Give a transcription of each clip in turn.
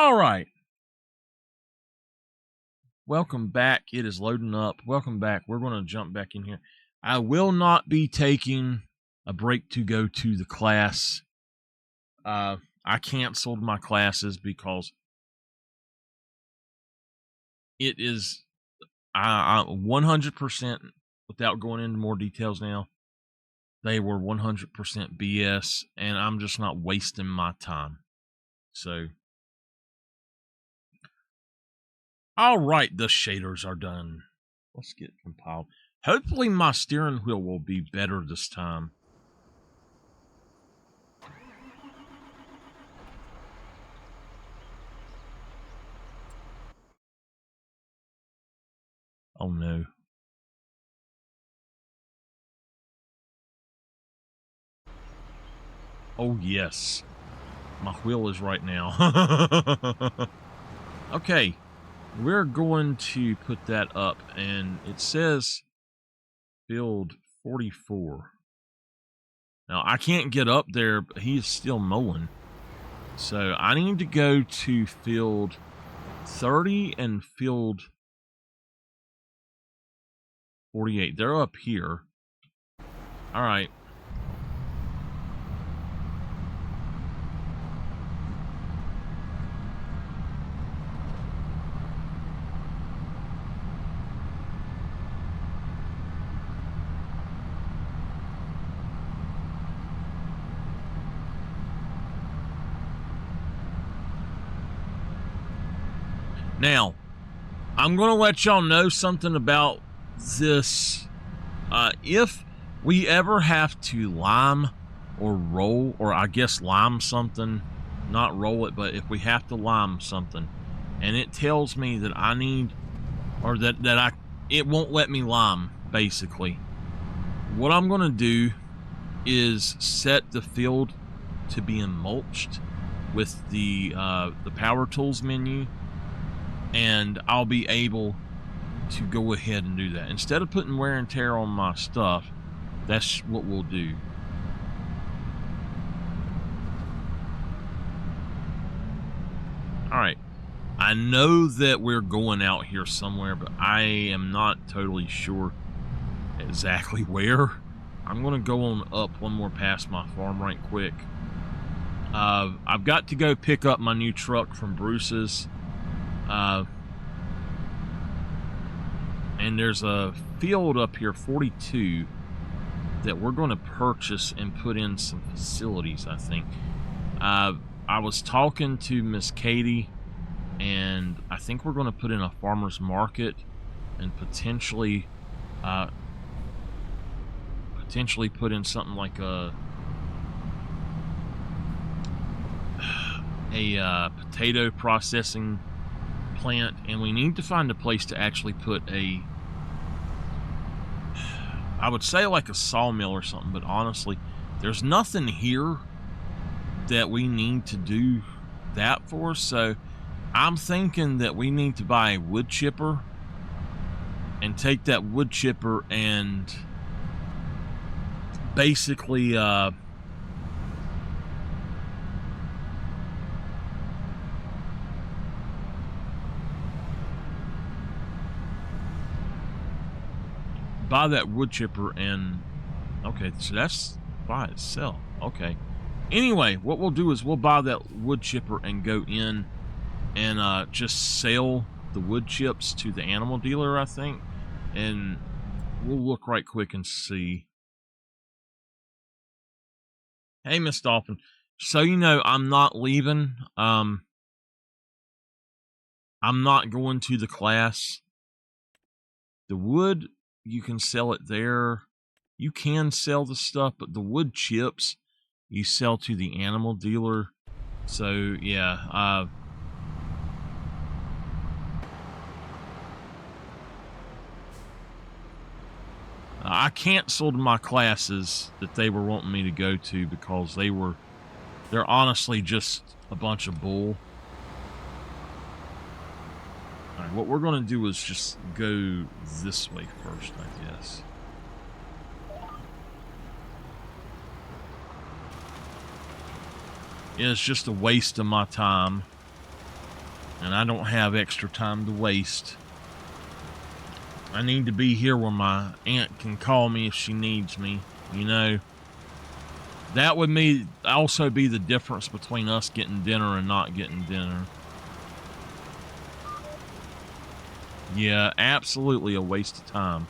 All right. Welcome back. It is loading up. Welcome back. We're going to jump back in here. I will not be taking a break to go to the class. I canceled my classes because it is 100%, without going into more details now, they were 100% BS, and I'm just not wasting my time. So, all right, the shaders are done. Let's get compiled. Hopefully my steering wheel will be better this time. Oh no. Oh yes. My wheel is right now. Okay. We're going to put that up, and it says field 44. Now, I can't get up there, but he's still mowing. So, I need to go to field 30 and field 48. They're up here. All right. Now, I'm going to let y'all know something about this. If we ever have to lime or roll, or I guess lime something, not roll it, but if we have to lime something, and it tells me that I need, or that it won't let me lime, basically, what I'm going to do is set the field to being mulched with the power tools menu, and I'll be able to go ahead and do that. Instead of putting wear and tear on my stuff, that's what we'll do. Alright. I know that we're going out here somewhere, but I am not totally sure exactly where. I'm going to go on up one more past my farm right quick. I've got to go pick up my new truck from Bruce's. And there's a field up here, 42, that we're going to purchase and put in some facilities, I think. I was talking to Miss Katie, and I think we're going to put in a farmer's market and potentially put in something like a potato processing plant, and we need to find a place to actually put I would say like a sawmill or something, but honestly, there's nothing here that we need to do that for, so I'm thinking that we need to buy a wood chipper and take that wood chipper and basically buy that wood chipper and okay, so that's by itself. Okay. Anyway, what we'll do is we'll buy that wood chipper and go in and just sell the wood chips to the animal dealer, I think. And we'll look right quick and see. Hey, Miss Dolphin. So you know, I'm not leaving. I'm not going to the class. The wood, you can sell it there. You can sell the stuff, but the wood chips you sell to the animal dealer. So yeah, I canceled my classes that they were wanting me to go to because they're honestly just a bunch of bull. Alright, what we're going to do is just go this way first, I guess. Yeah, it's just a waste of my time. And I don't have extra time to waste. I need to be here where my aunt can call me if she needs me, you know. That would also be the difference between us getting dinner and not getting dinner. Yeah, absolutely a waste of time.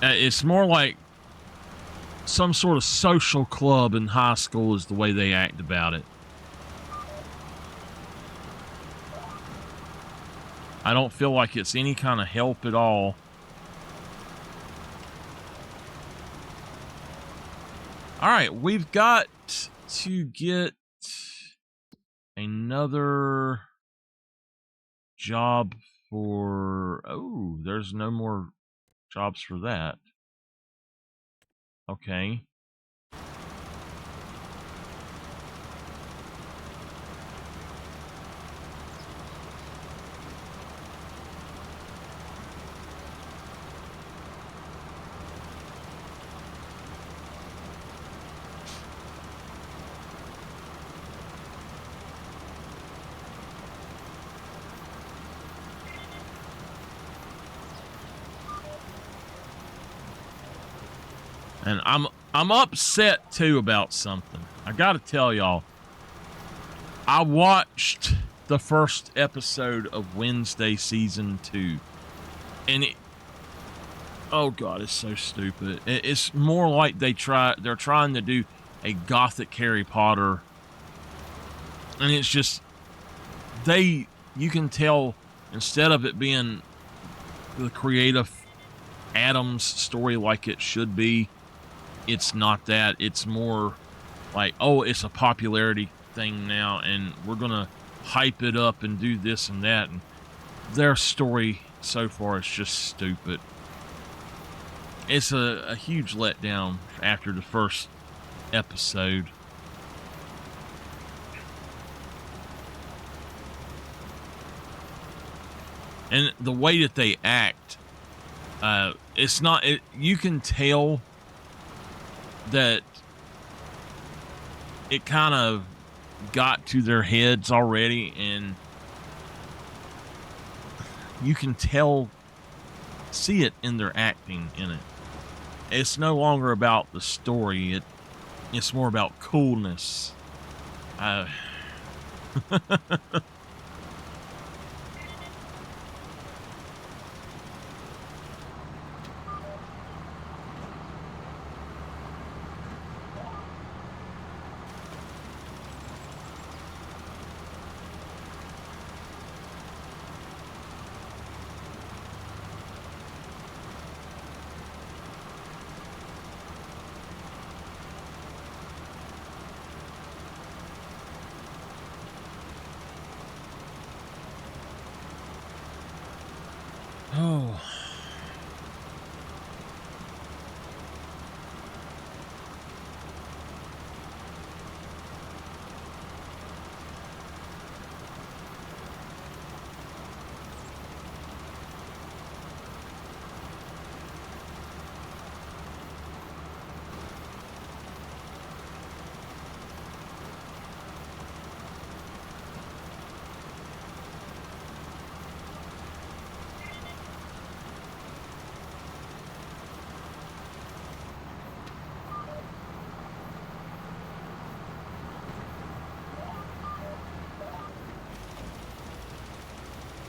It's more like some sort of social club in high school is the way they act about it. I don't feel like it's any kind of help at all. All right, we've got to get another job for... Oh, there's no more jobs for that. Okay. And I'm upset too about something. I gotta tell y'all. I watched the first episode of Wednesday season 2. And oh god, it's so stupid. It's more like they're trying to do a gothic Harry Potter. And it's just you can tell, instead of it being the creative Adams story like it should be, it's not that. It's more like, oh, it's a popularity thing now, and we're gonna hype it up and do this and that. And their story so far is just stupid. It's a huge letdown after the first episode. And the way that they act, it's not... you can tell that it kind of got to their heads already, and you can see it in their acting in it. It's no longer about the story. It's more about coolness. Oh.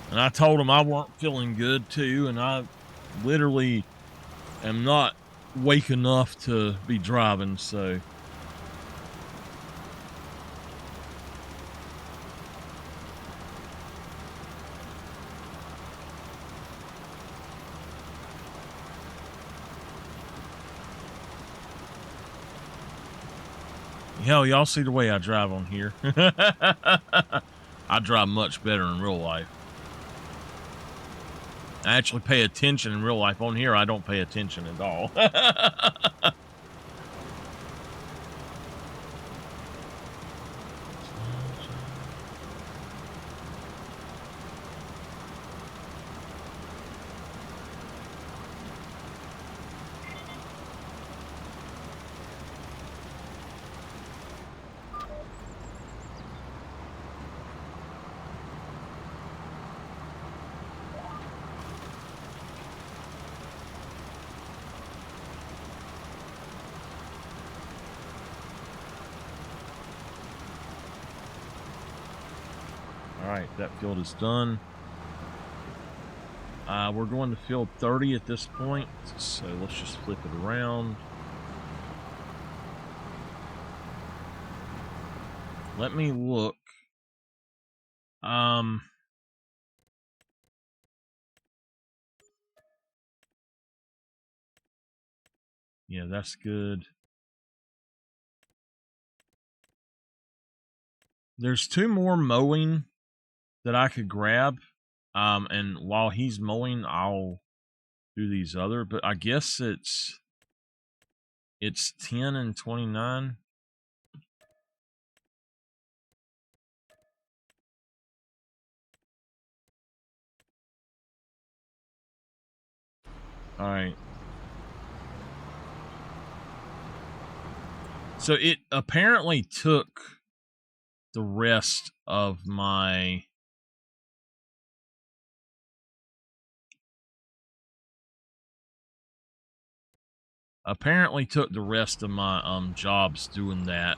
And I told him I weren't feeling good too, and I literally am not wake enough to be driving, so... Hell, y'all see the way I drive on here. I drive much better in real life. I actually pay attention in real life. On here, I don't pay attention at all. All right, that field is done. We're going to field 30 at this point, so let's just flip it around. Let me look. Yeah, that's good. There's 2 more mowing that I could grab. And while he's mowing, I'll do these other, but I guess it's 10 and 29. All right. So it apparently took the rest of my jobs doing that,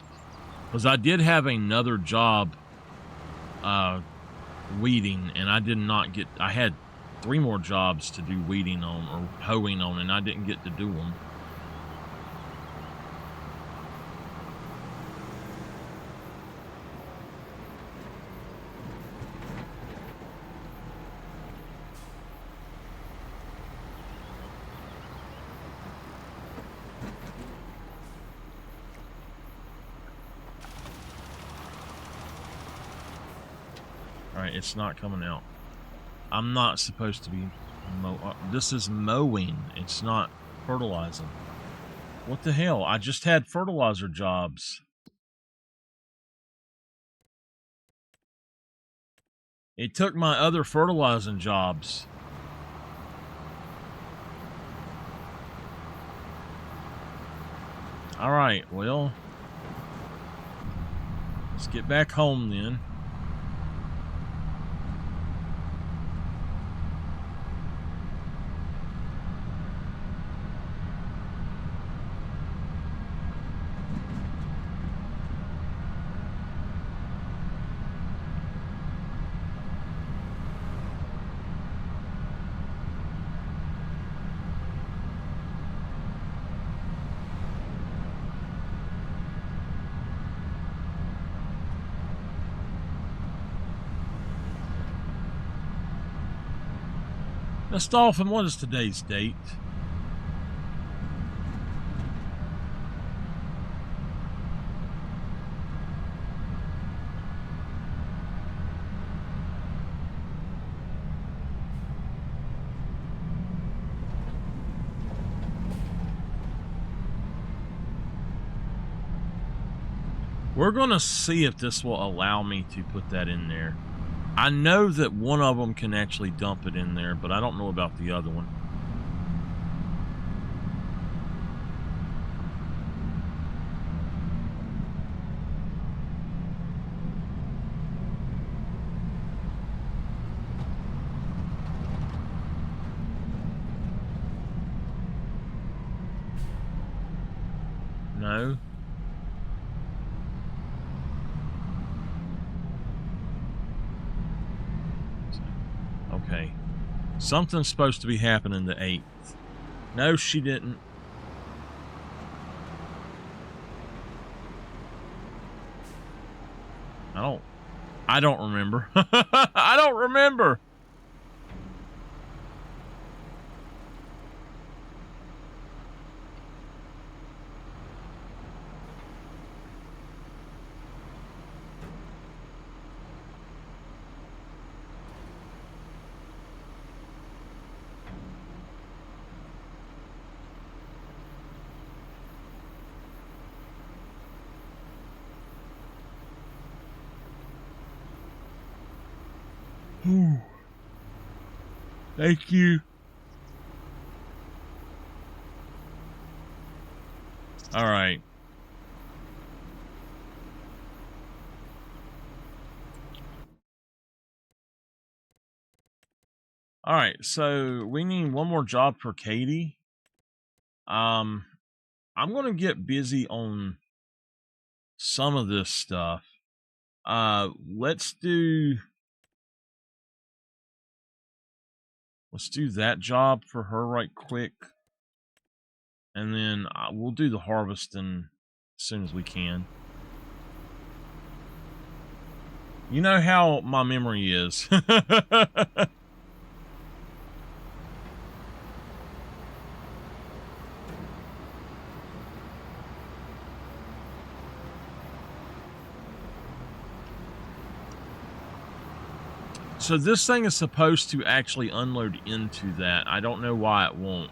because I did have another job weeding, and I did not get. I had 3 more jobs to do weeding on or hoeing on, and I didn't get to do them. All right, it's not coming out. I'm not supposed to be this is mowing. It's not fertilizing. What the hell? I just had fertilizer jobs. It took my other fertilizing jobs. All right, well, let's get back home then. Miss Dolphin, what is today's date? We're going to see if this will allow me to put that in there. I know that one of them can actually dump it in there, but I don't know about the other one. No. Okay. Something's supposed to be happening the 8th. No, she didn't. I don't remember. I don't remember. Thank you. All right. All right, so we need one more job for Katie. I'm going to get busy on some of this stuff. Let's do Let's do that job for her right quick. And then we'll do the harvesting as soon as we can. You know how my memory is. So this thing is supposed to actually unload into that. I don't know why it won't.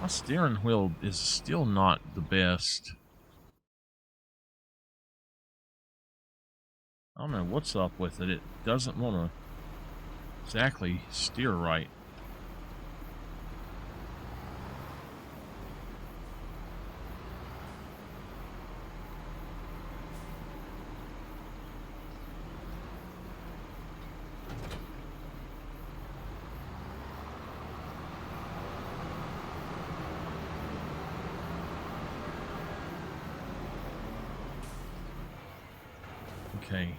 My steering wheel is still not the best. I don't know what's up with it. It doesn't want to exactly steer right. Okay.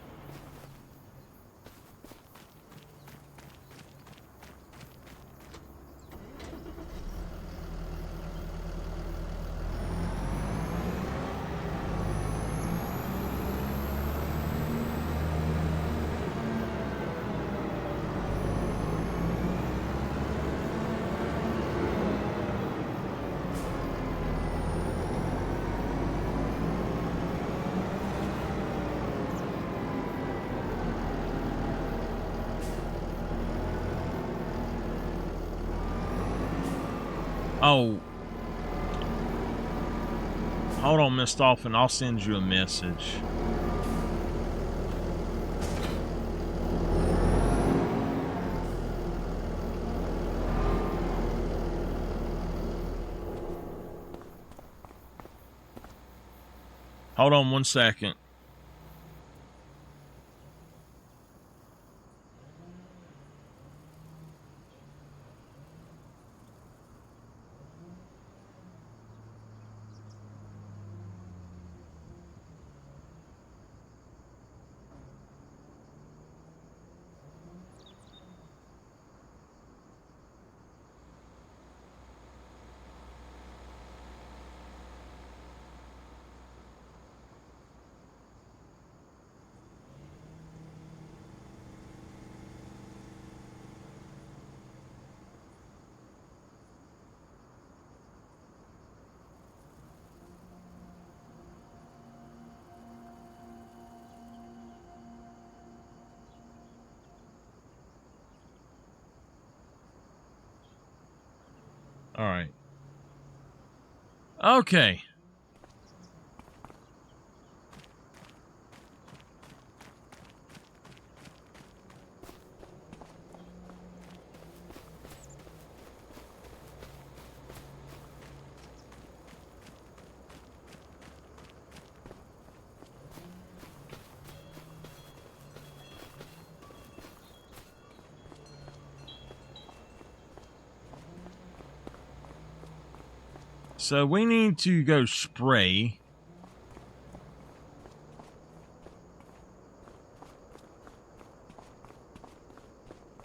Oh. Hold on, Miss Dolphin. I'll send you a message. Hold on 1 second. All right. Okay. So we need to go spray.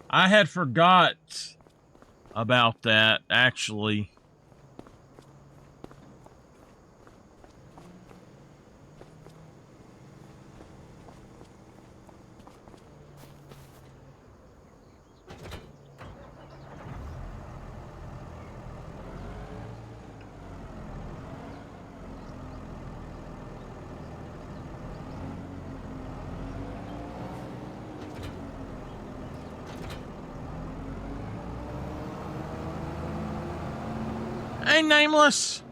I had forgot about that, actually. Hey, Nameless.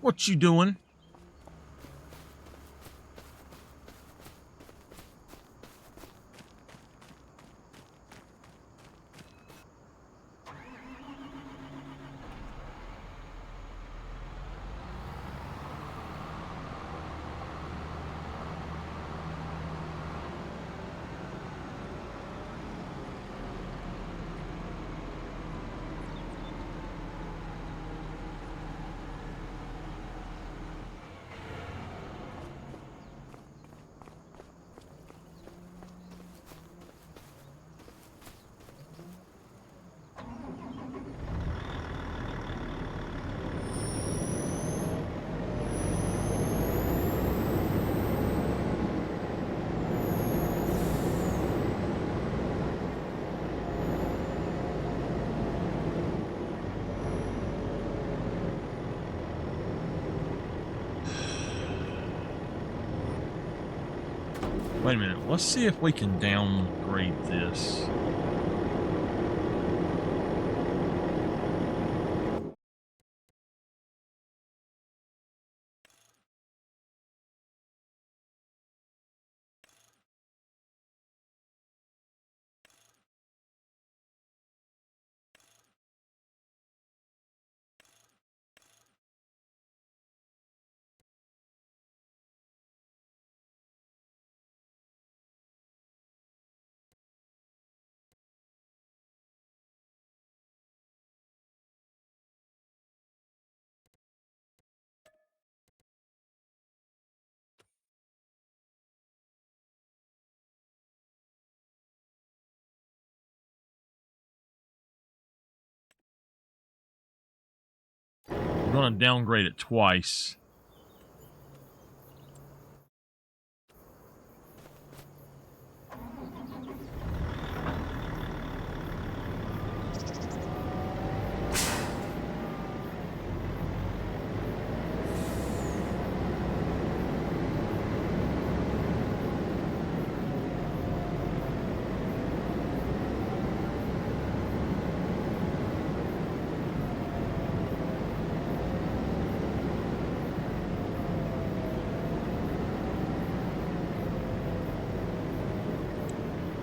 What you doing? Wait a minute. Let's see if we can downgrade this. We're going to downgrade it twice.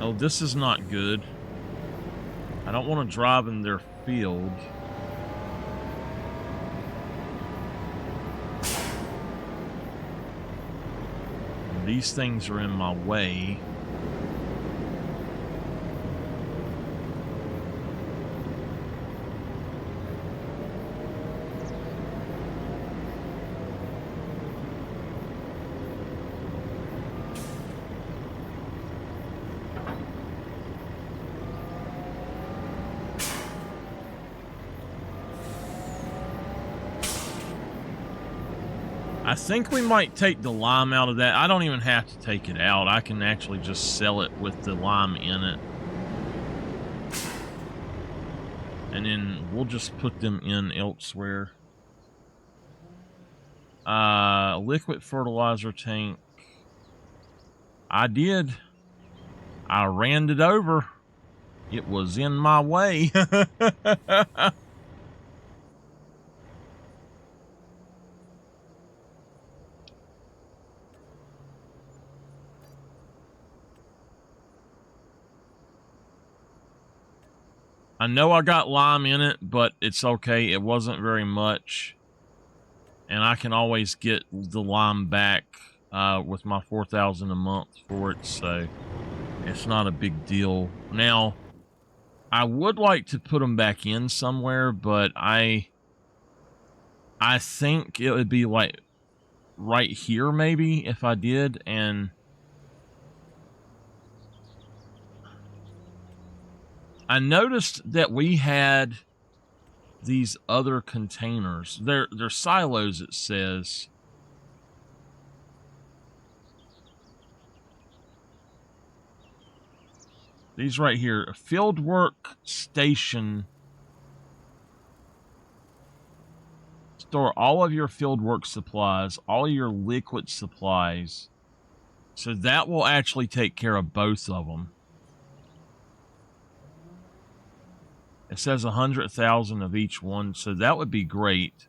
Oh, this is not good. I don't want to drive in their field. These things are in my way. I think we might take the lime out of that. I don't even have to take it out. I can actually just sell it with the lime in it. And then we'll just put them in elsewhere. Liquid fertilizer tank. I did. I ran it over. It was in my way. I know I got lime in it, but it's okay. It wasn't very much. And I can always get the lime back with my 4,000 a month for it, so it's not a big deal. Now, I would like to put them back in somewhere, but I think it would be like right here maybe if I did, and I noticed that we had these other containers. They're silos, it says. These right here, fieldwork station. Store all of your fieldwork supplies, all your liquid supplies. So that will actually take care of both of them. It says 100,000 of each one, so that would be great.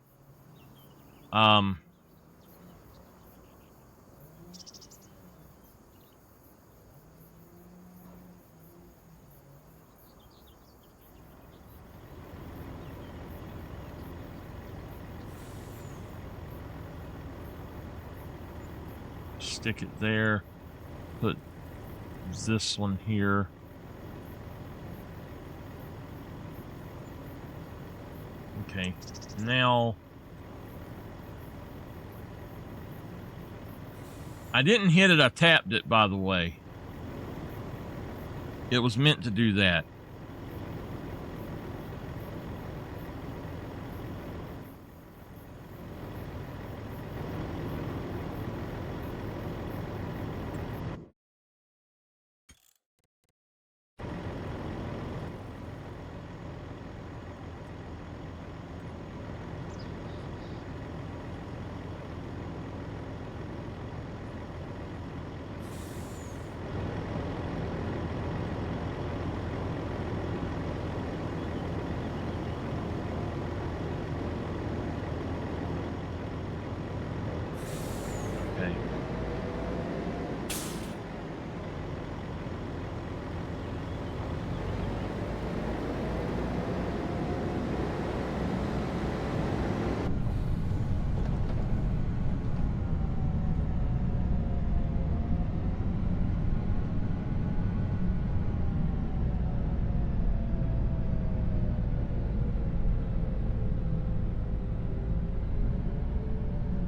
Stick it there. Put this one here. Okay, now I didn't hit it, I tapped it, by the way. It was meant to do that.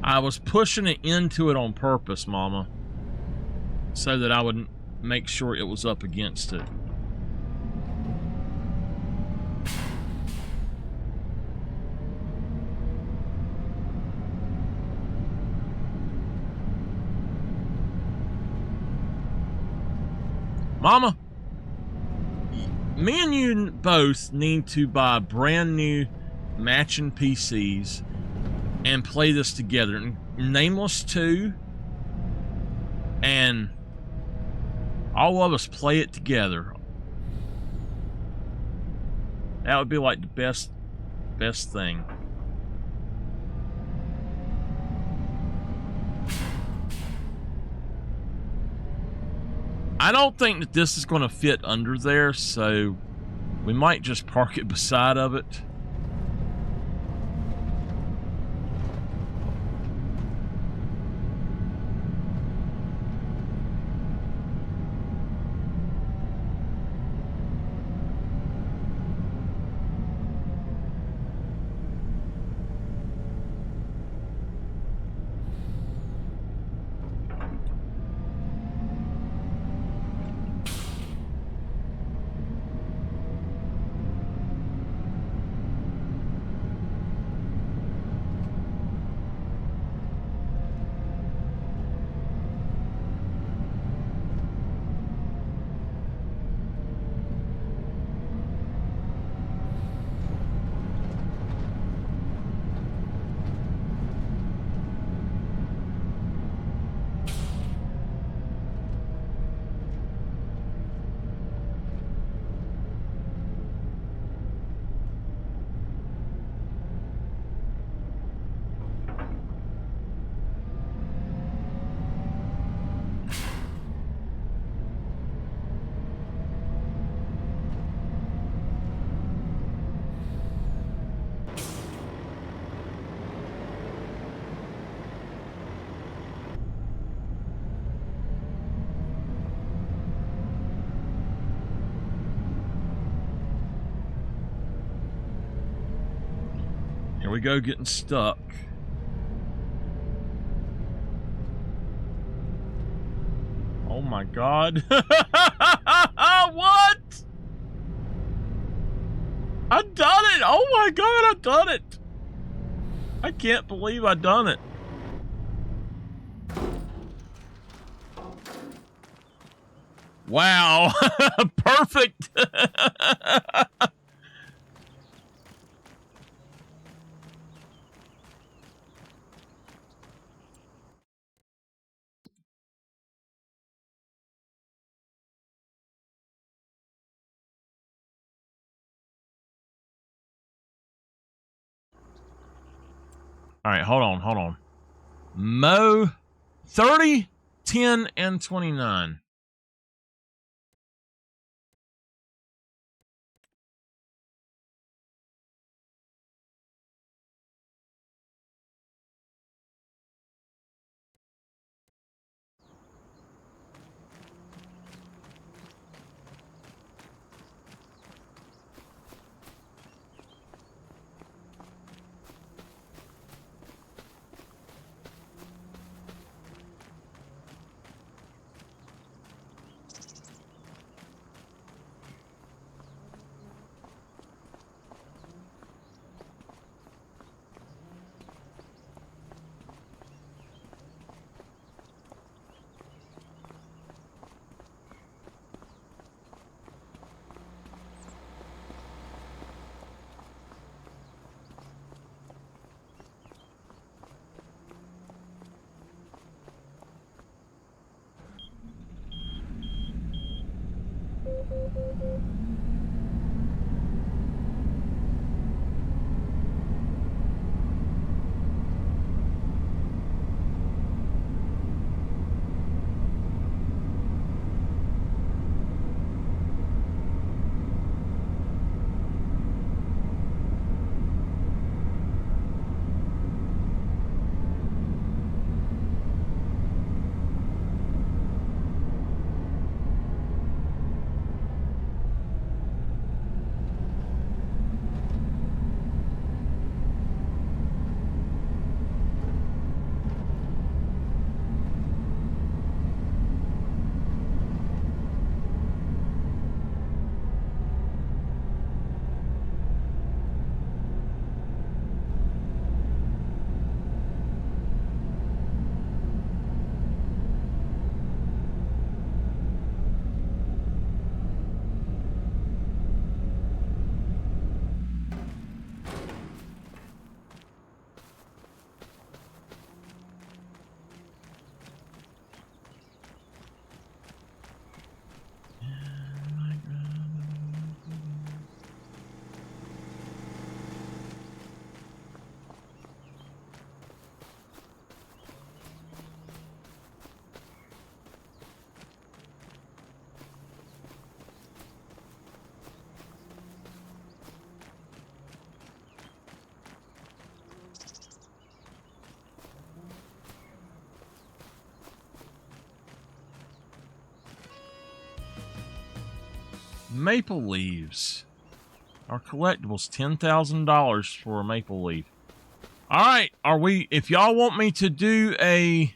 I was pushing it into it on purpose, Mama, so that I would make sure it was up against it. Mama, me and you both need to buy brand new matching PCs and play this together. Nameless 2, and all of us play it together. That would be like the best thing. I don't think that this is going to fit under there, so we might just park it beside of it. Here we go, getting stuck. Oh my God. What? I done it! Oh my God, I done it! I can't believe I done it. Wow. Perfect. All right, hold on. Mo 30, 10, and 29. Maple leaves. Our collectibles, $10,000 for a maple leaf. All right, if y'all want me to do a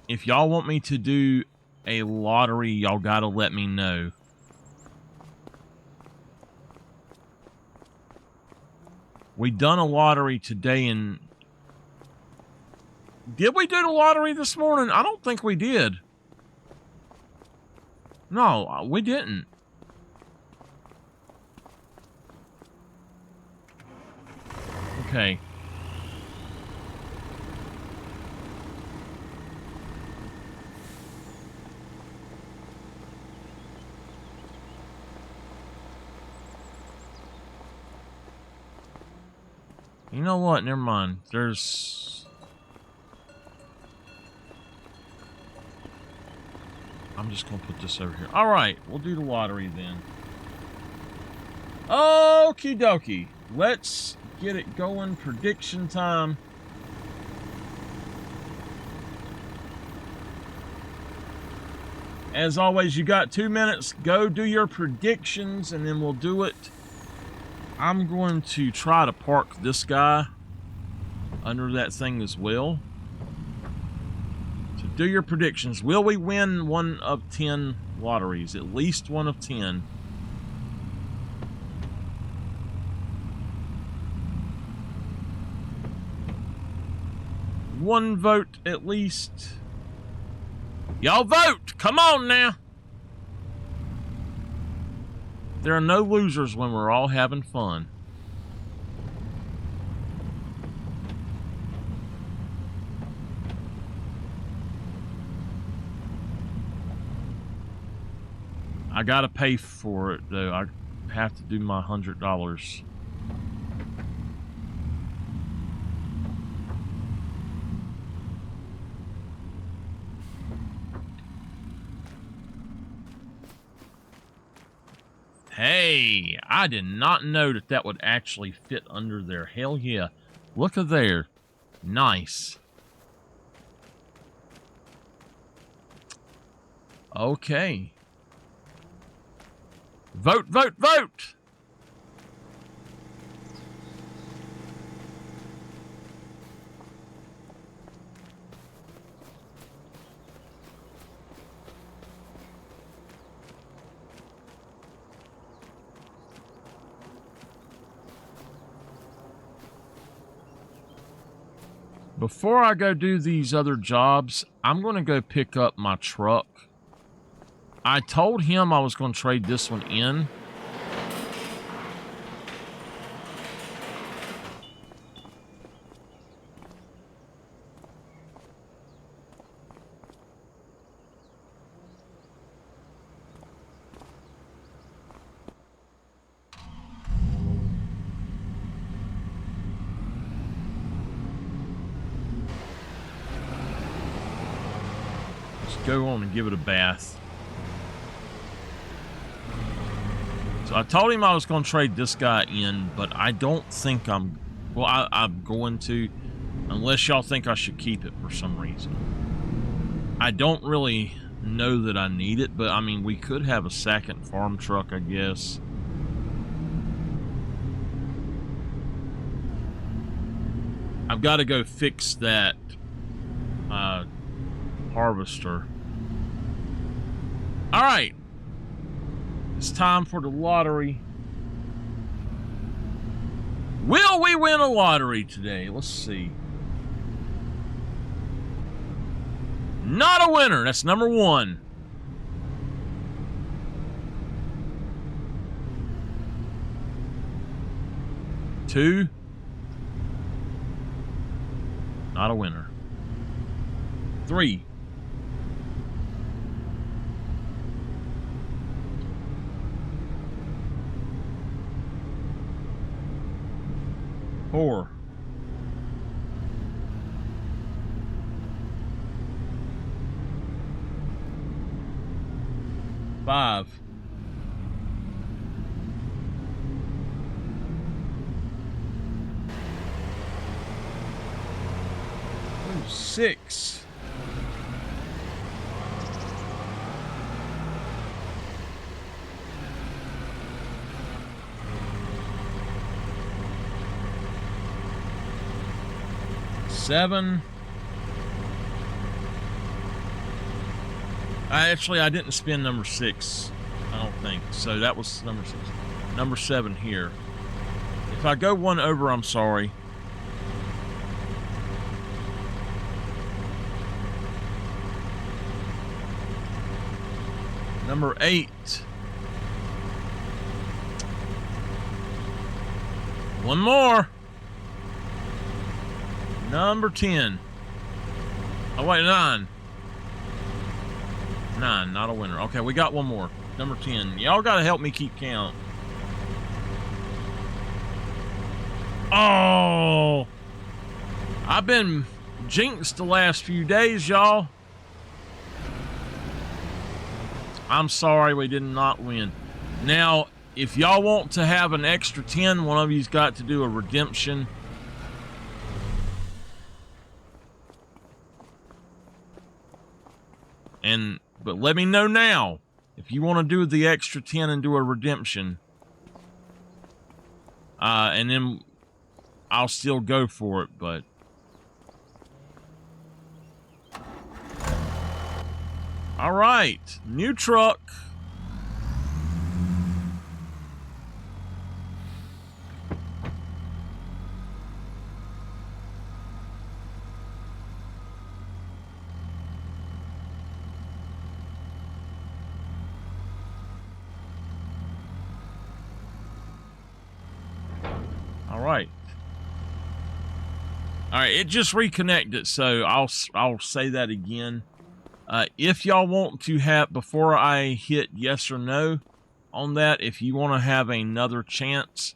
if y'all want me to do a lottery, y'all gotta let me know. We done a lottery today, and did we do the lottery this morning? I don't think we did. No, we didn't. Okay. You know what? Never mind. I'm just going to put this over here. All right. We'll do the lottery then. Okie dokie. Let's get it going. Prediction time. As always, you got 2 minutes. Go do your predictions, and then we'll do it. I'm going to try to park this guy under that thing as well. So do your predictions. Will we win 1 of 10 lotteries? At least 1 of 10. One vote at least. Y'all vote! Come on now! There are no losers when we're all having fun. I gotta pay for it though. have to do my $100. Hey, I did not know that that would actually fit under there. Hell yeah. Look at there. Nice. Okay. Vote, vote, vote! Before I go do these other jobs, I'm going to go pick up my truck. I told him I was going to trade this one in. Go on and give it a bath. So I told him I was going to trade this guy in, but I don't think I'm... Well, I'm going to, unless y'all think I should keep it for some reason. I don't really know that I need it, but I mean, we could have a second farm truck, I guess. I've got to go fix that harvester. All right, it's time for the lottery. Will we win a lottery today? Let's see. Not a winner. That's number one. Two. Not a winner. Three. Four. Five. Six. Seven. I didn't spend number 6. I don't think. So that was number 6. Number 7 here. If I go one over, I'm sorry. Number 8. One more. Number 10. Oh, wait, 9. 9, not a winner. Okay, we got one more. Number 10. Y'all got to help me keep count. Oh! I've been jinxed the last few days, y'all. I'm sorry we did not win. Now, if y'all want to have an extra 10, one of you's got to do a redemption. But let me know now if you want to do the extra 10 and do a redemption. And then I'll still go for it, but... All right, new truck. All right, it just reconnected, so I'll say that again. If y'all want to have, before I hit yes or no on that. If you want to have another chance,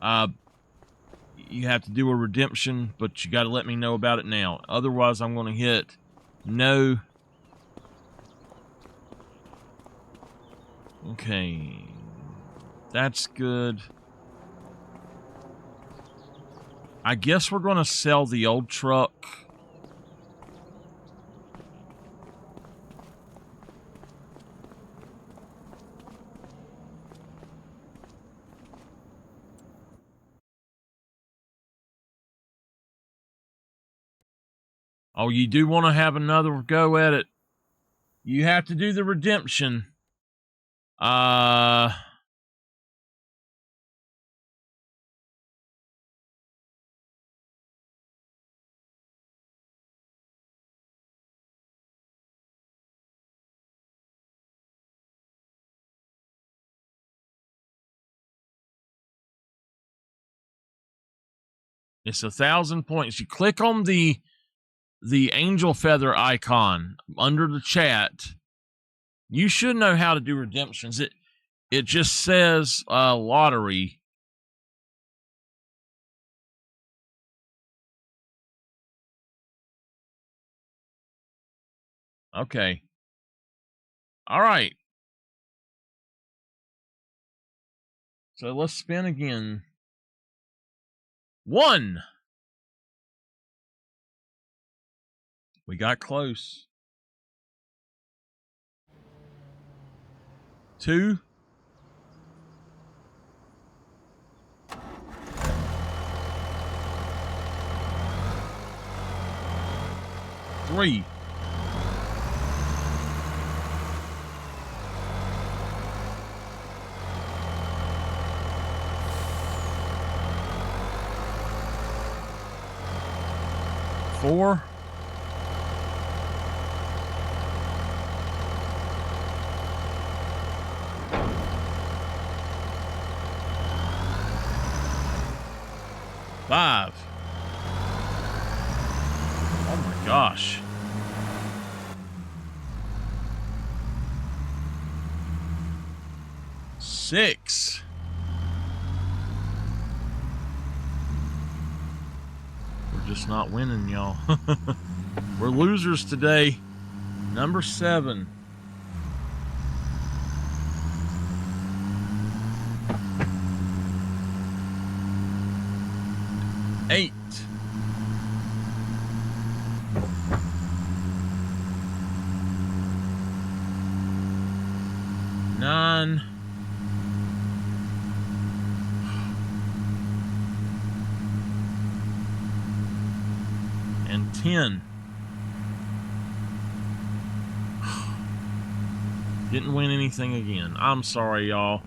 you have to do a redemption, but you got to let me know about it now. Otherwise, I'm going to hit no. Okay. That's good. I guess we're going to sell the old truck. Oh, you do want to have another go at it. You have to do the redemption. It's 1,000 points. You click on the angel feather icon under the chat. You should know how to do redemptions. It just says lottery. Okay. All right. So let's spin again. 1. We got close. 2. 3. 4. 5. Oh my gosh. 6. We're just not winning, y'all. We're losers today. Number 7. 8. 9. 10. Didn't win anything again. I'm sorry, y'all.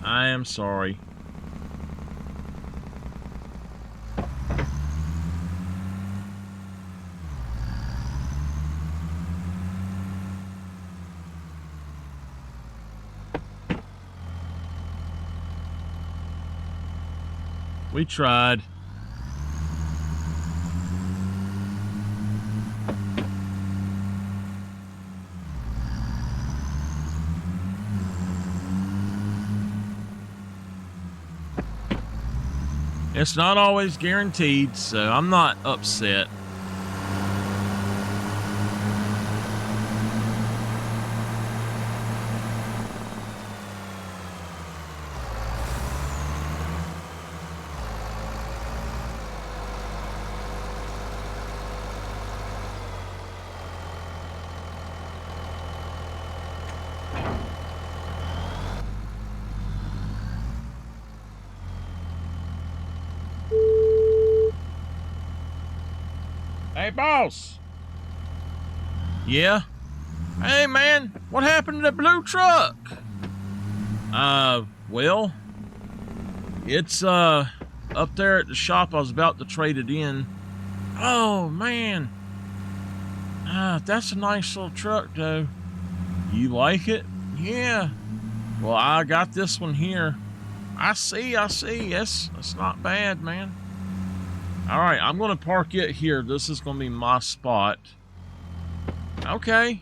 I am sorry. We tried. It's not always guaranteed, so I'm not upset. Hey, boss. Yeah? Hey, man, what happened to the blue truck? Well, it's, up there at the shop. I was about to trade it in. Oh, man. That's a nice little truck, though. You like it? Yeah. Well, I got this one here. I see. It's not bad, man. All right, I'm going to park it here. This is going to be my spot. Okay.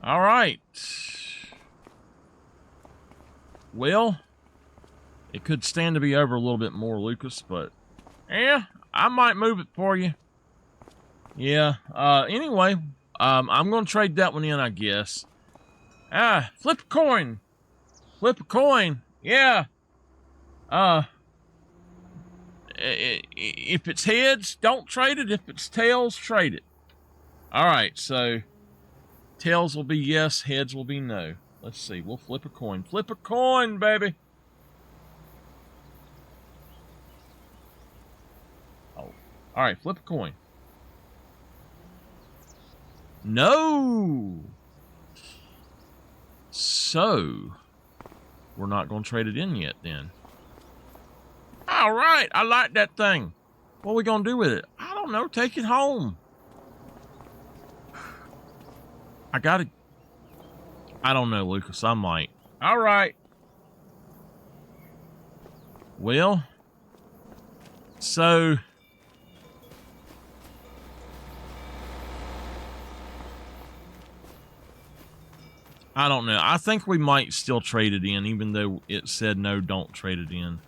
All right. Well, it could stand to be over a little bit more, Lucas, but yeah, I might move it for you. Yeah. Anyway, I'm gonna trade that one in, I guess. Flip a coin. Flip a coin. Yeah. If it's heads, don't trade it. If it's tails, trade it. All right, so tails will be yes, heads will be no. Let's see. We'll flip a coin. Flip a coin, baby. Oh, all right. Flip a coin. No. So we're not going to trade it in yet, then. All right. I like that thing. What are we going to do with it? I don't know. Take it home. I don't know, Lucas. I might. All right. Well, so I don't know. I think we might still trade it in, even though it said no, don't trade it in.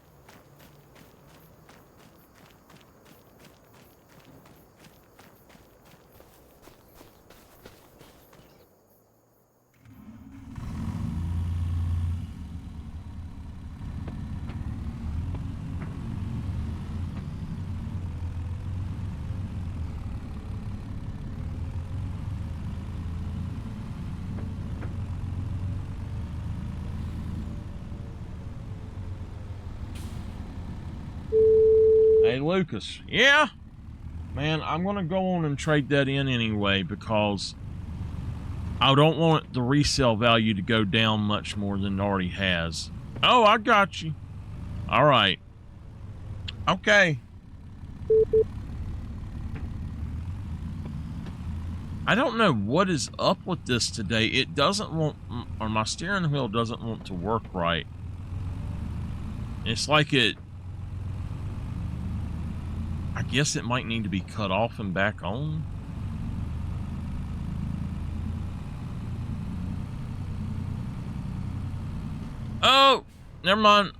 Hey, Lucas. Yeah? Man, I'm going to go on and trade that in anyway because I don't want the resale value to go down much more than it already has. Oh, I got you. All right. Okay. I don't know what is up with this today. It doesn't want, or my steering wheel doesn't want to work right. It's like I guess it might need to be cut off and back on. Oh, never mind.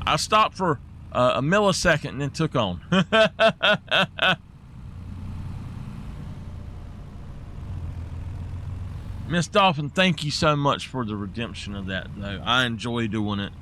I stopped for a millisecond and then took on. Miss Dolphin, thank you so much for the redemption of that, though. I enjoy doing it.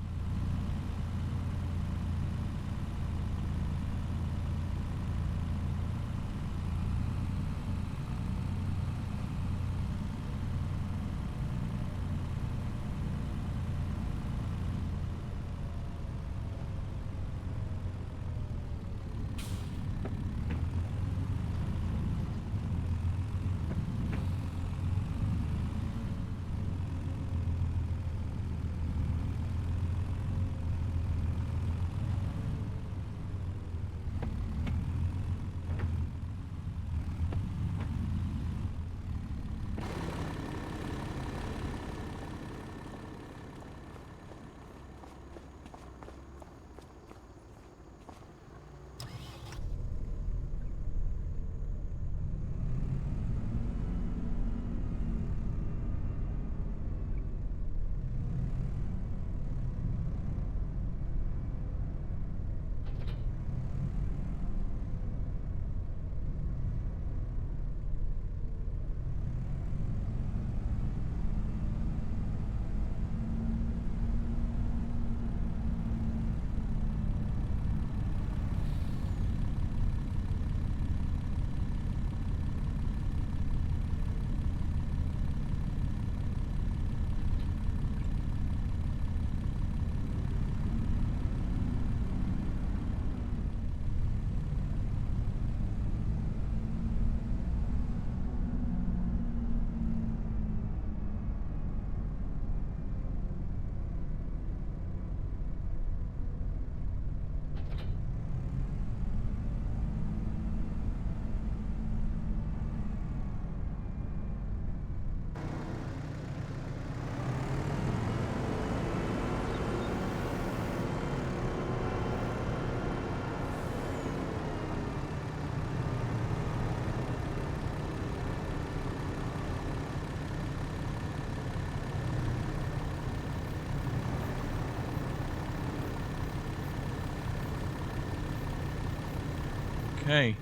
Okay.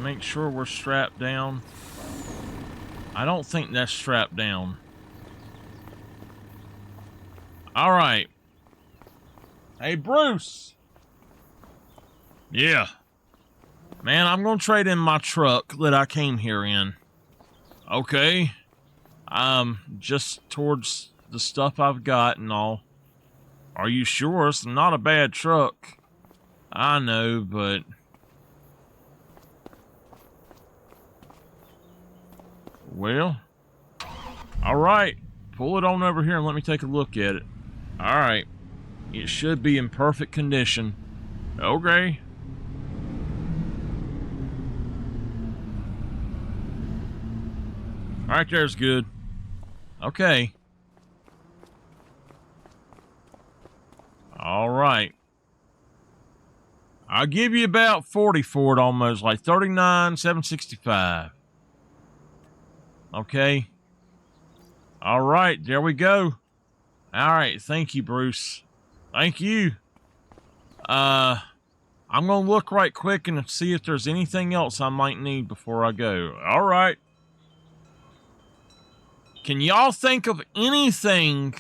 Make sure we're strapped down. I don't think that's strapped down. All right. Hey, Bruce. Yeah. Man, I'm going to trade in my truck that I came here in. Okay. Just towards the stuff I've got and all. Are you sure? It's not a bad truck. I know, but... Well... Alright. Pull it on over here and let me take a look at it. Alright. It should be in perfect condition. Okay. Alright, there's good. Okay. Alright. I'll give you about 40 for it almost, like 39,765. Okay. Alright, there we go. Alright, thank you, Bruce. Thank you. I'm gonna look right quick and see if there's anything else I might need before I go. Alright. Can y'all think of anything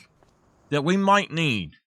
that we might need?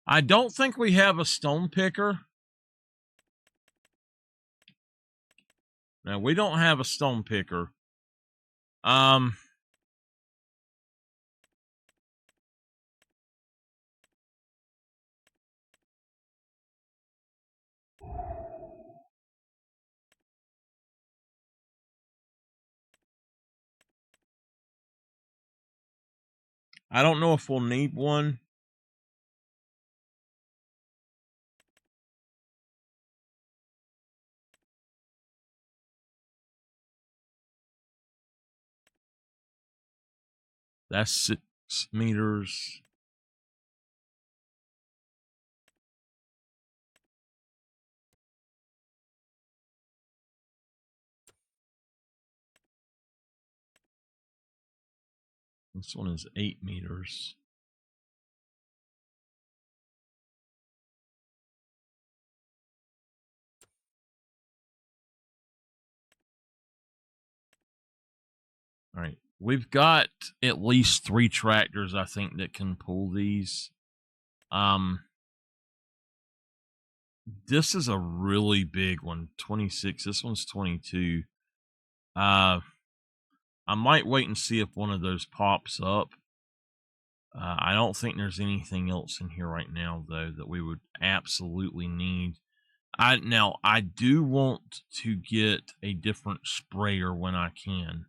I don't think we have a stone picker. No, we don't have a stone picker. I don't know if we'll need one. That's 6 meters. This one is 8 meters. All right. We've got at least 3 tractors, I think, that can pull these. This is a really big one. 26. This one's 22. I might wait and see if one of those pops up. I don't think there's anything else in here right now, though, that we would absolutely need. I do want to get a different sprayer when I can.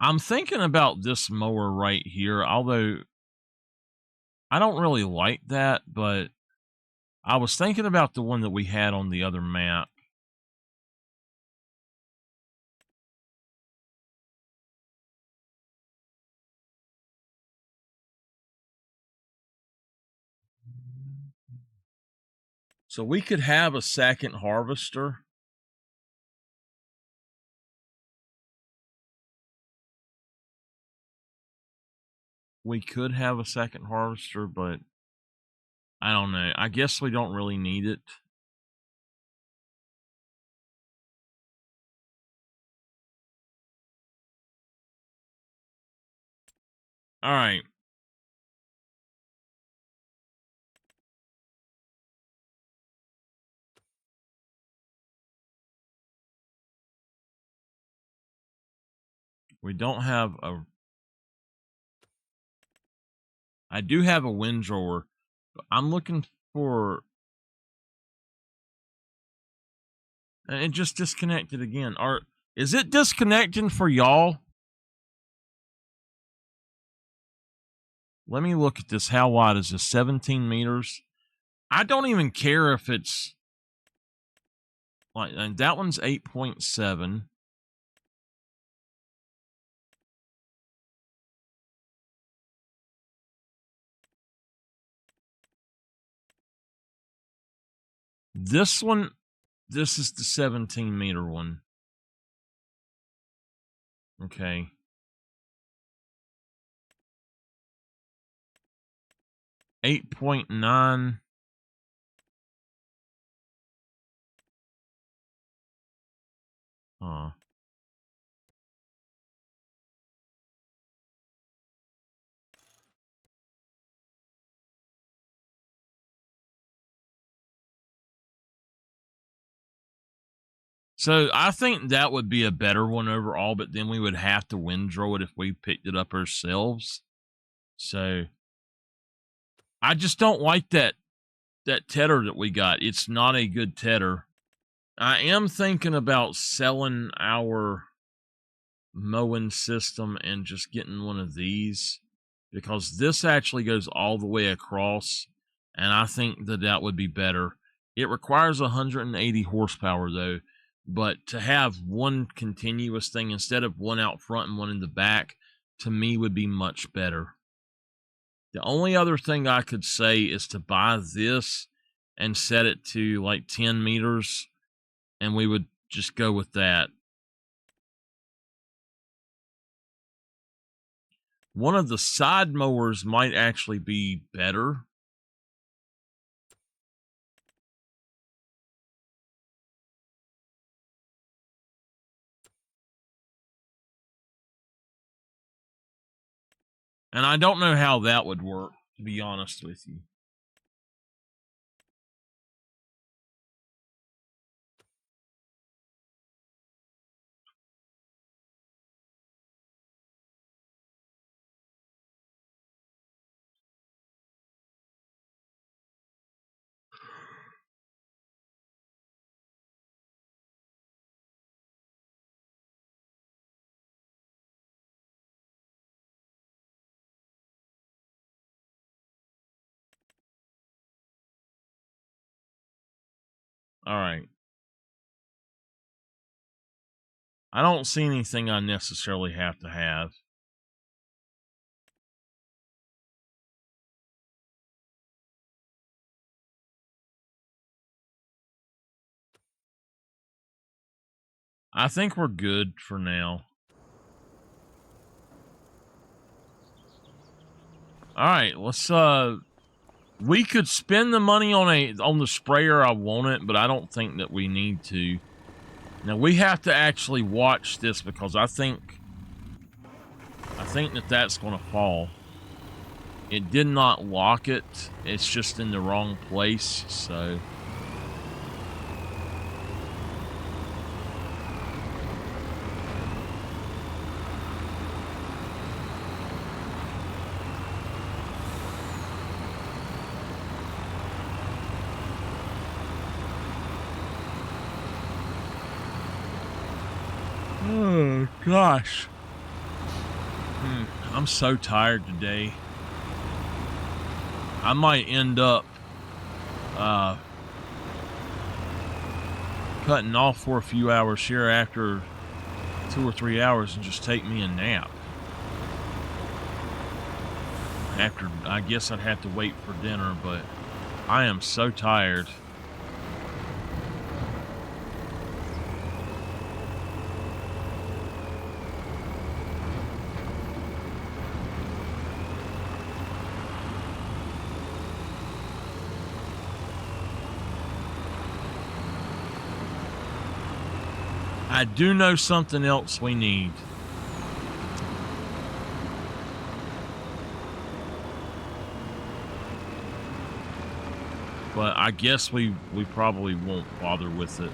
I'm thinking about this mower right here, although I don't really like that, but I was thinking about the one that we had on the other map. So we could have a second harvester. We could have a second harvester, but I don't know. I guess we don't really need it. All right. We don't have a... I do have a windrower, but I'm looking for... And it just disconnected again. Is it disconnecting for y'all? Let me look at this. How wide is this? 17 meters? I don't even care if it's... like, and that one's 8.7. This one, this is the 17 meter one. Okay. 8.9. So I think that would be a better one overall, but then we would have to windrow it if we picked it up ourselves. So I just don't like that tedder that we got. It's not a good tedder. I am thinking about selling our mowing system and just getting one of these, because this actually goes all the way across, and I think that would be better. It requires 180 horsepower though, but to have one continuous thing instead of one out front and one in the back, to me would be much better. The only other thing I could say is to buy this and set it to like 10 meters, and we would just go with that. One of the side mowers might actually be better. And I don't know how that would work, to be honest with you. All right. I don't see anything I necessarily have to have. I think we're good for now. All right, let's we could spend the money on the sprayer. I want it, but I don't think that we need to. Now we have to actually watch this, because I think that's going to fall. It did not lock it. It's just in the wrong place, so... Oh, gosh. I'm so tired today. I might end up cutting off for a few hours here after 2 or 3 hours and just take me a nap. After, I guess I'd have to wait for dinner, but I am so tired. I do know something else we need. But I guess we probably won't bother with it.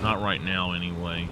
Not right now, anyway.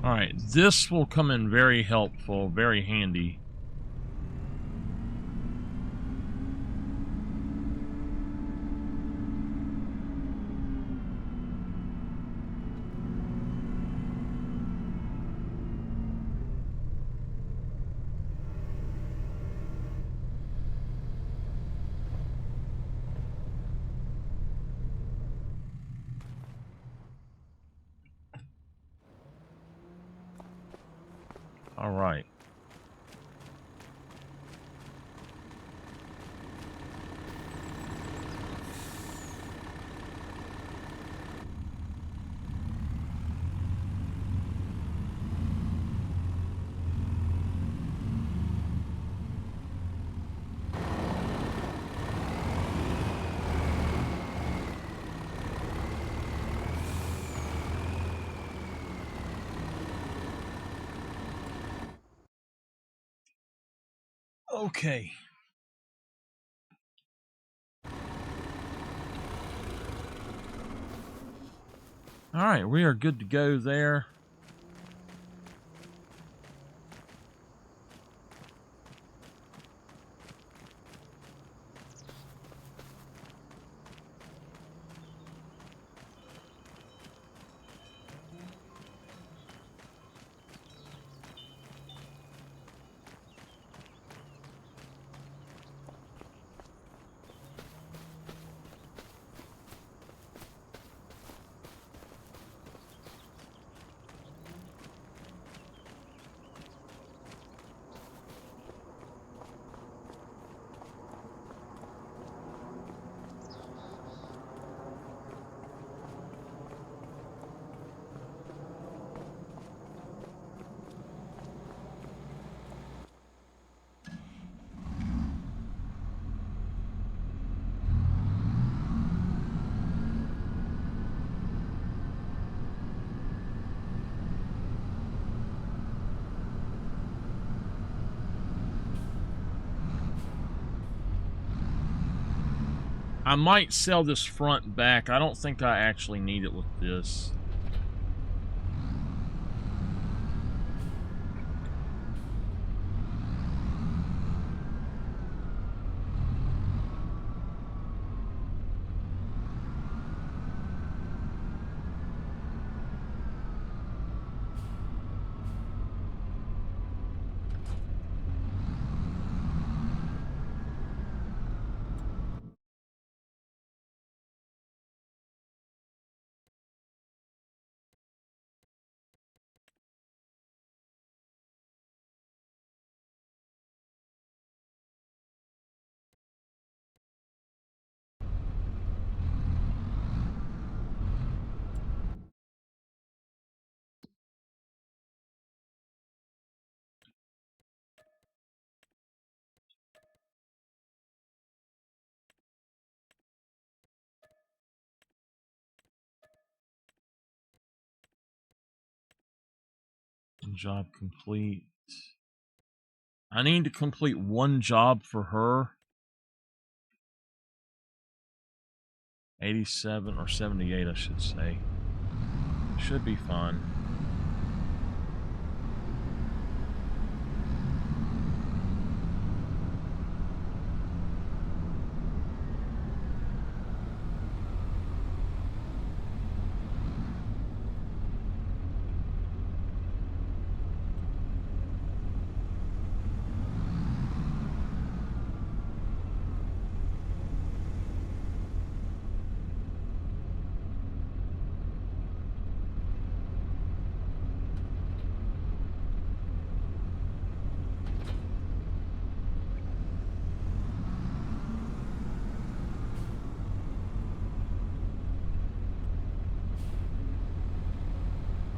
All right, this will come in very helpful, very handy. All right. Okay. All right, we are good to go there. I might sell this front back. I don't think I actually need it with this. job complete. I need to complete one job for her. 87 or 78, I should say. Should be fun.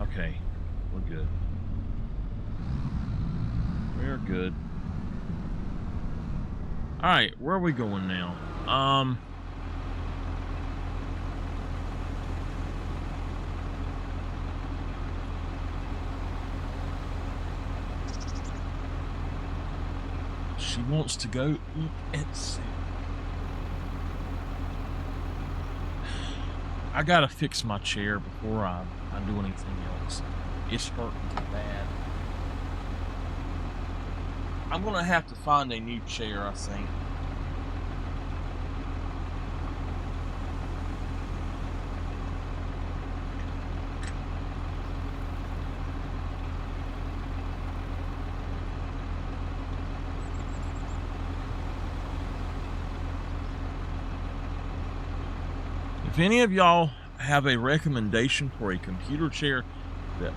Okay, we're good. We're good. Alright, where are we going now? She wants to go eat at soup. I gotta fix my chair before I do anything else. It's starting to get bad. I'm gonna have to find a new chair, I think. If any of y'all have a recommendation for a computer chair that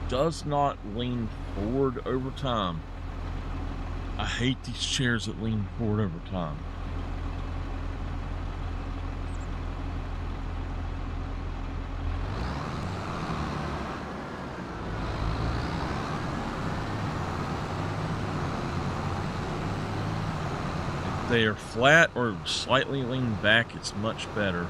does not lean forward over time, I hate these chairs that lean forward over time. If they are flat or slightly lean back, it's much better.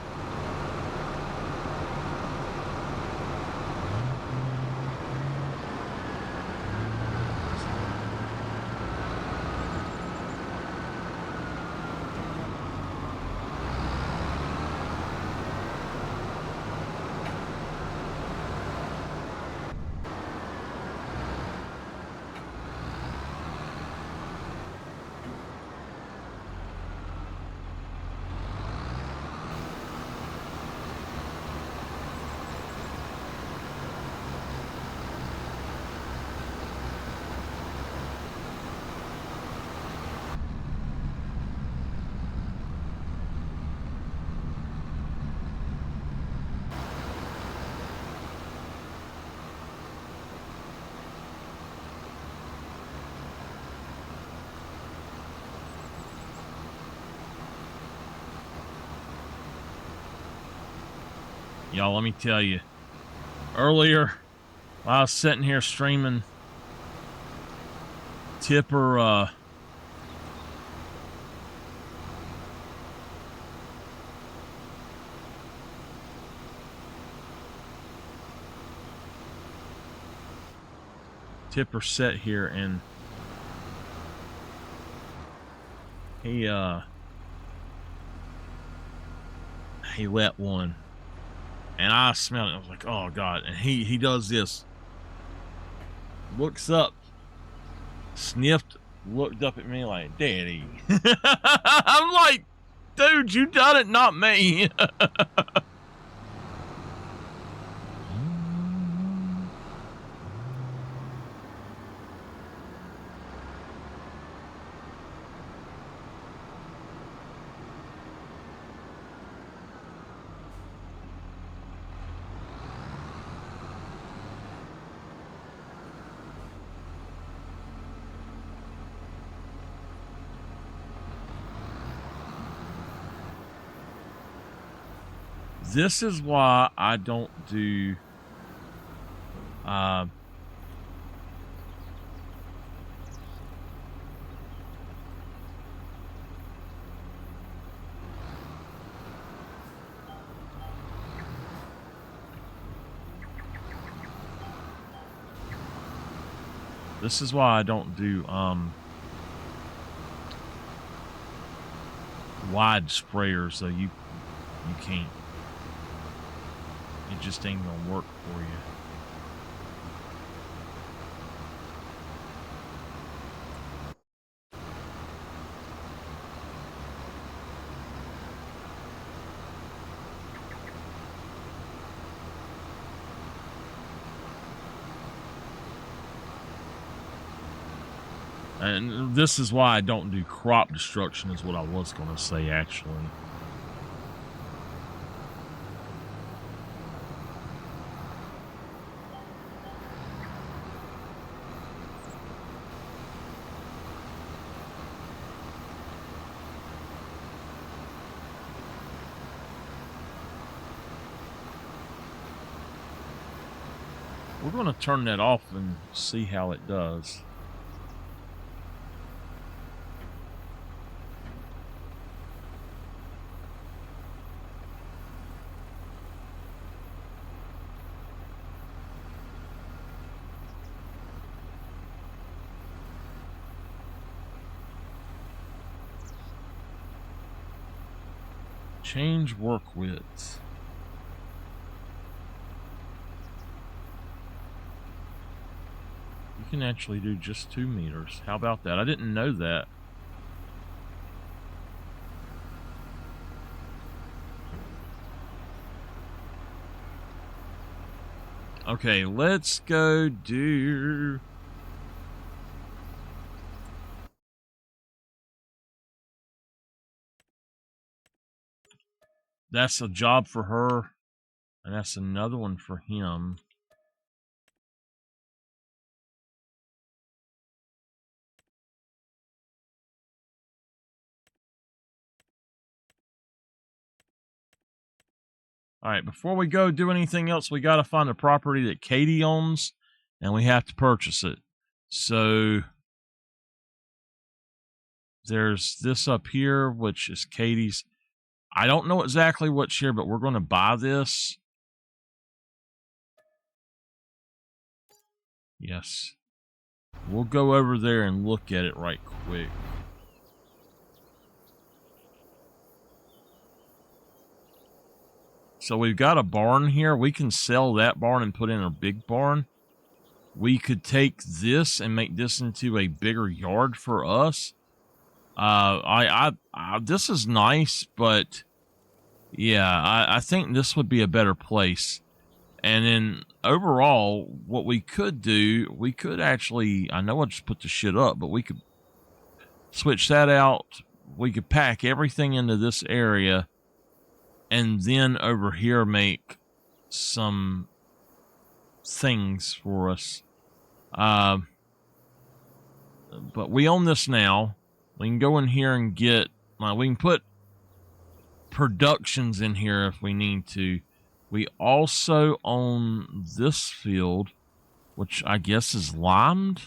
Y'all, let me tell you, earlier while I was sitting here streaming, Tipper sat here and he let one. And I smelled it. I was like, oh, God. And he does this. Looks up. Sniffed. Looked up at me like, Daddy. I'm like, dude, you done it, not me. This is why I don't do This is why I don't do wide sprayers, though. You can't. It just ain't gonna work for you. And this is why I don't do crop destruction, is what I was going to say, actually. We're going to turn that off and see how it does. Change work width. You can actually do just 2 meters. How about that? I didn't know that. Okay, let's go do... That's a job for her, and that's another one for him. All right, before we go do anything else, we got to find a property that Katie owns, and we have to purchase it. So there's this up here, which is Katie's. I don't know exactly what's here, but we're going to buy this. Yes. We'll go over there and look at it right quick. So we've got a barn here. We can sell that barn and put in a big barn. We could take this and make this into a bigger yard for us. This is nice, but yeah, I think this would be a better place. And then overall, what we could do, we could actually, I know I just put the shit up, but we could switch that out. We could pack everything into this area and then over here make some things for us. But we own this now. We can go in here and get, we can put productions in here if we need to. We also own this field, which I guess is limed.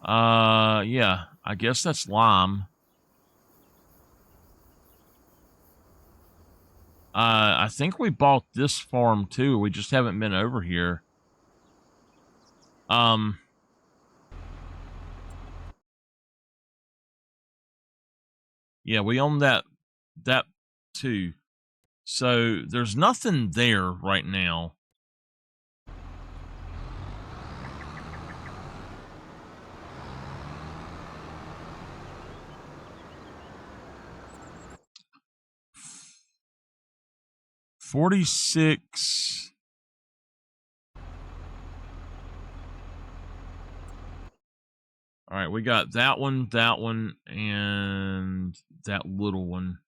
Yeah, I guess that's lime. I think we bought this farm too. We just haven't been over here. Yeah, we own that too. So there's nothing there right now. $46. All right, we got that one, and that little one.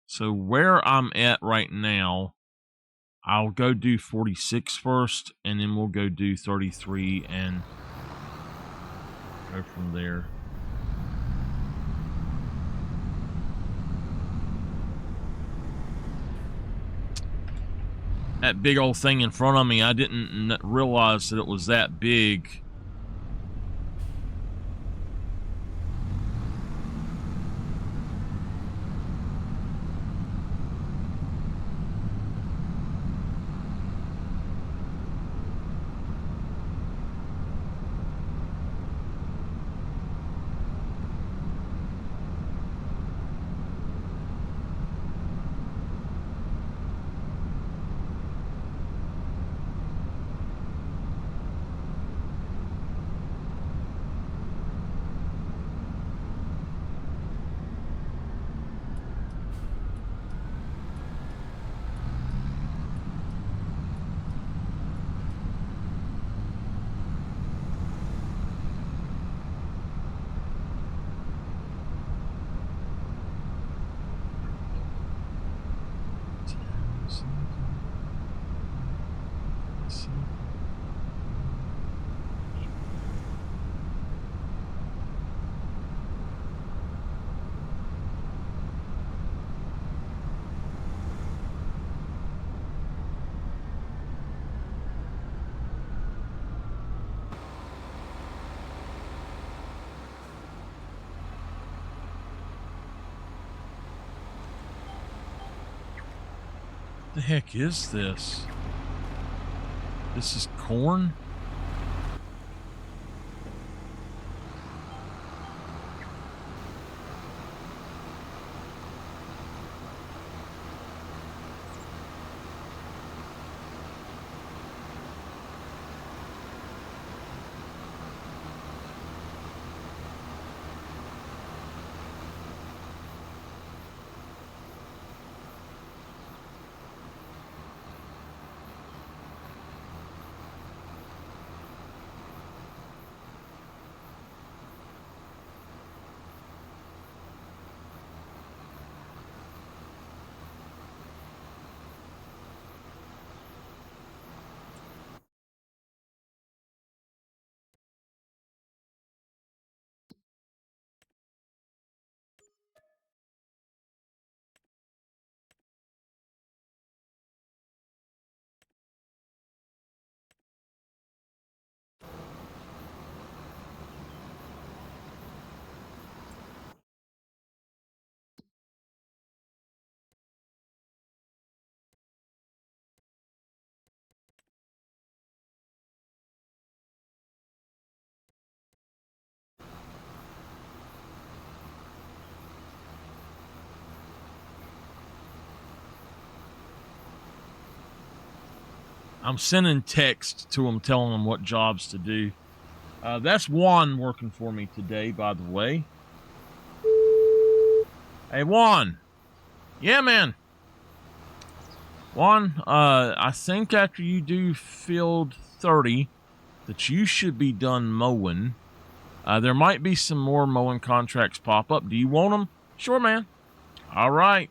So where I'm at right now, I'll go do 46 first, and then we'll go do 33 and go from there. That big old thing in front of me, I didn't realize that it was that big. the heck is this? This is corn? I'm sending text to them telling them what jobs to do. That's Juan working for me today, by the way. Hey, Juan. Yeah, man. Juan, I think after you do field 30 that you should be done mowing. There might be some more mowing contracts pop up. Do you want them? Sure, man. All right.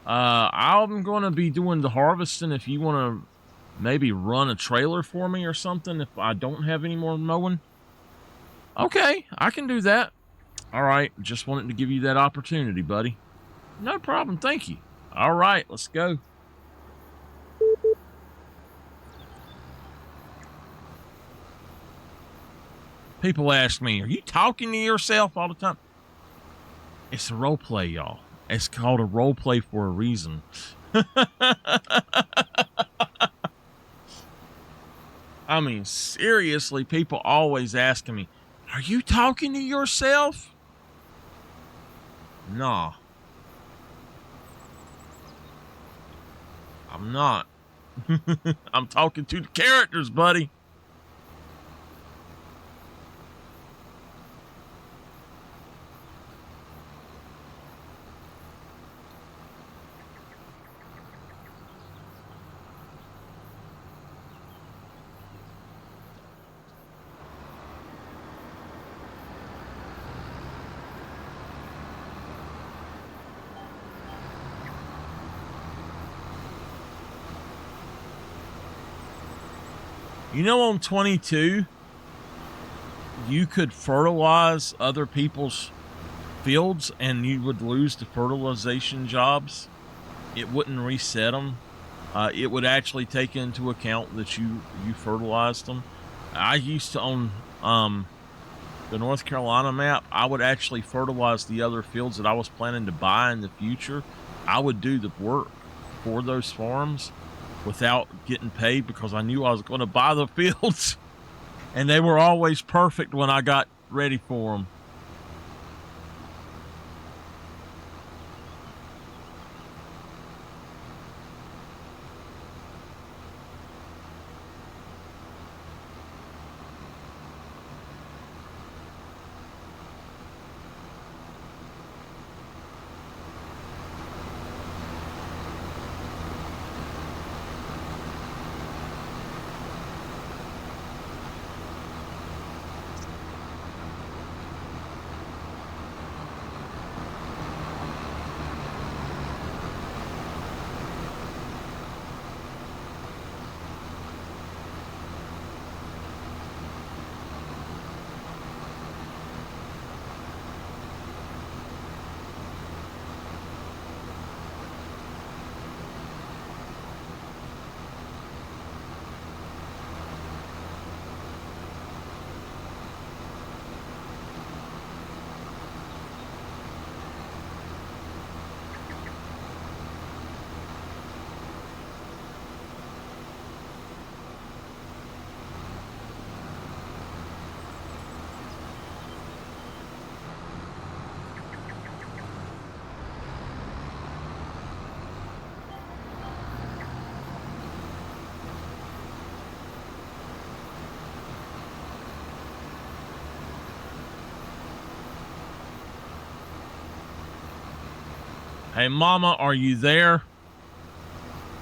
I'm going to be doing the harvesting if you want to maybe run a trailer for me or something if I don't have any more mowing. Okay, I can do that. All right, just wanted to give you that opportunity, buddy. No problem, thank you. All right, let's go. People ask me, are you talking to yourself all the time? It's a role play, y'all. It's called a role play for a reason. I mean, seriously, people always asking me, are you talking to yourself? Nah. I'm not. I'm talking to the characters, buddy. You know, on 22, you could fertilize other people's fields and you would lose the fertilization jobs. It wouldn't reset them. It would actually take into account that you fertilized them. I used to own the North Carolina map. I would actually fertilize the other fields that I was planning to buy in the future. I would do the work for those farms without getting paid because I knew I was going to buy the fields. And they were always perfect when I got ready for them. Hey, Mama, are you there?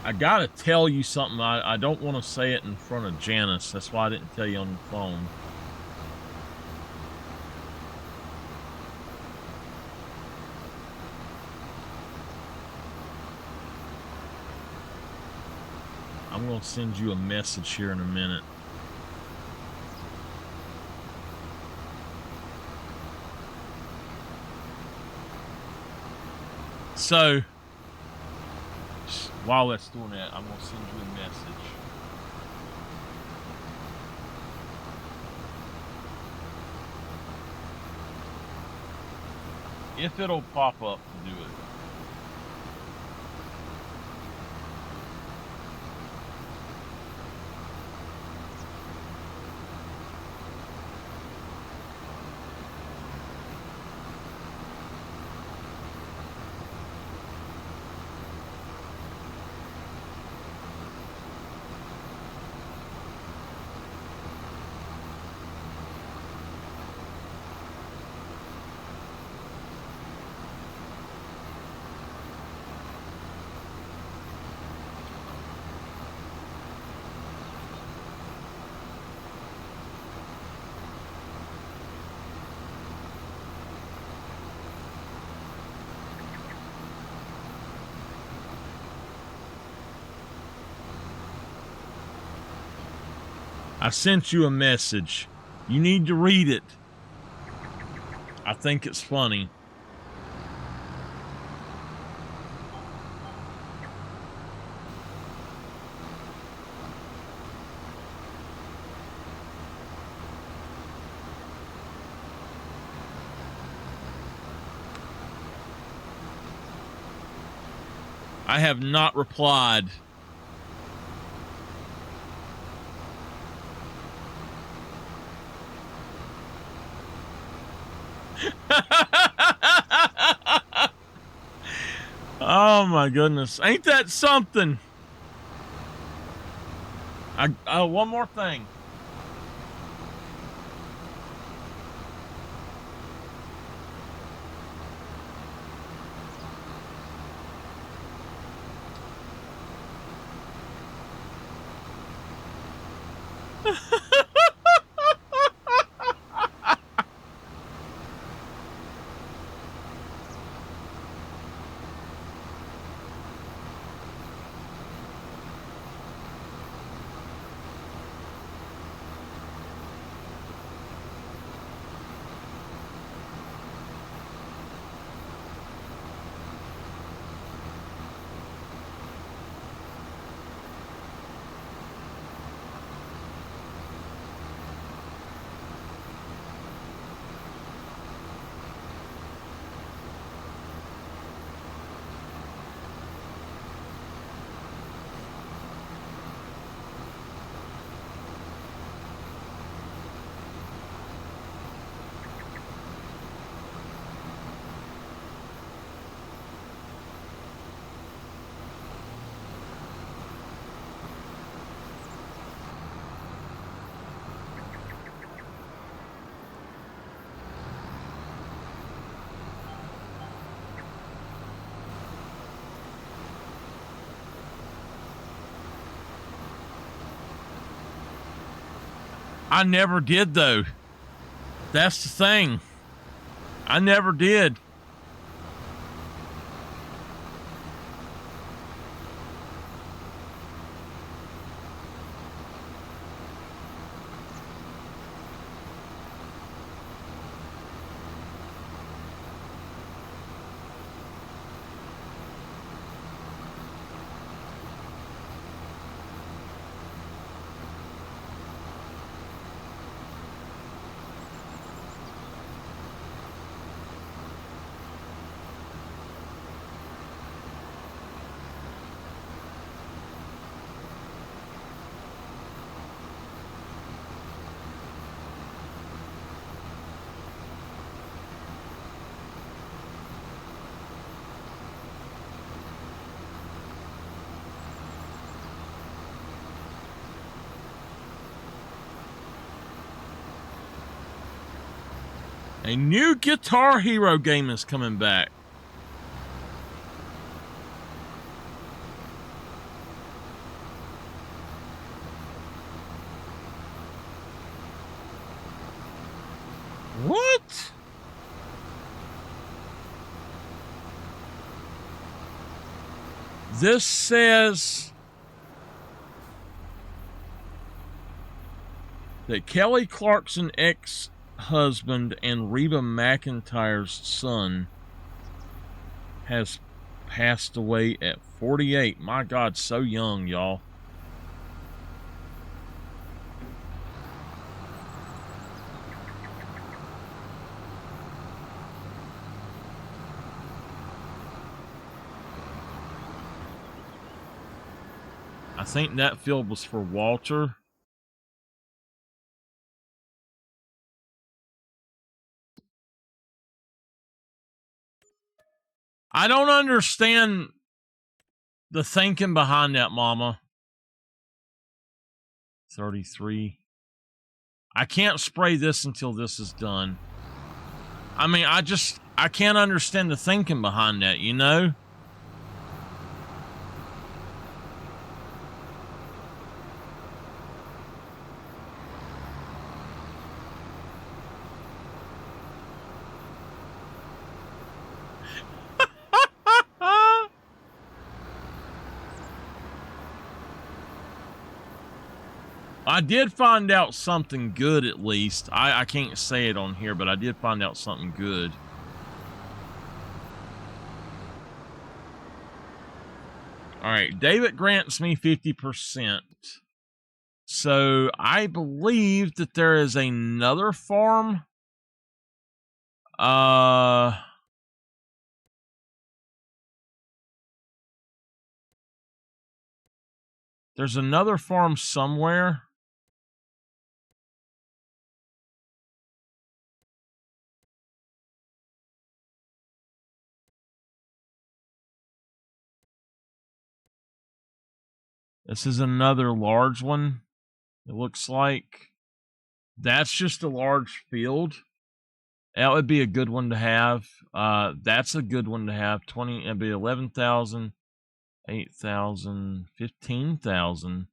I gotta tell you something. I don't want to say it in front of Janice. That's why I didn't tell you on the phone. I'm going to send you a message here in a minute. So, while that's doing that, I'm going to send you a message. If it'll pop up to do it. I sent you a message. You need to read it. I think it's funny. I have not replied. Oh my goodness. Ain't that something? One more thing. I never did, though. That's the thing. I never did. A new Guitar Hero game is coming back. What? This says that Kelly Clarkson's ex-husband and Reba McEntire's son has passed away at 48. My God, so young, y'all. I think that field was for Walter. I don't understand the thinking behind that, Mama. 33. I can't spray this until this is done. I mean, I can't understand the thinking behind that, you know? I did find out something good, at least. I can't say it on here, but I did find out something good. All right, David grants me 50%. So I believe that there is another farm. There's another farm somewhere. This is another large one. It looks like that's just a large field. That would be a good one to have. That's a good one to have. It'd be 11,000, 8,000, 15,000.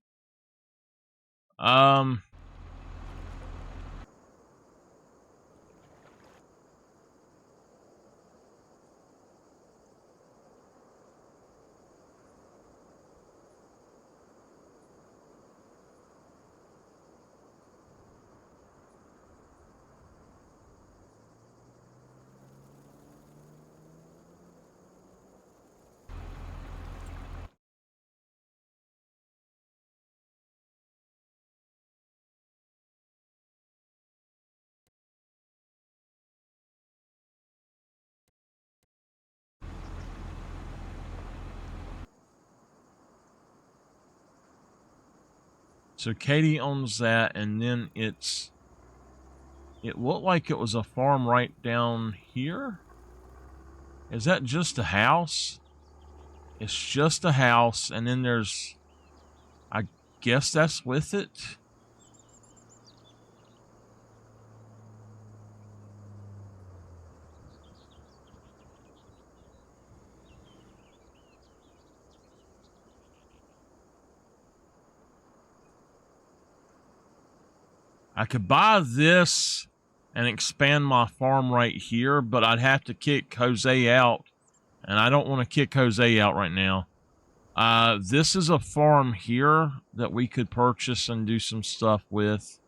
So Katie owns that, and then it looked like it was a farm right down here. Is that just a house? It's just a house, and then there's, I guess that's with it. I could buy this and expand my farm right here, but I'd have to kick Jose out, and I don't want to kick Jose out right now. This is a farm here that we could purchase and do some stuff with.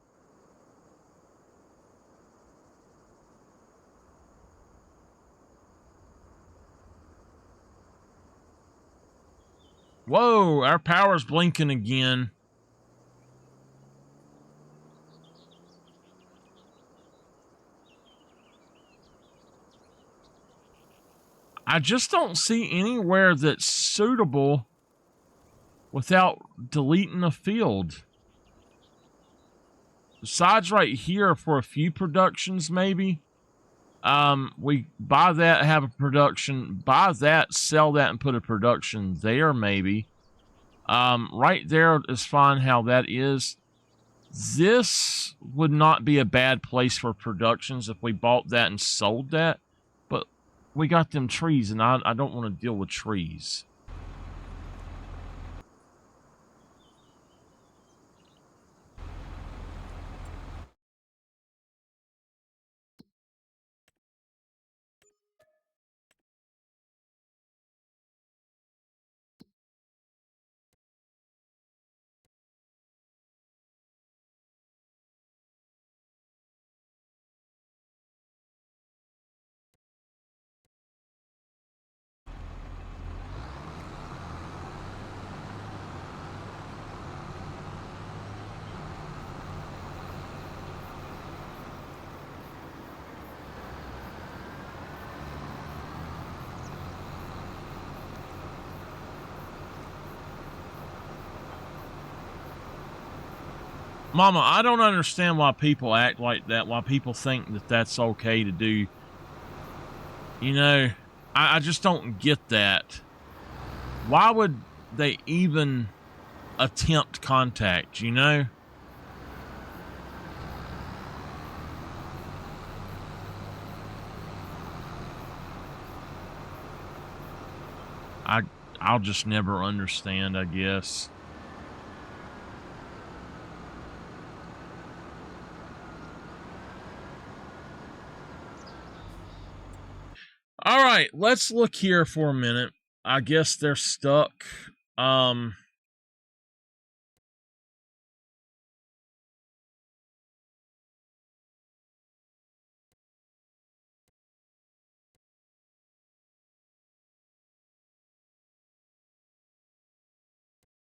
Whoa, our power's blinking again. I just don't see anywhere that's suitable without deleting a field. Besides right here for a few productions, maybe. We buy that, have a production, buy that, sell that, and put a production there, maybe. Right there is fine how that is. This would not be a bad place for productions if we bought that and sold that. But we got them trees, and I don't want to deal with trees. Mama, I don't understand why people act like that, why people think that that's okay to do. You know, I just don't get that. Why would they even attempt contact, you know? I'll just never understand, I guess. All right, let's look here for a minute. I guess they're stuck.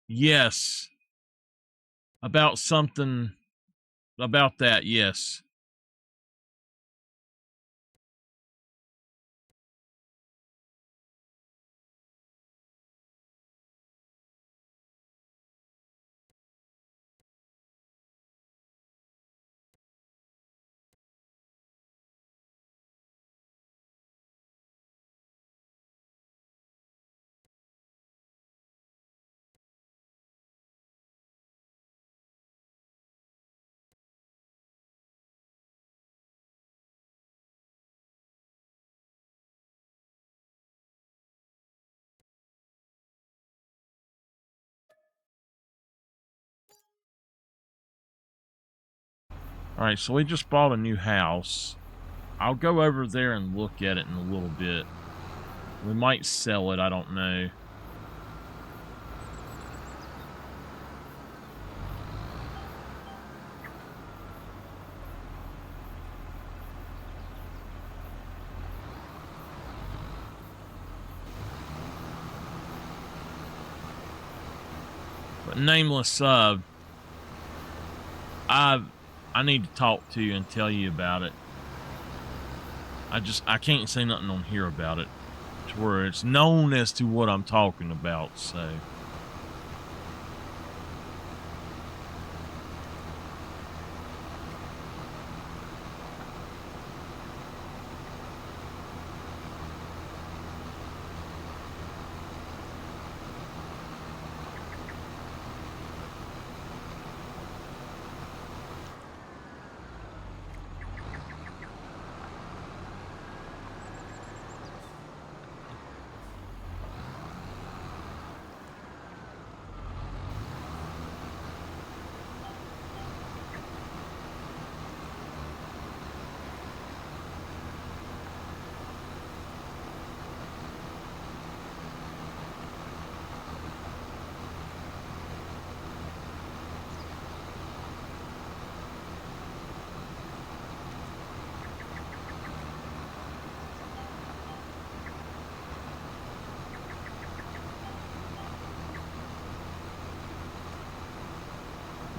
Yes. About something about that, yes. All right, so we just bought a new house. I'll go over there and look at it in a little bit. We might sell it, I don't know. But nameless sub, I need to talk to you and tell you about it. I can't say nothing on here about it to where it's known as to what I'm talking about, so.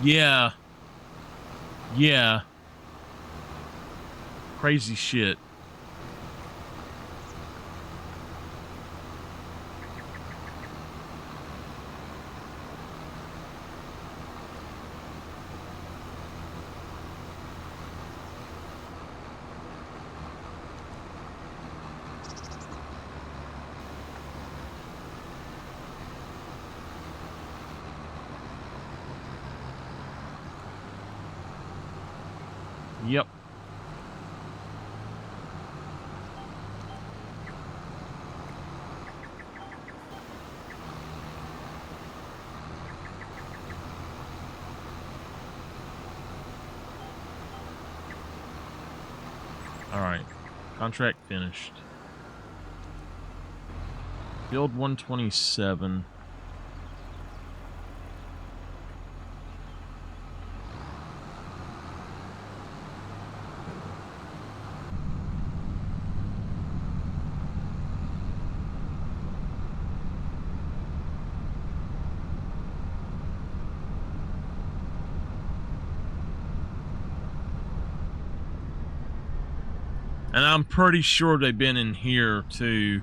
Yeah. Yeah. Crazy shit. Yep. All right. Contract finished. Build 127. And I'm pretty sure they've been in here too.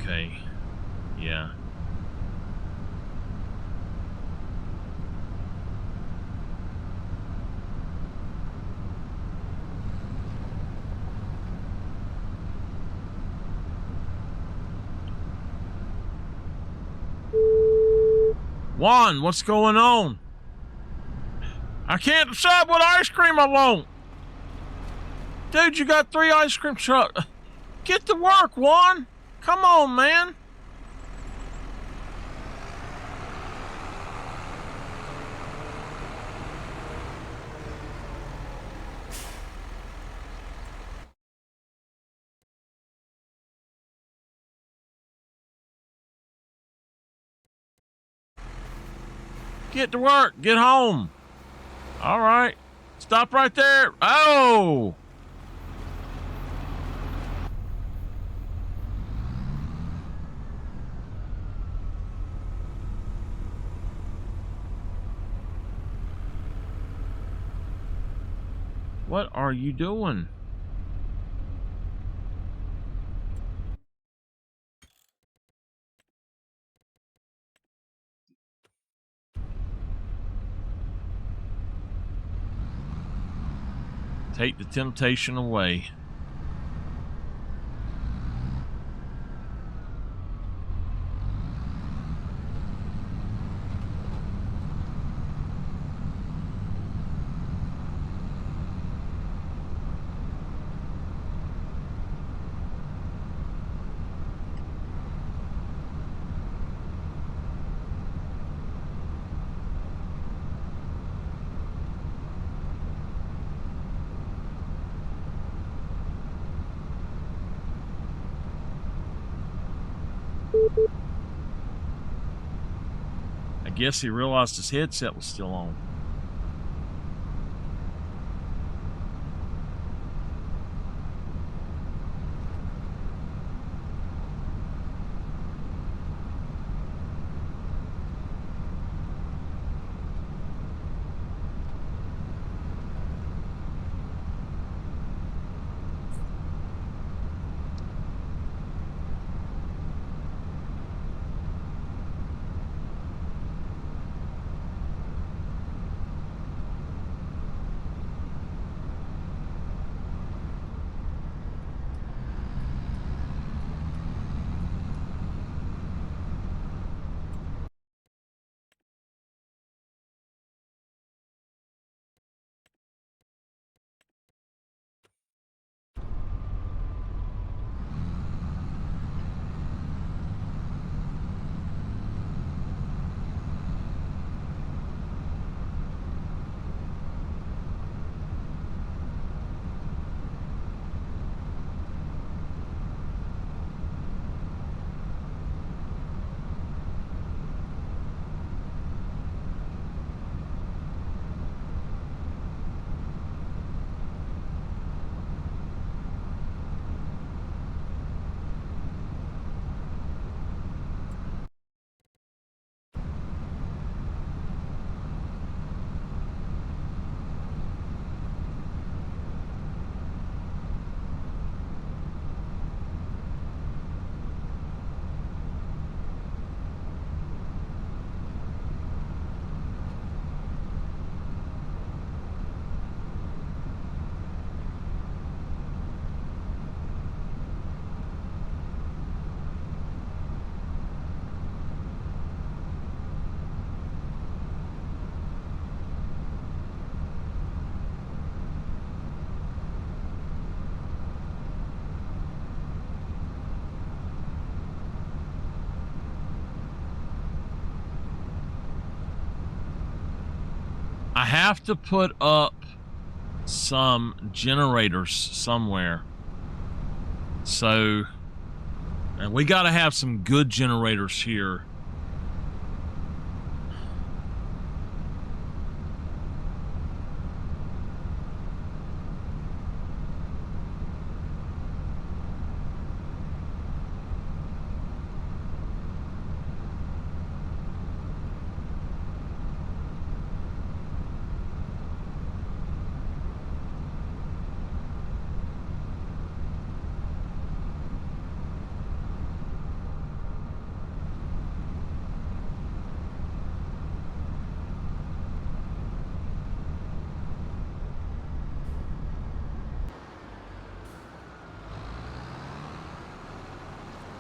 Okay. Yeah. Juan, what's going on? I can't decide what ice cream I want. Dude, you got 3 ice cream trucks. Get to work, Juan. Come on, man. Get to work. Get home. All right. Stop right there. Oh! What are you doing? Take the temptation away. I guess he realized his headset was still on. I have to put up some generators somewhere. So, and we got to have some good generators here.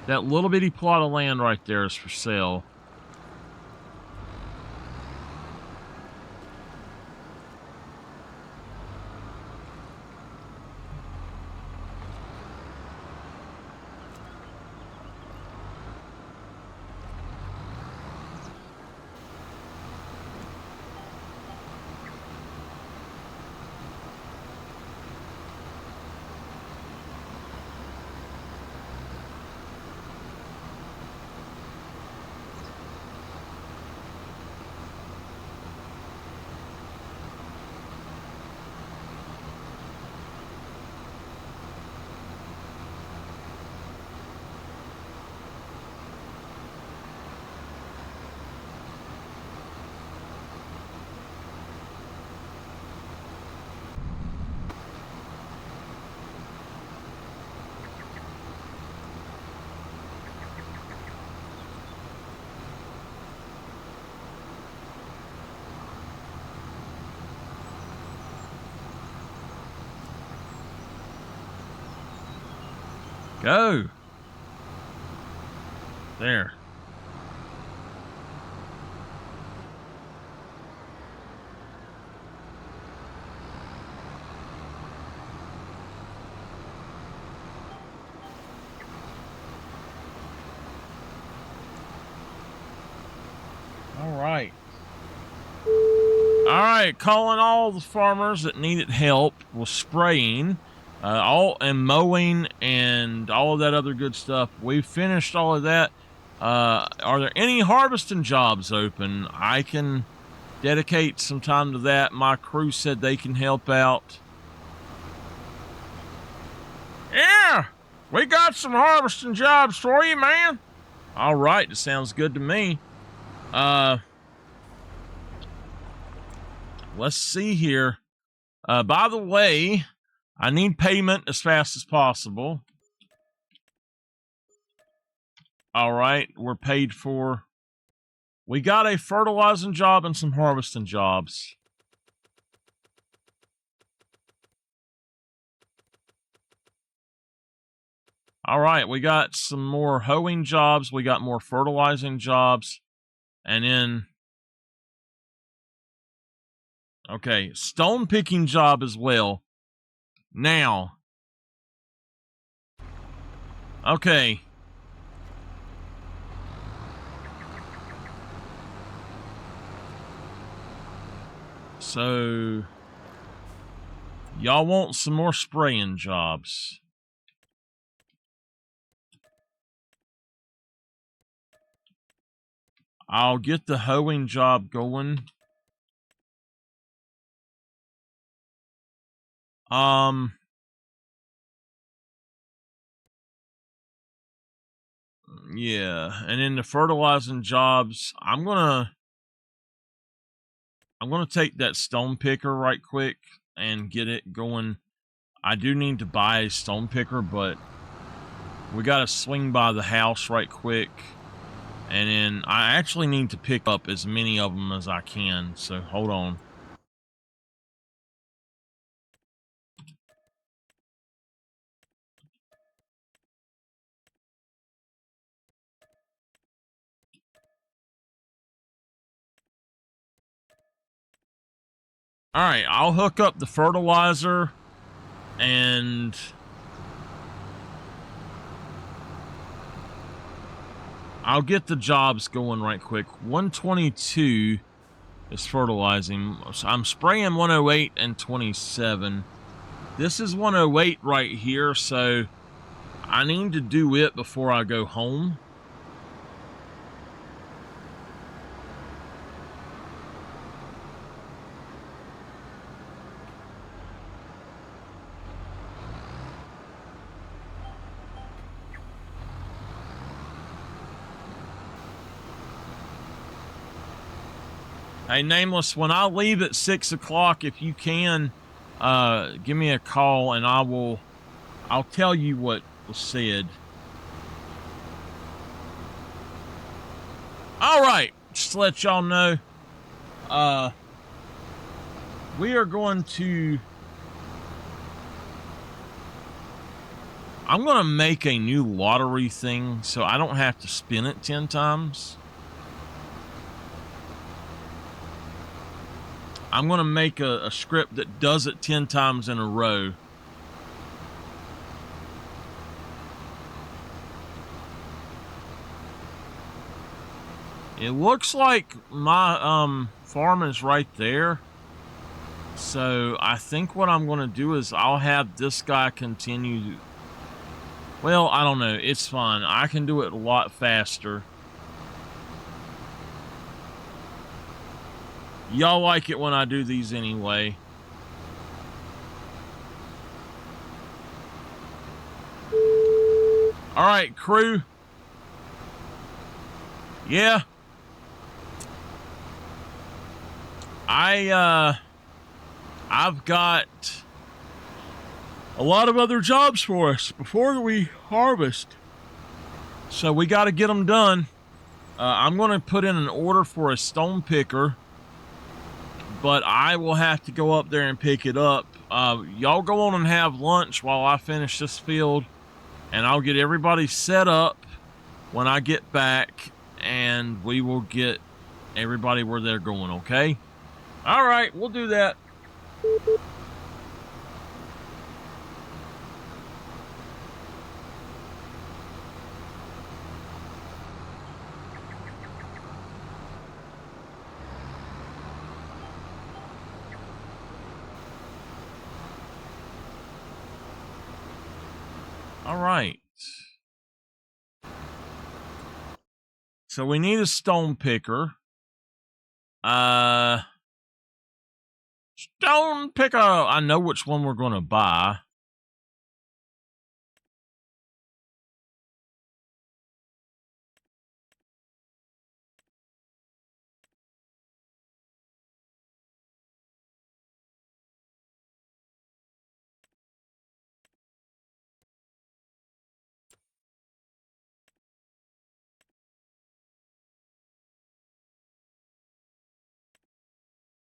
That little bitty plot of land right there is for sale. Go. There. All right. All right, calling all the farmers that needed help with spraying, all and mowing and all of that other good stuff. We've finished all of that. Are there any harvesting jobs open? I can dedicate some time to that. My crew said they can help out. Yeah, we got some harvesting jobs for you, man. All right, that sounds good to me. Let's see here. By the way, I need payment as fast as possible. All right, we're paid for. We got a fertilizing job and some harvesting jobs. All right, we got some more hoeing jobs. We got more fertilizing jobs. And then, okay, stone picking job as well. Now, okay. So, y'all want some more spraying jobs. I'll get the hoeing job going. Yeah, and in the fertilizing jobs, I'm gonna take that stone picker right quick and get it going. I do need to buy a stone picker, but we gotta swing by the house right quick. And then I actually need to pick up as many of them as I can, so hold on. Alright, I'll hook up the fertilizer and I'll get the jobs going right quick. 122 is fertilizing. I'm spraying 108 and 27. This is 108 right here, so I need to do it before I go home. Hey, Nameless, when I leave at 6 o'clock, if you can, give me a call and I'll tell you what was said. All right, just to let y'all know, we are going to I'm going to make a new lottery thing so I don't have to spin it 10 times. I'm going to make a script that does it 10 times in a row. It looks like my farm is right there. So I think what I'm going to do is I'll have this guy continue. Well, I don't know. It's fine. I can do it a lot faster. Y'all like it when I do these anyway. All right, crew. Yeah. I've got a lot of other jobs for us before we harvest. So we got to get them done. I'm going to put in an order for a stone picker, but I will have to go up there and pick it up. Y'all go on and have lunch while I finish this field, and I'll get everybody set up when I get back, and we will get everybody where they're going, okay? All right, we'll do that. All right. So we need a stone picker. Stone picker. I know which one we're going to buy.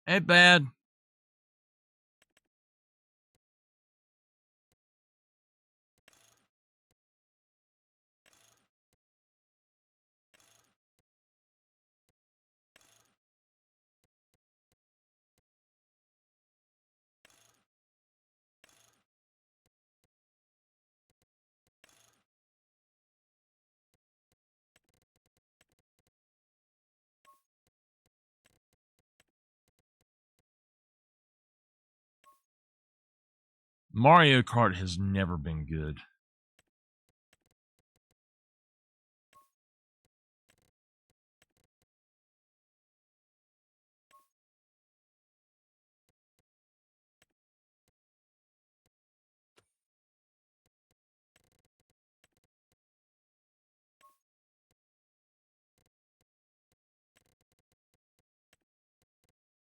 Hey, bad. Mario Kart has never been good.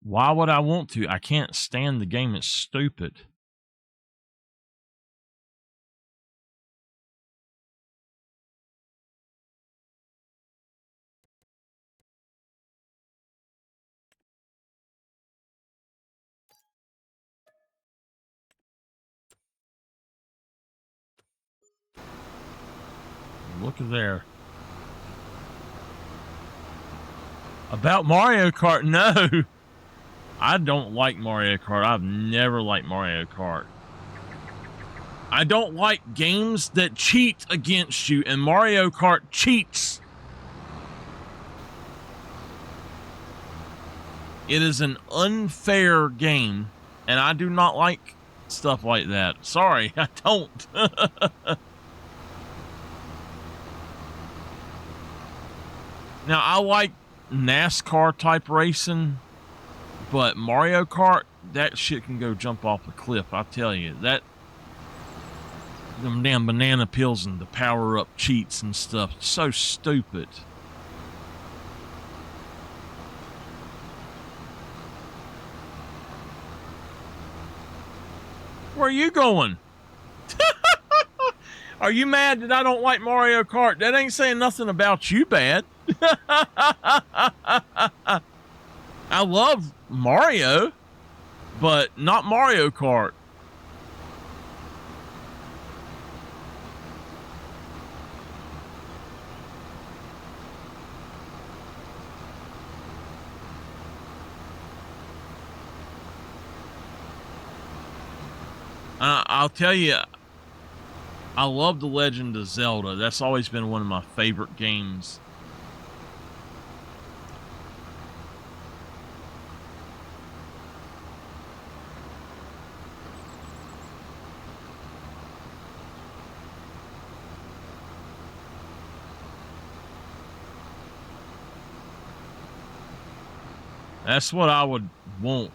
Why would I want to? I can't stand the game. It's stupid. Look at there. About Mario Kart, no. I don't like Mario Kart. I've never liked Mario Kart. I don't like games that cheat against you, and Mario Kart cheats. It is an unfair game, and I do not like stuff like that. Sorry, I don't. Now, I like NASCAR type racing, but Mario Kart, that shit can go jump off a cliff. I tell you, that them damn banana pills and the power up cheats and stuff, so stupid. Where are you going? Are you mad that I don't like Mario Kart? That ain't saying nothing about you bad. I love Mario, but not Mario Kart. I'll tell you, I love The Legend of Zelda. That's always been one of my favorite games. That's what I would want.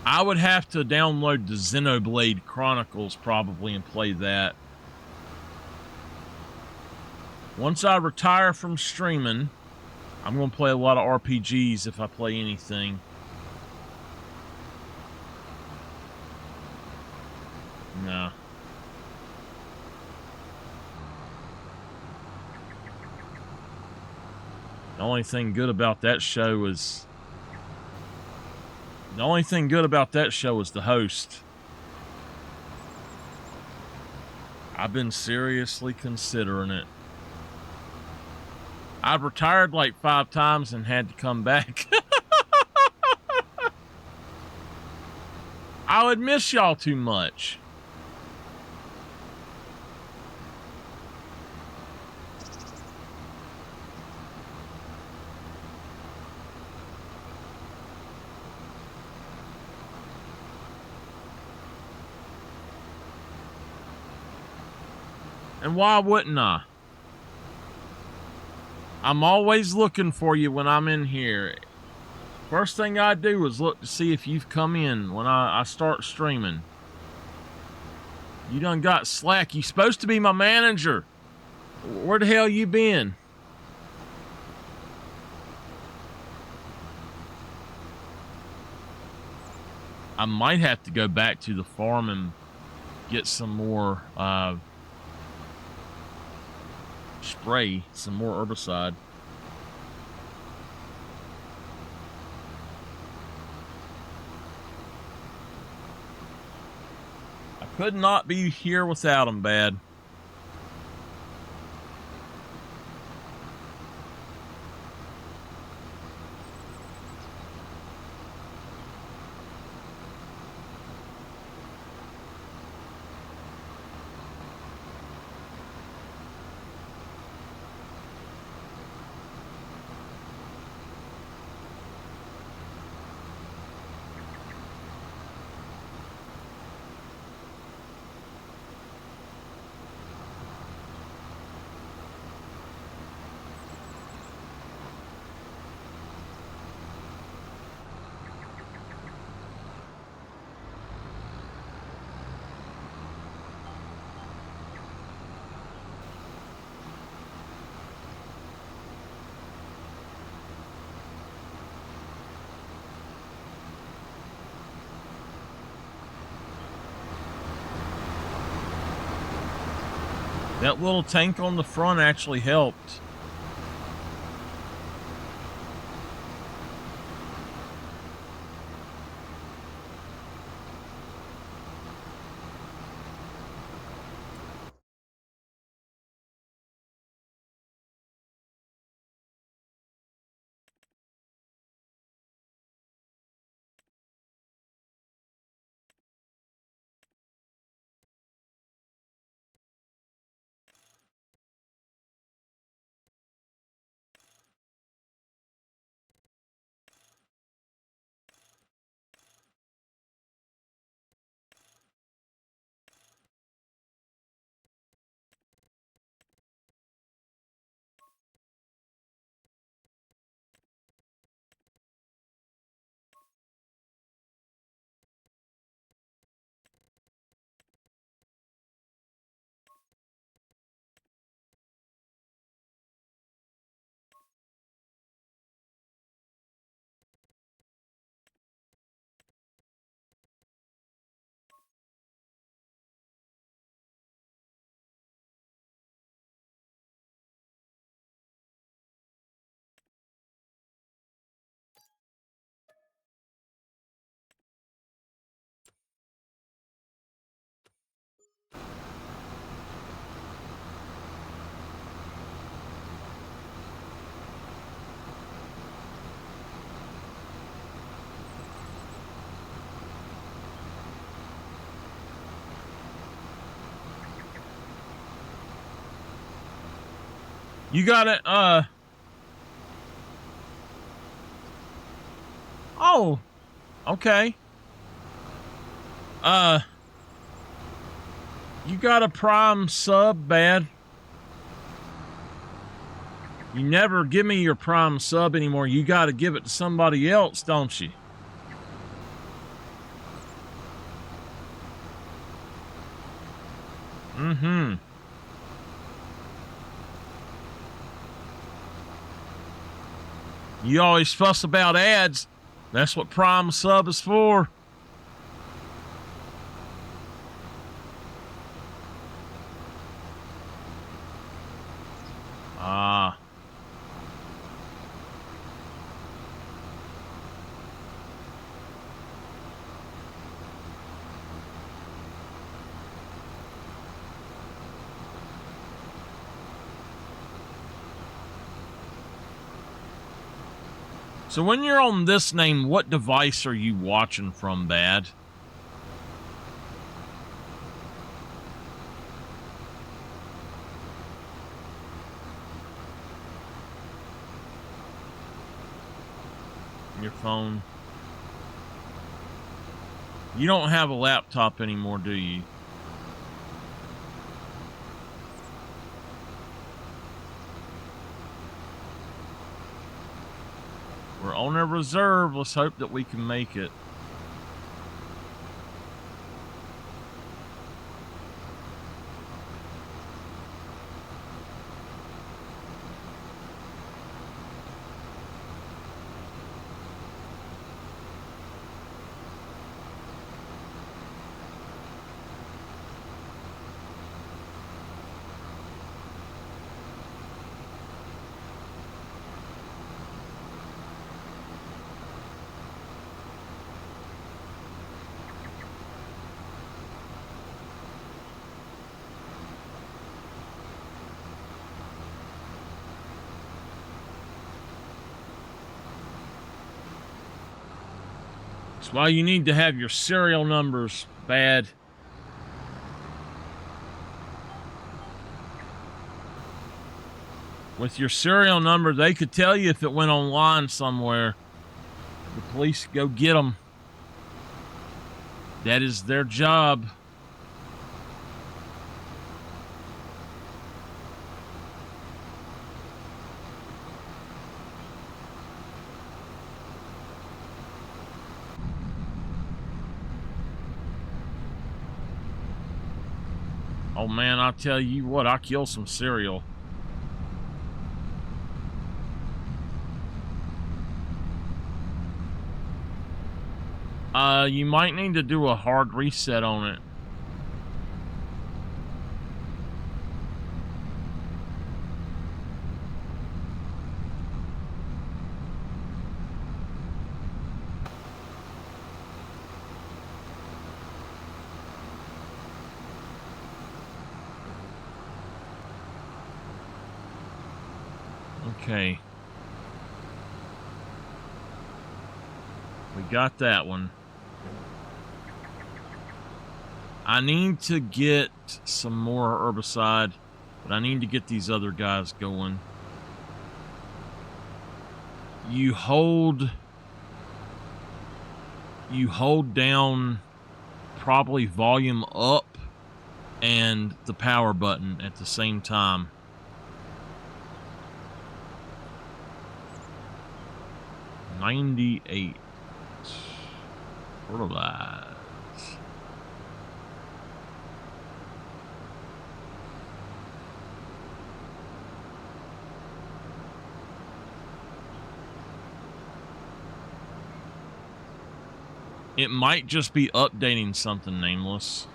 I would have to download the Xenoblade Chronicles probably and play that. Once I retire from streaming, I'm going to play a lot of RPGs if I play anything. No. The only thing good about that show is the host. I've been seriously considering it. I've retired like 5 times and had to come back. I would miss y'all too much. And why wouldn't I? I'm always looking for you when I'm in here. First thing I do is look to see if you've come in when I start streaming. You done got slack. You supposed to be my manager. Where the hell you been? I might have to go back to the farm and get some more spray, some more herbicide. I could not be here without him, bad. That little tank on the front actually helped. You got it, oh, okay. You got a Prime sub, Bad. You never give me your Prime sub anymore. You got to give it to somebody else, don't you? Mm-hmm. You always fuss about ads. That's what Prime sub is for. Ah. So when you're on this name, what device are you watching from, Bad? Your phone? You don't have a laptop anymore, do you? We're on a reserve. Let's hope that we can make it. That's why you need to have your serial numbers, Bad. With your serial number, they could tell you if it went online somewhere. The police go get them. That is their job. Oh man, I tell you what, I kill some cereal. You might need to do a hard reset on it. Okay. We got that one. I need to get some more herbicide, but I need to get these other guys going. You hold down probably volume up and the power button at the same time. $98. Fertilize. It might just be updating something nameless.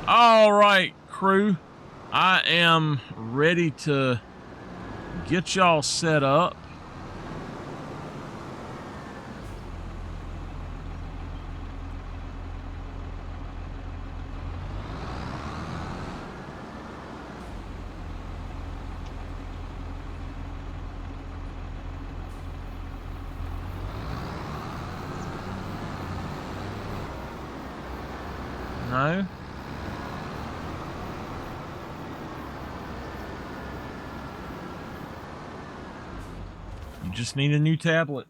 All right, crew. I am ready to get y'all set up. No. You just need a new tablet.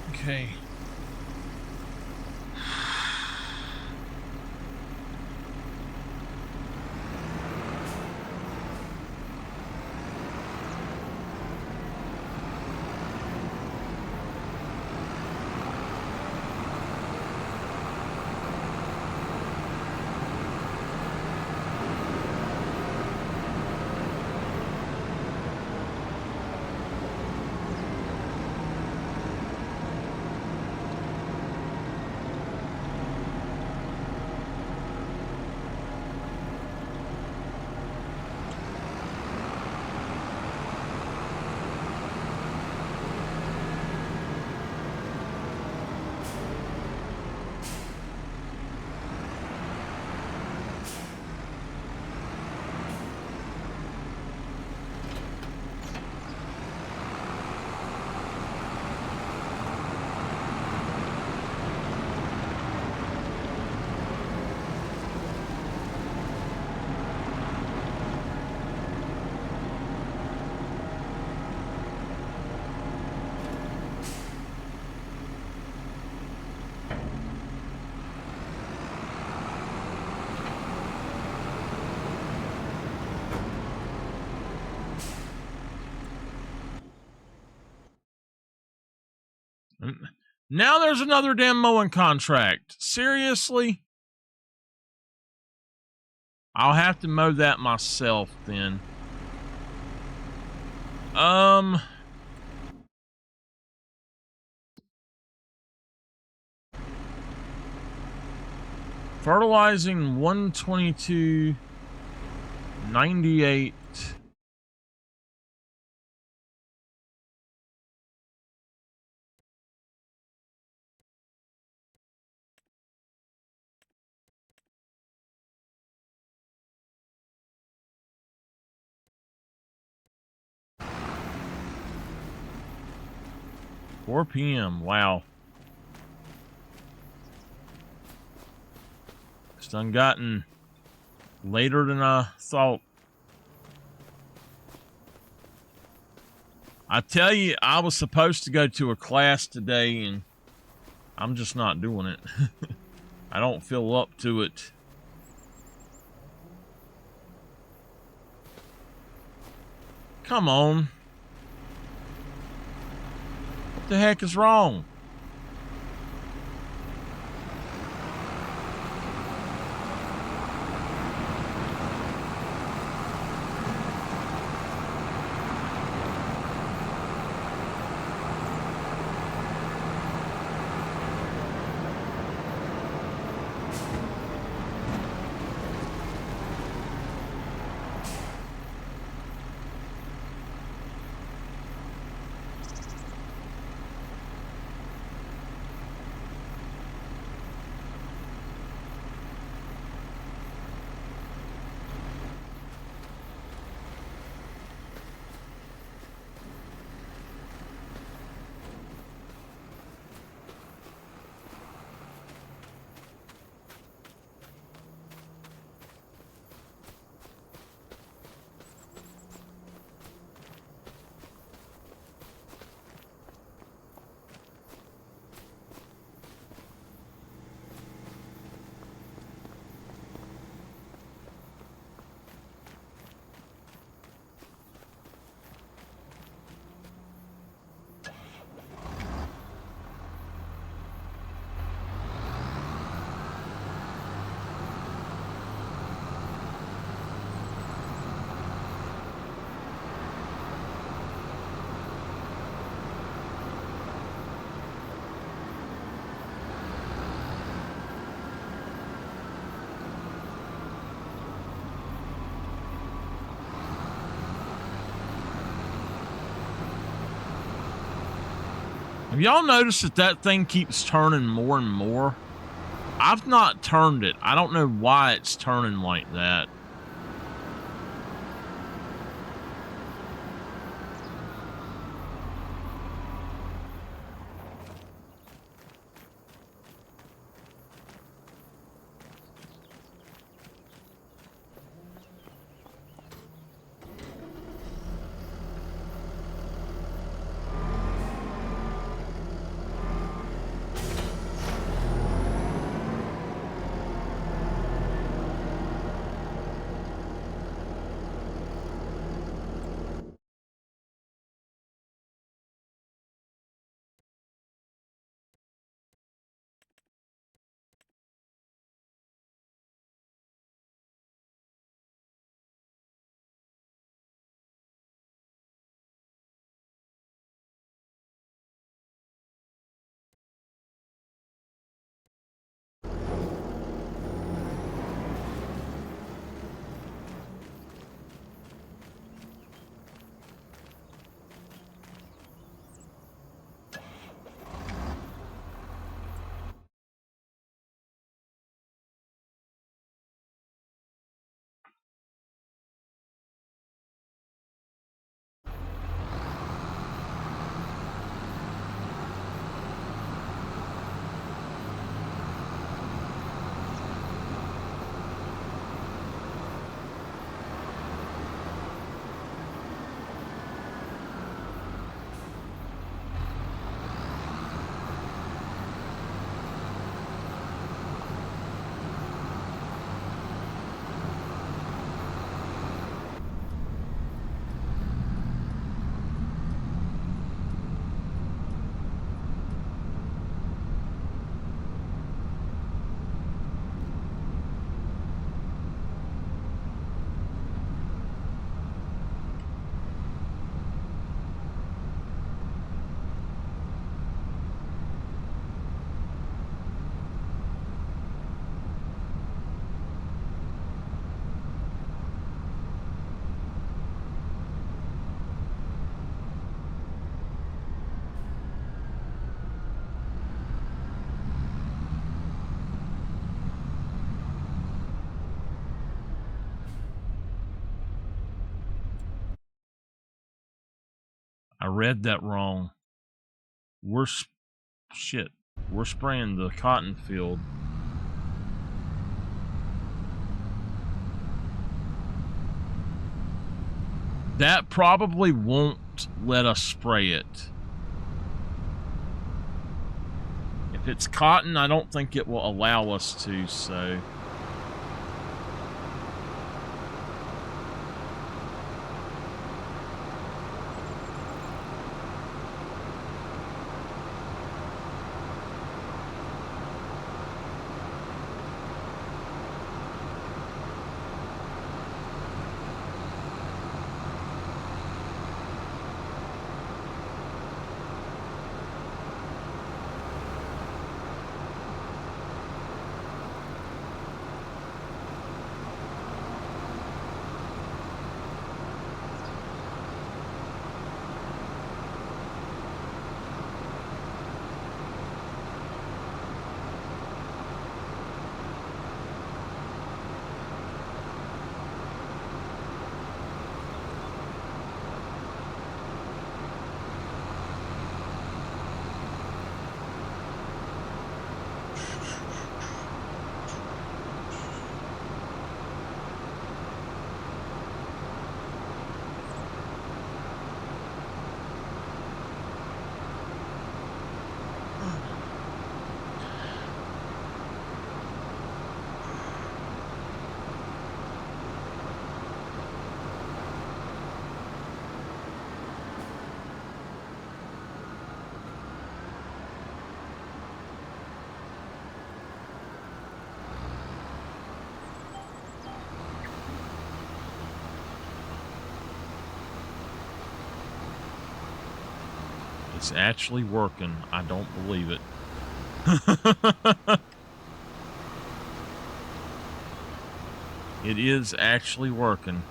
Okay. Now there's another damn mowing contract. Seriously? I'll have to mow that myself then. Fertilizing 122.98. $4 p.m. Wow. It's done gotten later than I thought. I tell you, I was supposed to go to a class today, and I'm just not doing it. I don't feel up to it. Come on. What the heck is wrong? Have y'all noticed that that thing keeps turning more and more? I've not turned it. I don't know why it's turning like that. I read that wrong. We're spraying the cotton field. That probably won't let us spray it. If it's cotton, I don't think it will allow us to, so... It's actually working. I don't believe it. It is actually working.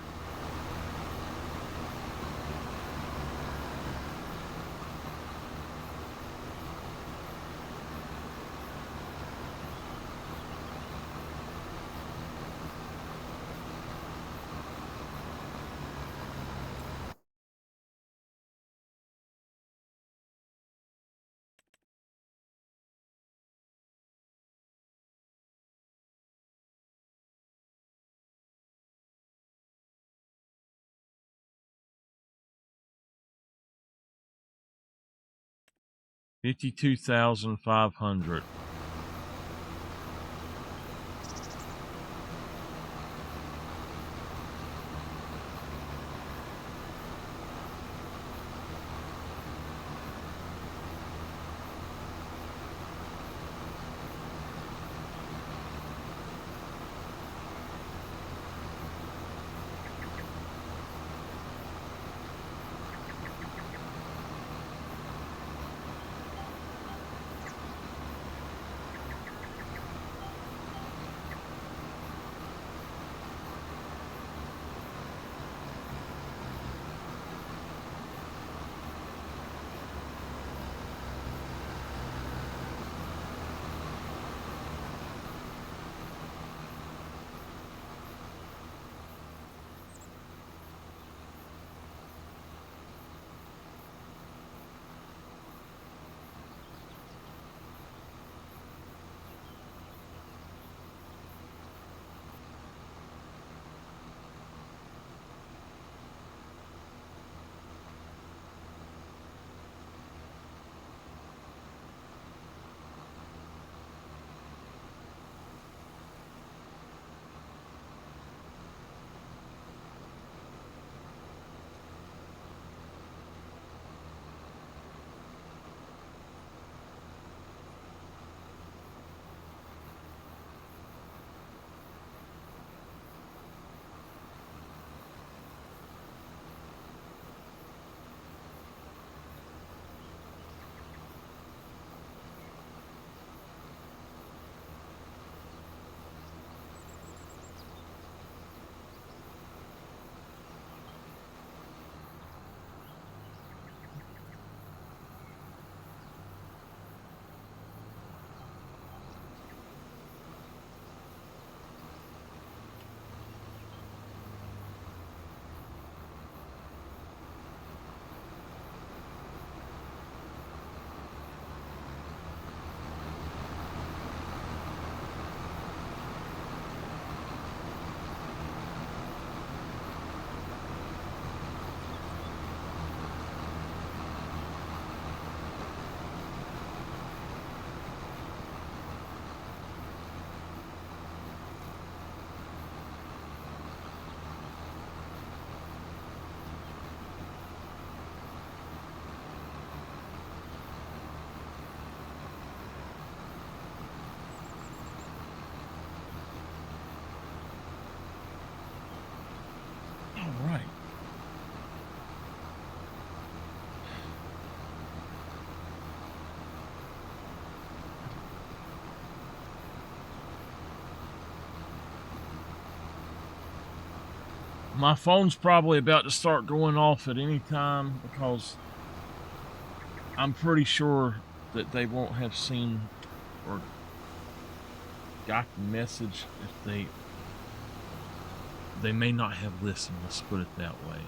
52,500. All right. My phone's probably about to start going off at any time because I'm pretty sure that they won't have seen or got the message if they may not have listened, let's put it that way.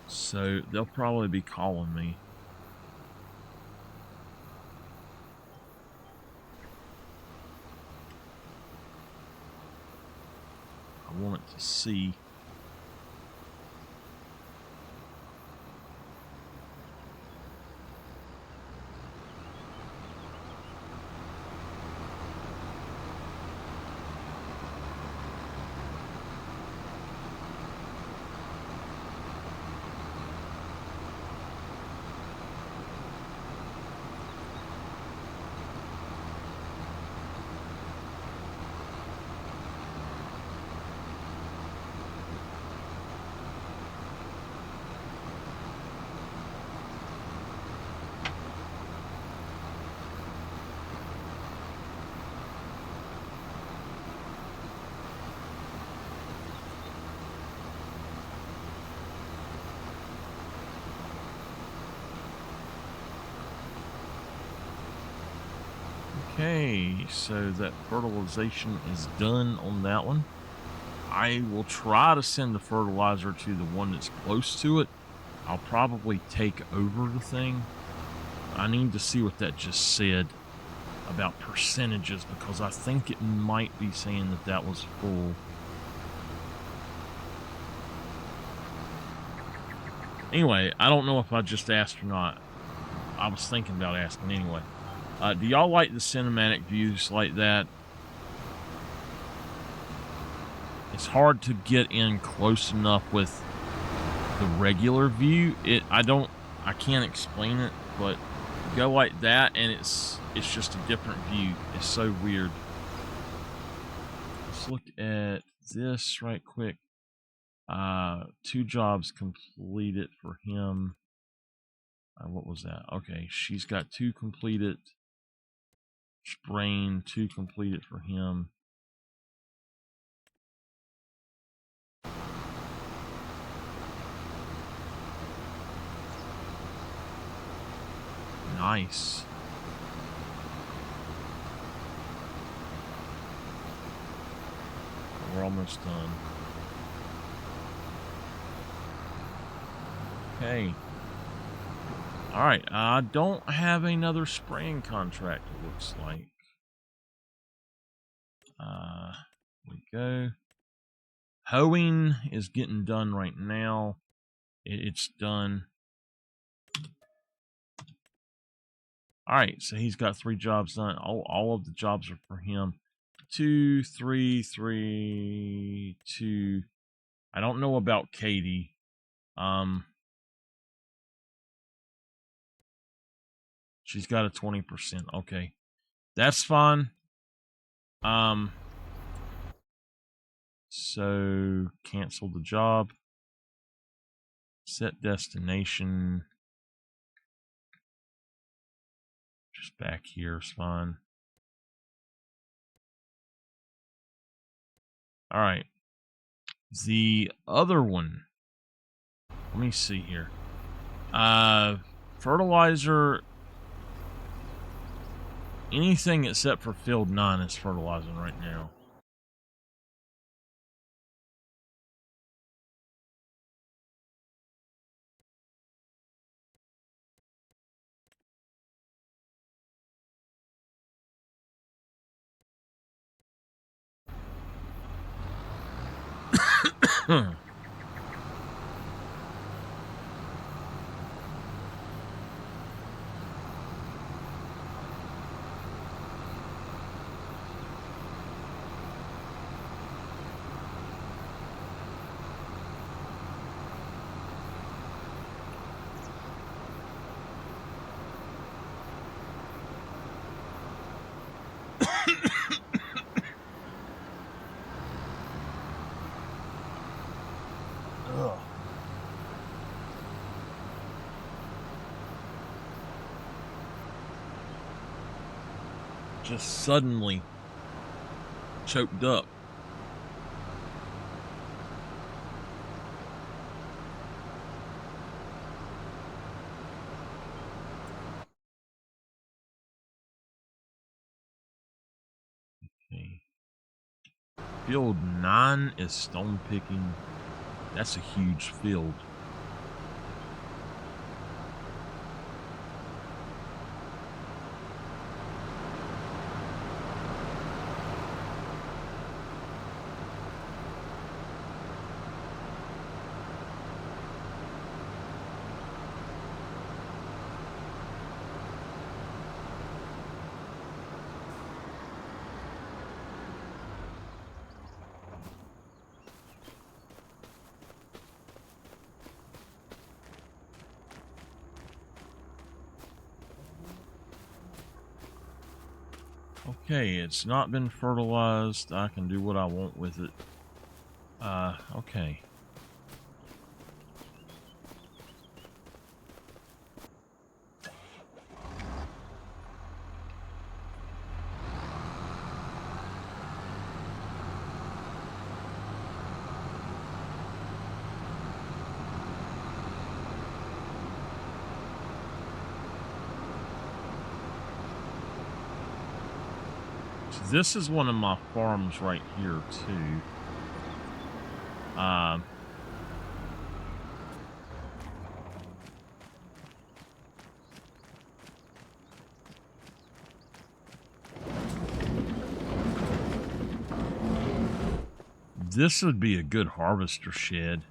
So they'll probably be calling me. I want it to see. Okay, so that fertilization is done on that one. I will try to send the fertilizer to the one that's close to it. I'll probably take over the thing. I need to see what that just said about percentages because I think it might be saying that that was full. Anyway, I don't know if I just asked or not. I was thinking about asking anyway. Do y'all like the cinematic views like that? It's hard to get in close enough with the regular view. I can't explain it, but go like that and it's just a different view. It's so weird. Let's look at this right quick. 2 jobs completed for him. What was that? Okay, she's got 2 completed. Sprain, 2 completed for him. Nice. We're almost done. Okay. Alright, I don't have another spraying contract, it looks like. Here we go. Hoeing is getting done right now. It's done. Alright, so he's got 3 jobs done. All of the jobs are for him. 2, 3, 3, 2. I don't know about Katie. She's got a 20%. Okay. That's fine. So cancel the job. Set destination. Just back here is fine. All right. The other one. Let me see here. Fertilizer. Anything except for field 9 is fertilizing right now. Ugh. Just suddenly choked up. Okay. Field 9 is stone picking. That's a huge field. Okay, it's not been fertilized. I can do what I want with it. Okay. This is one of my farms right here too. This would be a good harvester shed.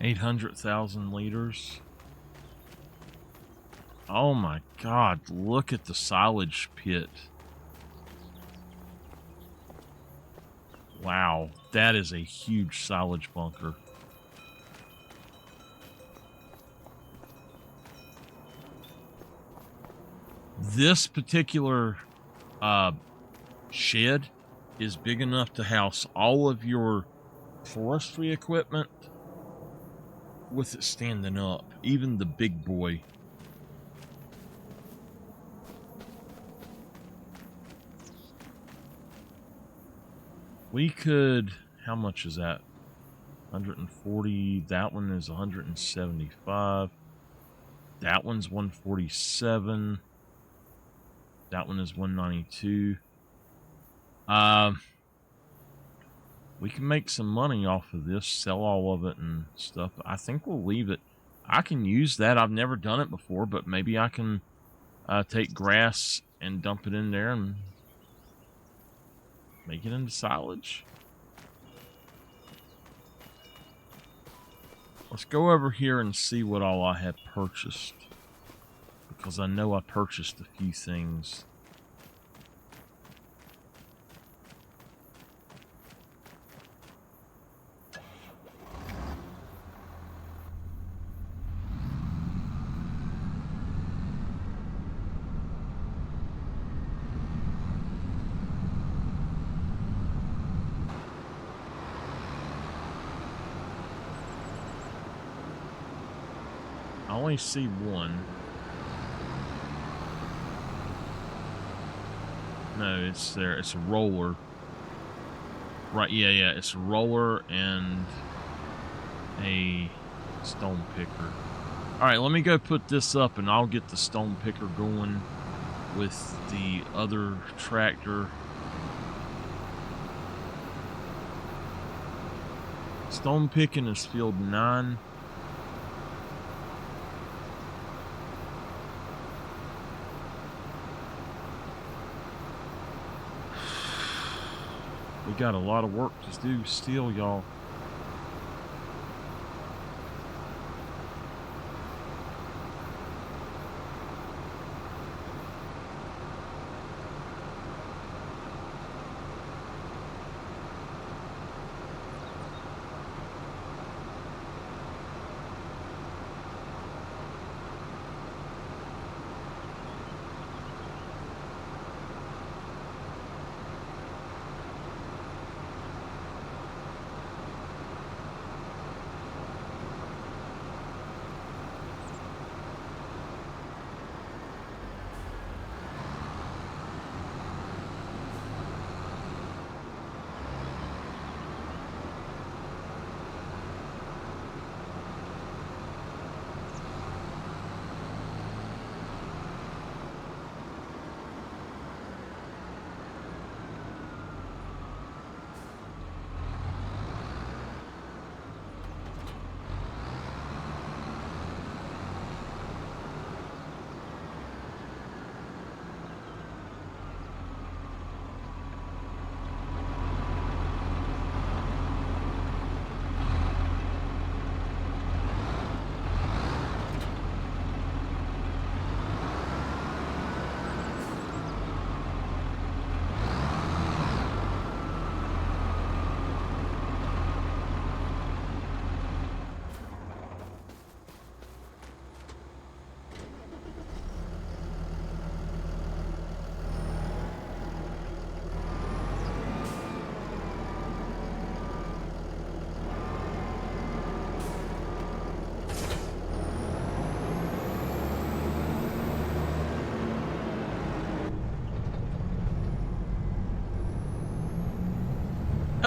800,000 liters. Oh my God, look at the silage pit. Wow, that is a huge silage bunker. This particular shed is big enough to house all of your forestry equipment with it standing up, even the big boy. We could, how much is that? 140, that one is 175. That one's 147. That one is 192. We can make some money off of this, sell all of it and stuff. I think we'll leave it. I can use that. I've never done it before, but maybe I can take grass and dump it in there and make it into silage. Let's go over here and see what all I have purchased, because I know I purchased a few things. I only see one. No, it's there. It's a roller. Right, yeah, it's a roller and a stone picker. Alright, let me go put this up and I'll get the stone picker going with the other tractor. Stone picking is field 9. We got a lot of work to do still, y'all.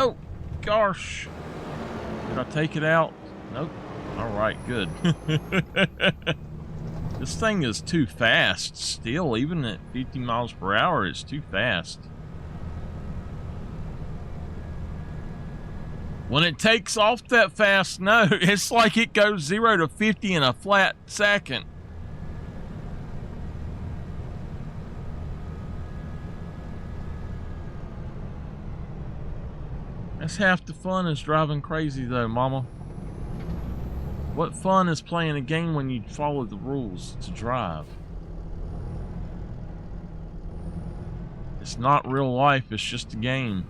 Oh, gosh. Did I take it out? Nope. All right, good. This thing is too fast still. Even at 50 miles per hour, it's too fast. When it takes off that fast, no, it's like it goes 0 to 50 in a flat second. That's half the fun is driving crazy though, mama. What fun is playing a game when you follow the rules to drive? It's not real life, it's just a game.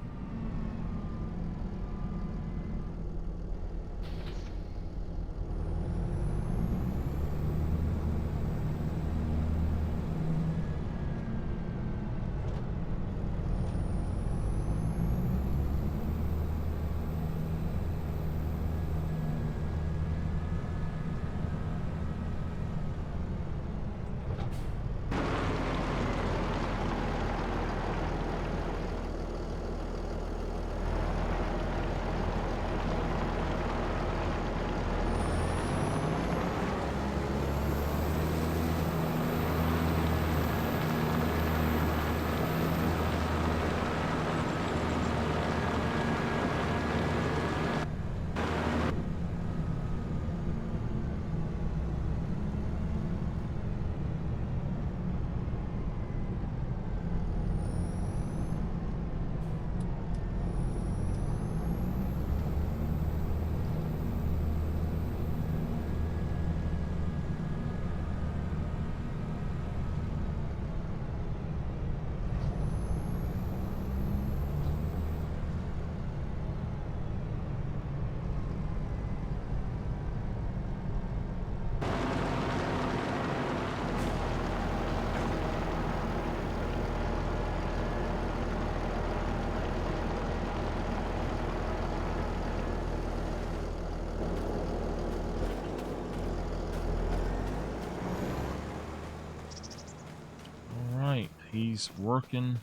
He's working.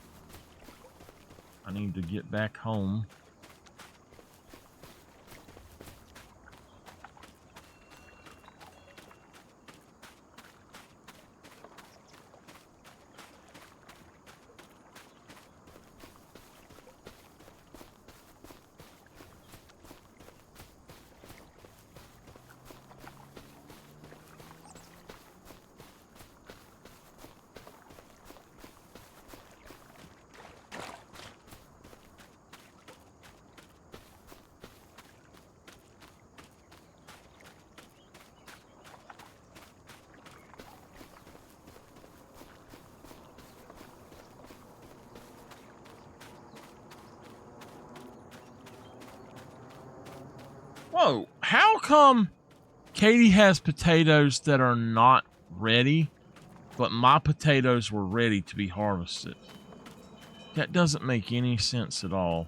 I need to get back home. Whoa, how come Katie has potatoes that are not ready, but my potatoes were ready to be harvested? That doesn't make any sense at all.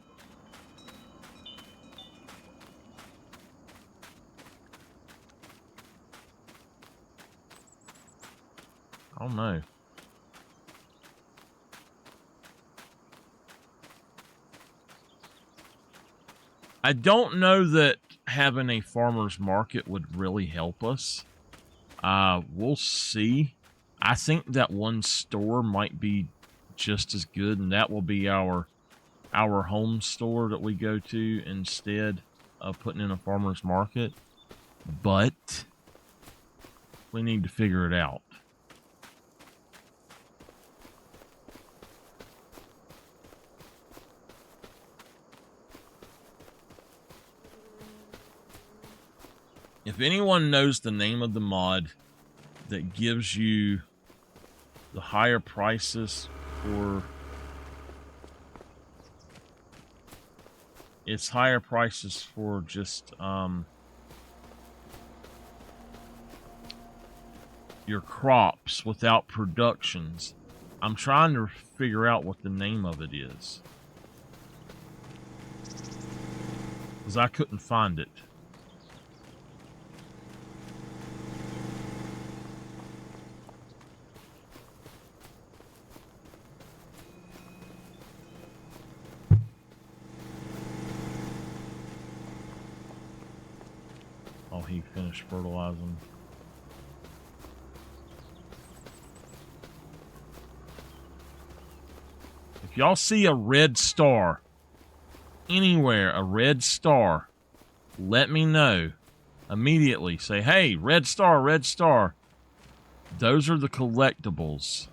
I don't know. I don't know that having a farmer's market would really help us. We'll see. I think that one store might be just as good, and that will be our home store that we go to instead of putting in a farmer's market. But we need to figure it out. If anyone knows the name of the mod that gives you the higher prices for it's higher prices for just your crops without productions, I'm trying to figure out what the name of it is, because I couldn't find it. Oh, he finished fertilizing. If y'all see a red star anywhere, a red star, let me know immediately. Say, hey, red star, red star. Those are the collectibles.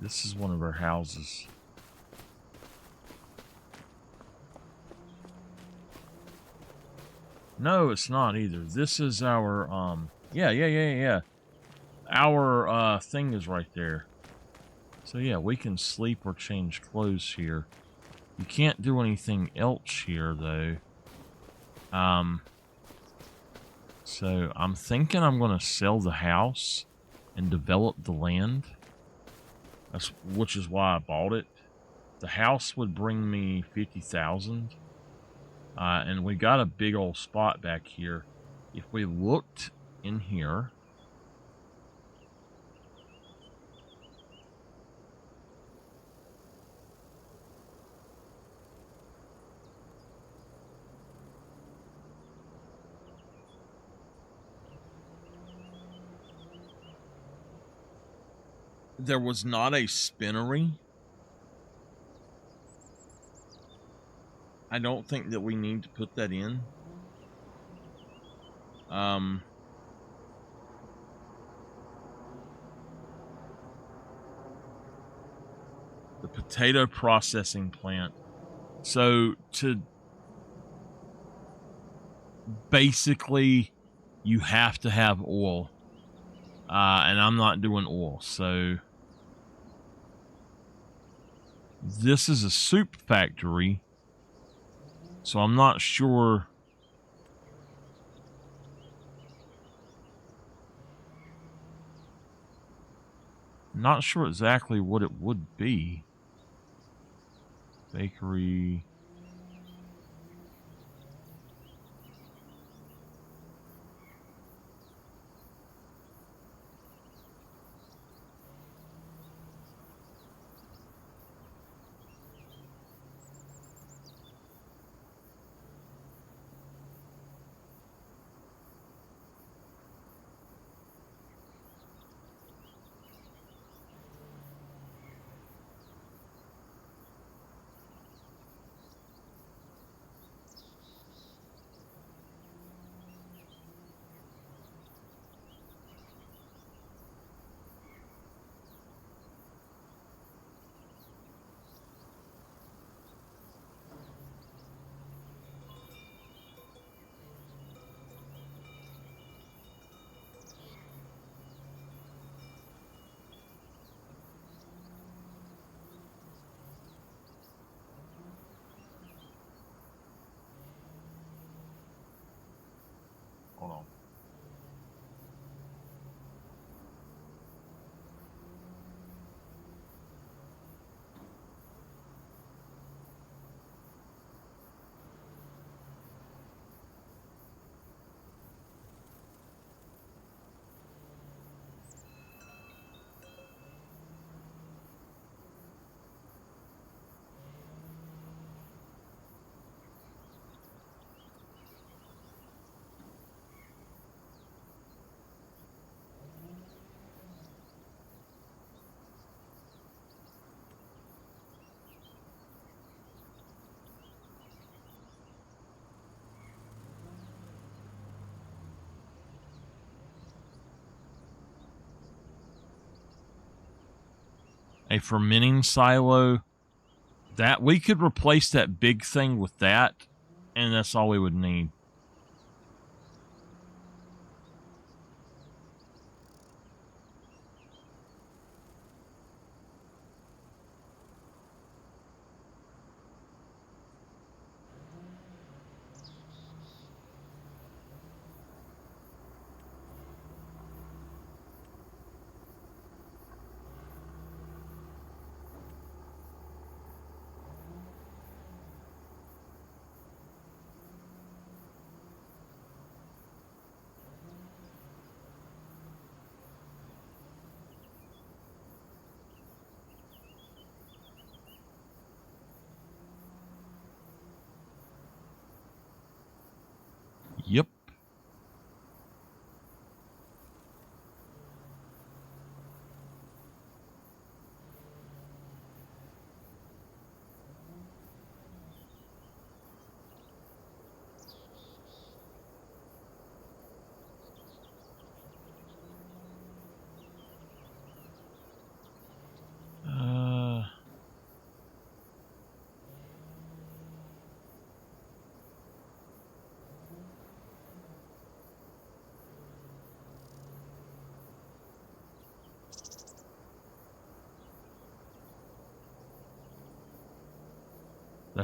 This is one of our houses. No, it's not either. This is our, yeah. Our, thing is right there. So yeah, we can sleep or change clothes here. You can't do anything else here, though. So I'm thinking I'm going to sell the house and develop the land. Which is why I bought it. The house would bring me 50,000. And we got a big old spot back here. If we looked in here, there was not a spinnery. I don't think that we need to put that in. The potato processing plant. So to basically, you have to have oil, and I'm not doing oil. So this is a soup factory. So I'm not sure. Not sure exactly what it would be. Bakery. Hold on. A fermenting silo. That we could replace that big thing with that, and that's all we would need.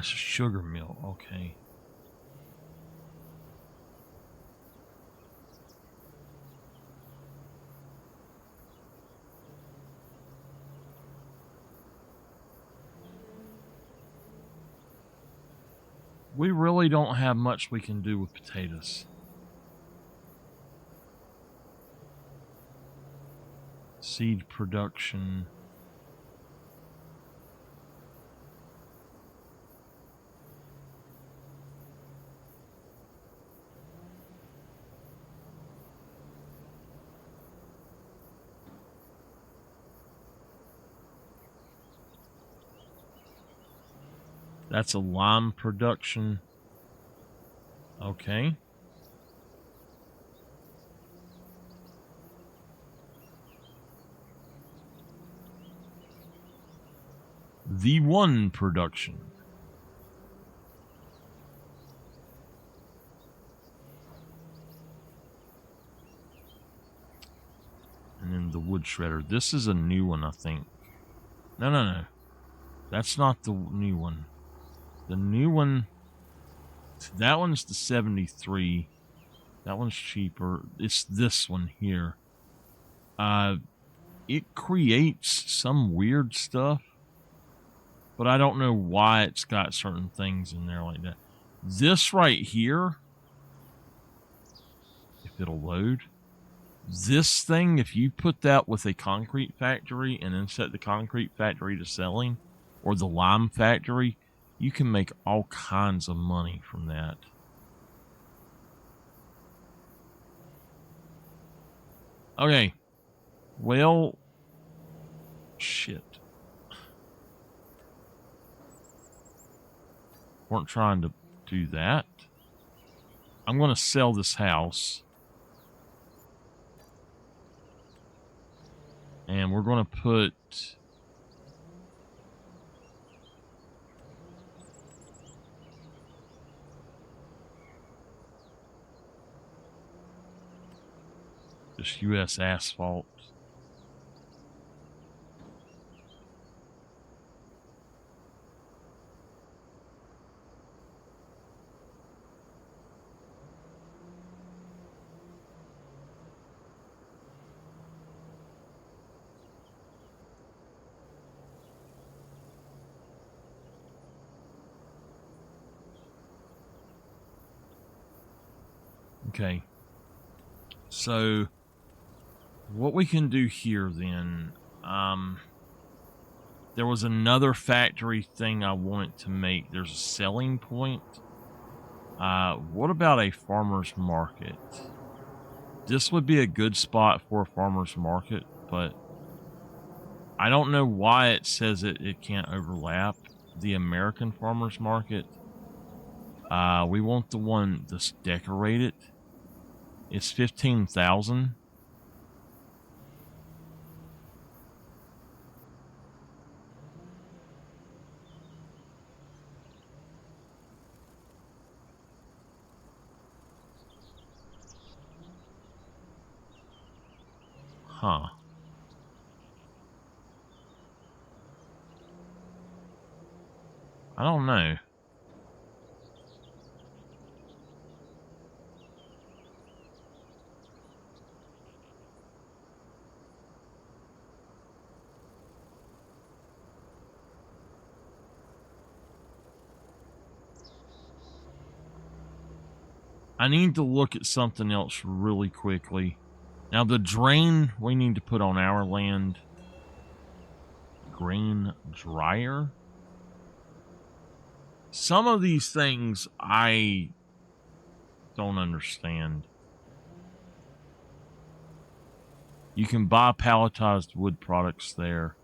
That's a sugar mill. Okay. We really don't have much we can do with potatoes. Seed production. That's a lime production. Okay. The one production. And then the wood shredder. This is a new one, I think. No. That's not the new one. The new one, that one's the 73. That one's cheaper. It's this one here. It creates some weird stuff, but I don't know why it's got certain things in there like that. This right here, if it'll load, this thing, if you put that with a concrete factory and then set the concrete factory to selling, or the lime factory, you can make all kinds of money from that. Okay. Well, shit. Weren't trying to do that. I'm going to sell this house. And we're going to put... just U.S. asphalt. Okay. So, what we can do here then, there was another factory thing I wanted to make. There's a selling point. What about a farmer's market? This would be a good spot for a farmer's market, but I don't know why it says it can't overlap the American farmer's market. We want the one that's decorated. It's 15,000. Huh. I don't know. I need to look at something else really quickly. Now, the drain we need to put on our land. Grain dryer. Some of these things I don't understand. You can buy palletized wood products there.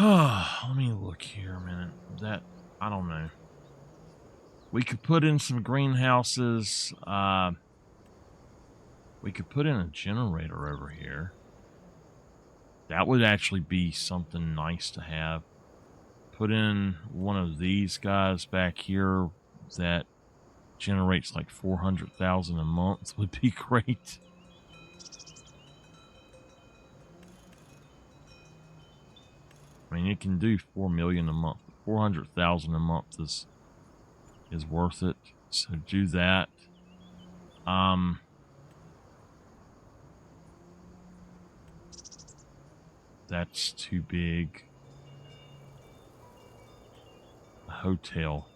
Let me look here a minute. I don't know. We could put in some greenhouses. We could put in a generator over here. That would actually be something nice to have. Put in one of these guys back here that generates like 400,000 a month would be great. I mean, it can do 4 million a month. 400,000 a month is worth it. So do that. That's too big. A hotel.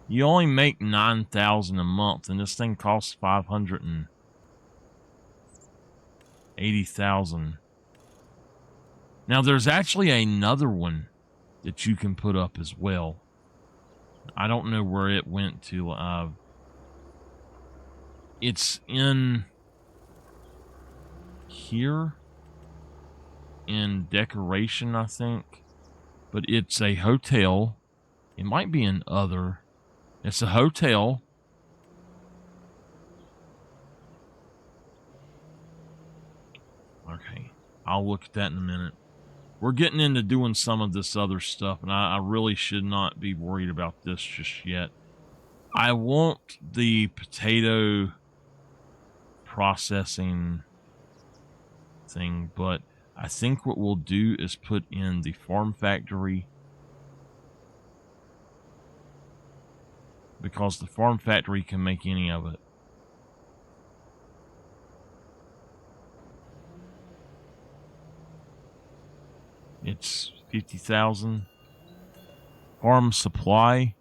You only make 9,000 a month, and this thing costs 580,000. Now, there's actually another one that you can put up as well. I don't know where it went to. It's in here in decoration, I think, but it's a hotel. It might be in other. It's a hotel. Okay, I'll look at that in a minute. We're getting into doing some of this other stuff, and I really should not be worried about this just yet. I want the potato processing thing, but I think what we'll do is put in the farm factory, because the farm factory can make any of it. It's 50,000. Farm supply.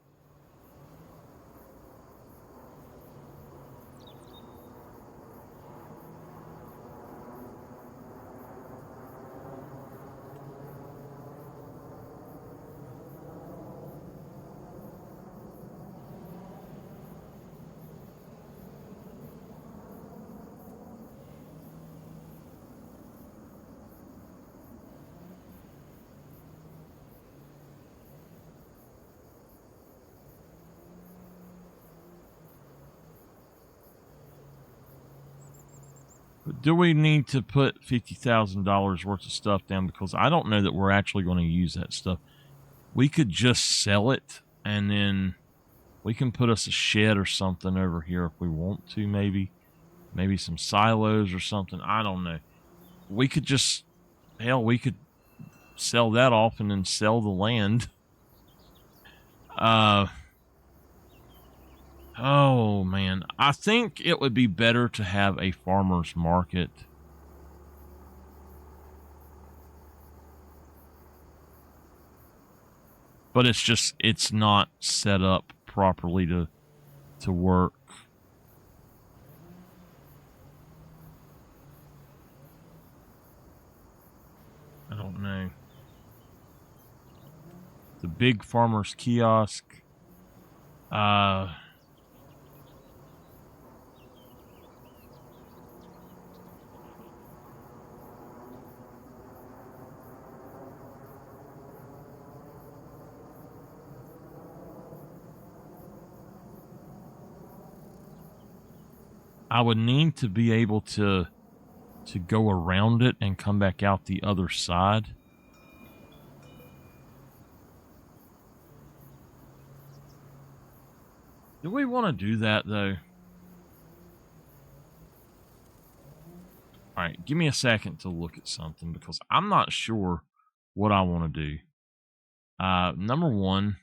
But do we need to put $50,000 worth of stuff down? Because I don't know that we're actually going to use that stuff. We could just sell it, and then we can put us a shed or something over here if we want to, maybe. Maybe some silos or something. I don't know. We could just, hell, we could sell that off and then sell the land. Oh, man. I think it would be better to have a farmer's market. But it's not set up properly to work. I don't know. The big farmer's kiosk. I would need to be able to go around it and come back out the other side. Do we want to do that, though? All right, give me a second to look at something, because I'm not sure what I want to do. Number one,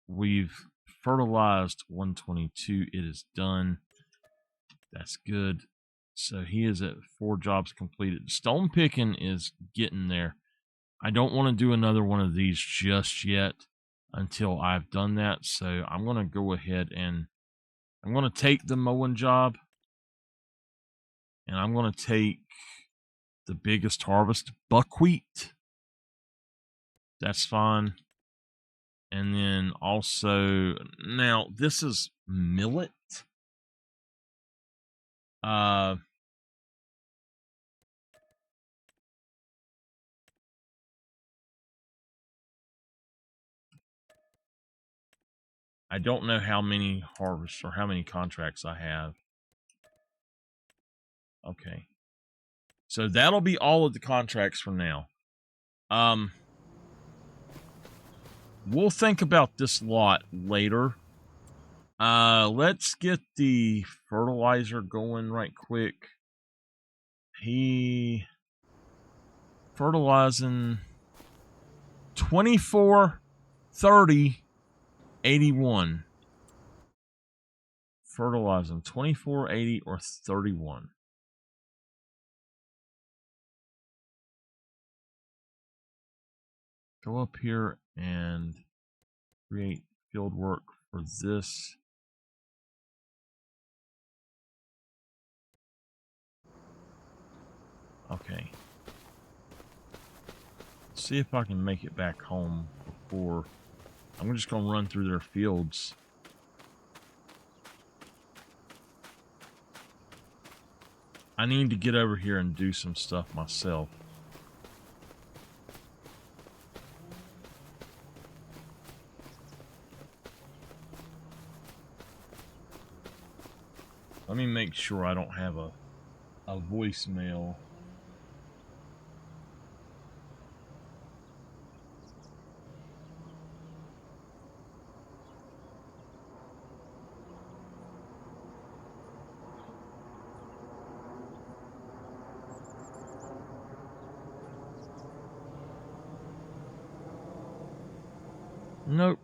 we've fertilized 122. It is done. That's good. So he is at 4 jobs completed. Stone picking is getting there. I don't want to do another one of these just yet until I've done that. So I'm going to go ahead and I'm going to take the mowing job, and I'm going to take the biggest harvest, buckwheat. That's fine. And then also, now this is millet. I don't know how many harvests or how many contracts I have. Okay. So that'll be all of the contracts for now. We'll think about this lot later. Let's get the fertilizer going right quick. He fertilizing 24, 30, 81. Fertilizing 24, 80, or 31. Go up here and create field work for this. Okay. See if I can make it back home before. I'm just going to run through their fields. I need to get over here and do some stuff myself. Let me make sure I don't have a voicemail. Nope.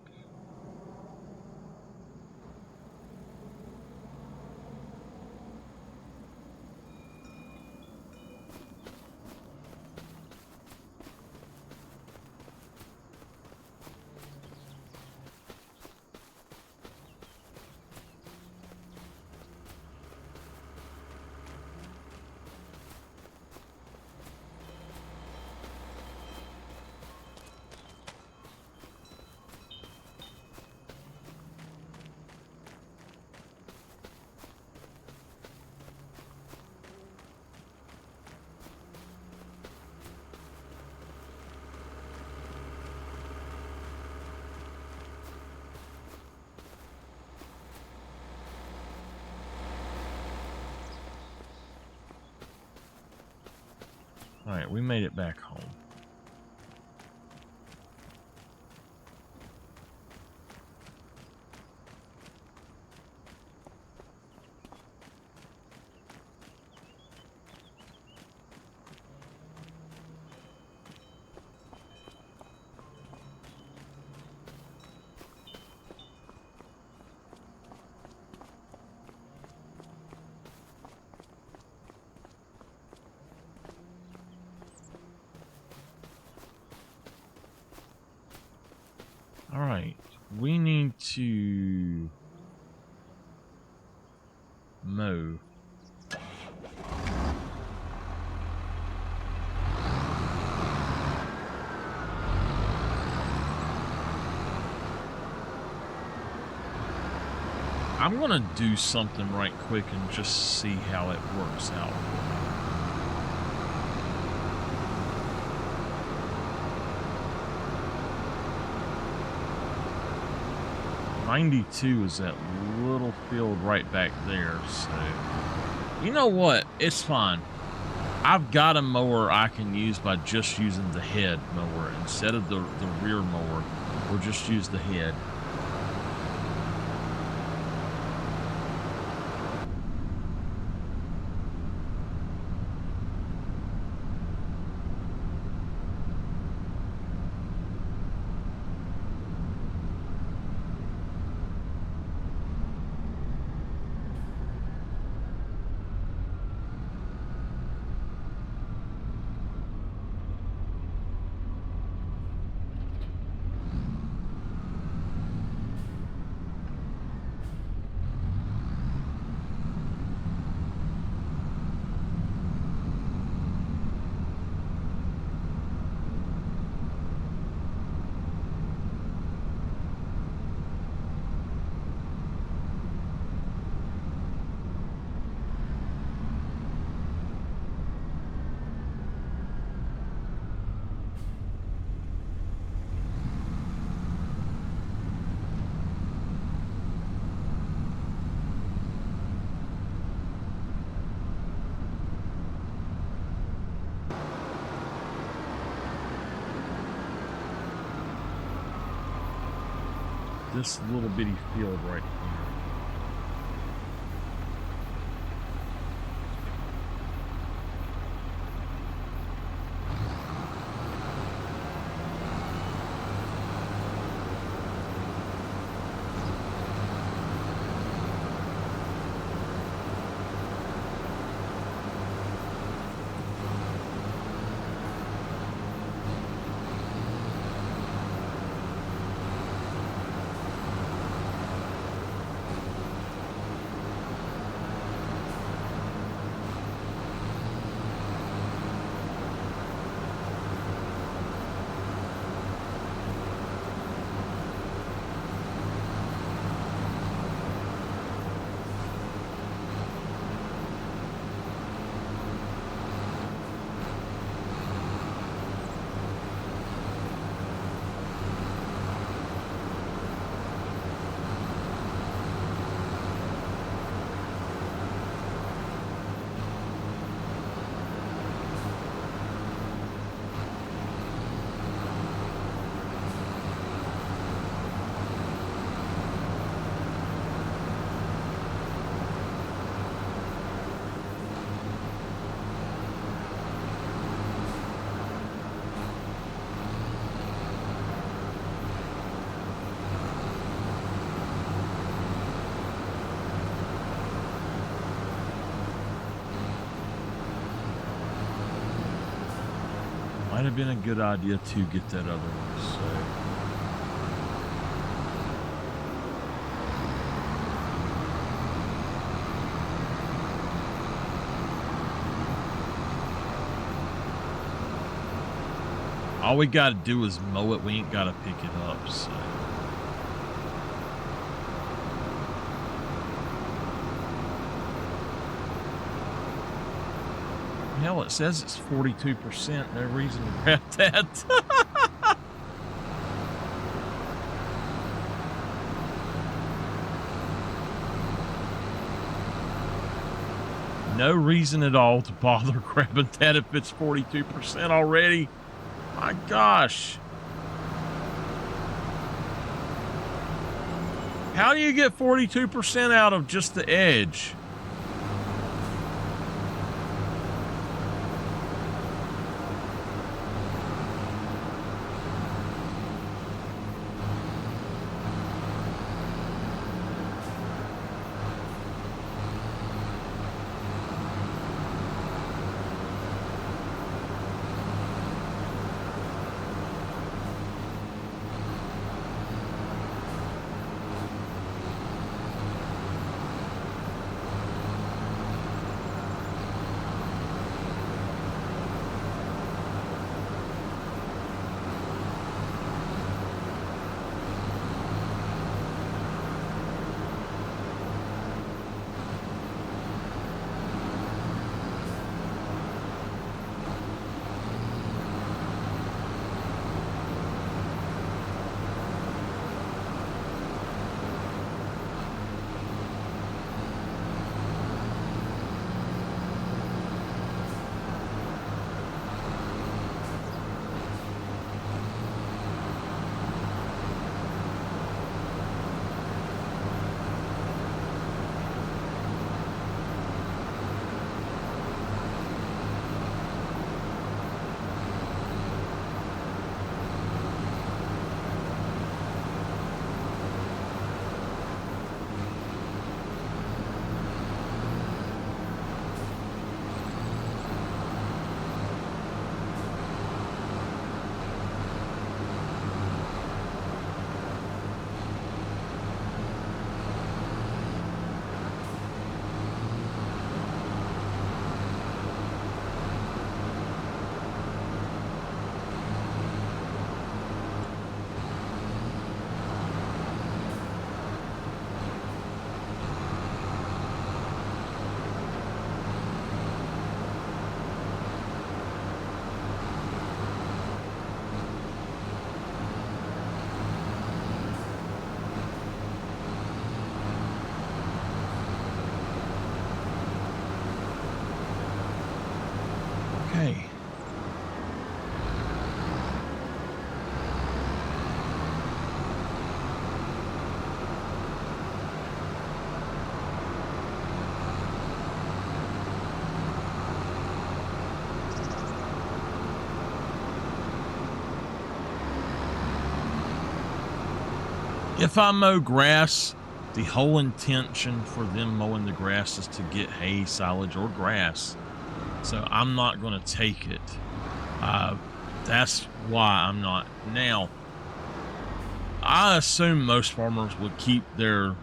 Alright, we made it back home. Alright, we need to mow. I'm gonna do something right quick and just see how it works out. 92 is that little field right back there, so you know what? It's fine. I've got a mower I can use by just using the head mower instead of the rear mower. We'll just use the head. this little bitty field right here. Might have been a good idea to get that other one. So all we got to do is mow it. We ain't got to pick it up. So. Hell, it says it's 42%. No reason to grab that. No reason at all to bother grabbing that if it's 42% already. My gosh. How do you get 42% out of just the edge? If I mow grass, the whole intention for them mowing the grass is to get hay, silage, or grass. So I'm not going to take it. That's why I'm not. Now, I assume most farmers would keep their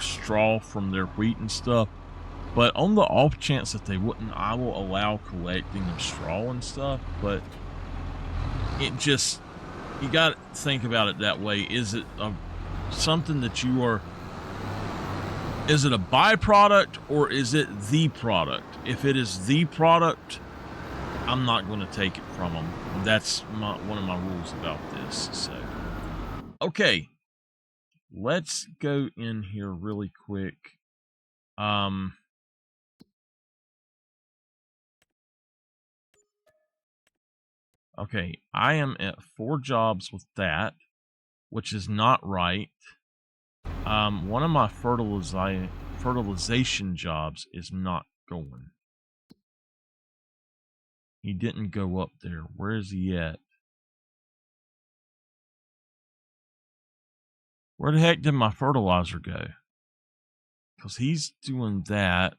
straw from their wheat and stuff. But on the off chance that they wouldn't, I will allow collecting of straw and stuff. But it just, you got to think about it that way. Is it something that you are, is it a byproduct or is it the product? If it is the product, I'm not going to take it from them. That's one of my rules about this. So, okay, let's go in here really quick. Okay, I am at 4 jobs with that, which is not right. One of my fertilization jobs is not going. He didn't go up there. Where is he at? Where the heck did my fertilizer go? Because he's doing that.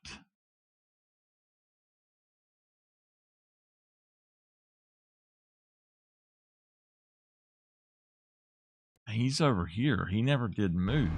He's over here. He never did move.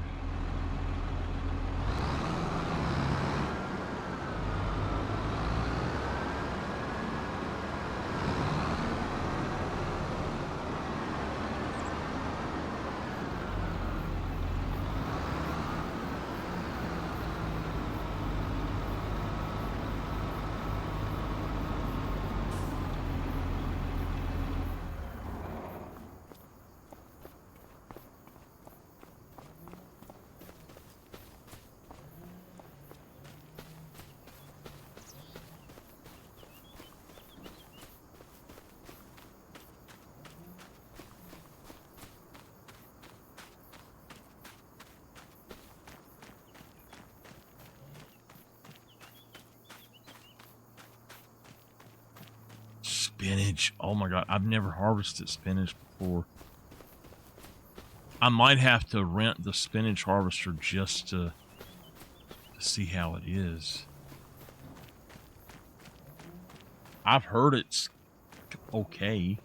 Spinach. Oh my god, I've never harvested spinach before. I might have to rent the spinach harvester just to see how it is. I've heard it's okay.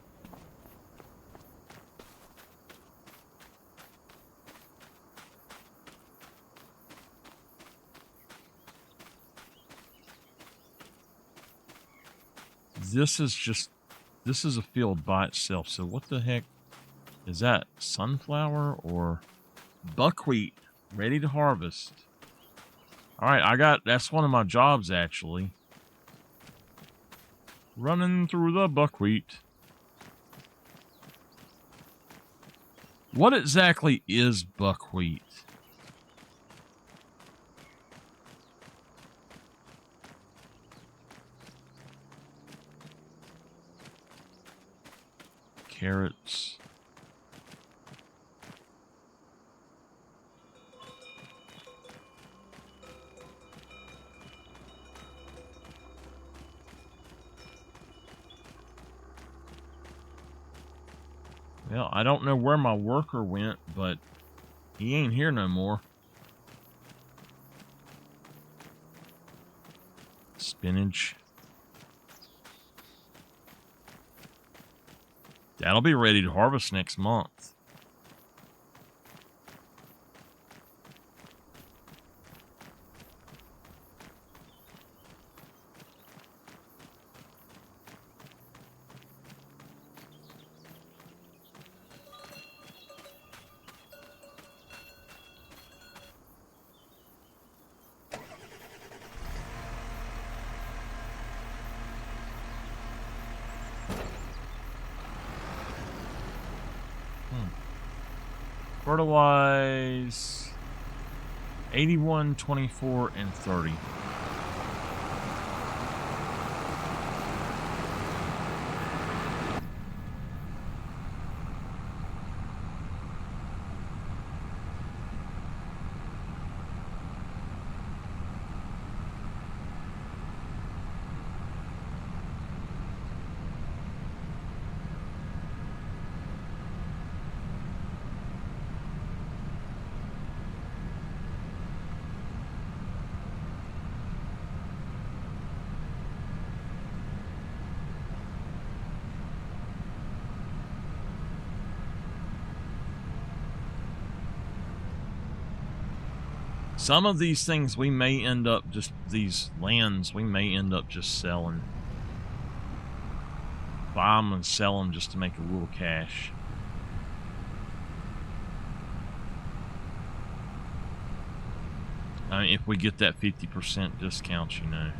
This is a field by itself. So what the heck is that? Sunflower or buckwheat ready to harvest? All right, that's one of my jobs actually. Running through the buckwheat. What exactly is buckwheat? Carrots. Well, I don't know where my worker went, but he ain't here no more. Spinach. That'll be ready to harvest next month. Fertilize 81, 24, and 30. Some of these things we may end up just, these lands, we may end up just selling. Buy them and sell them just to make a little cash. I mean, if we get that 50% discount, you know.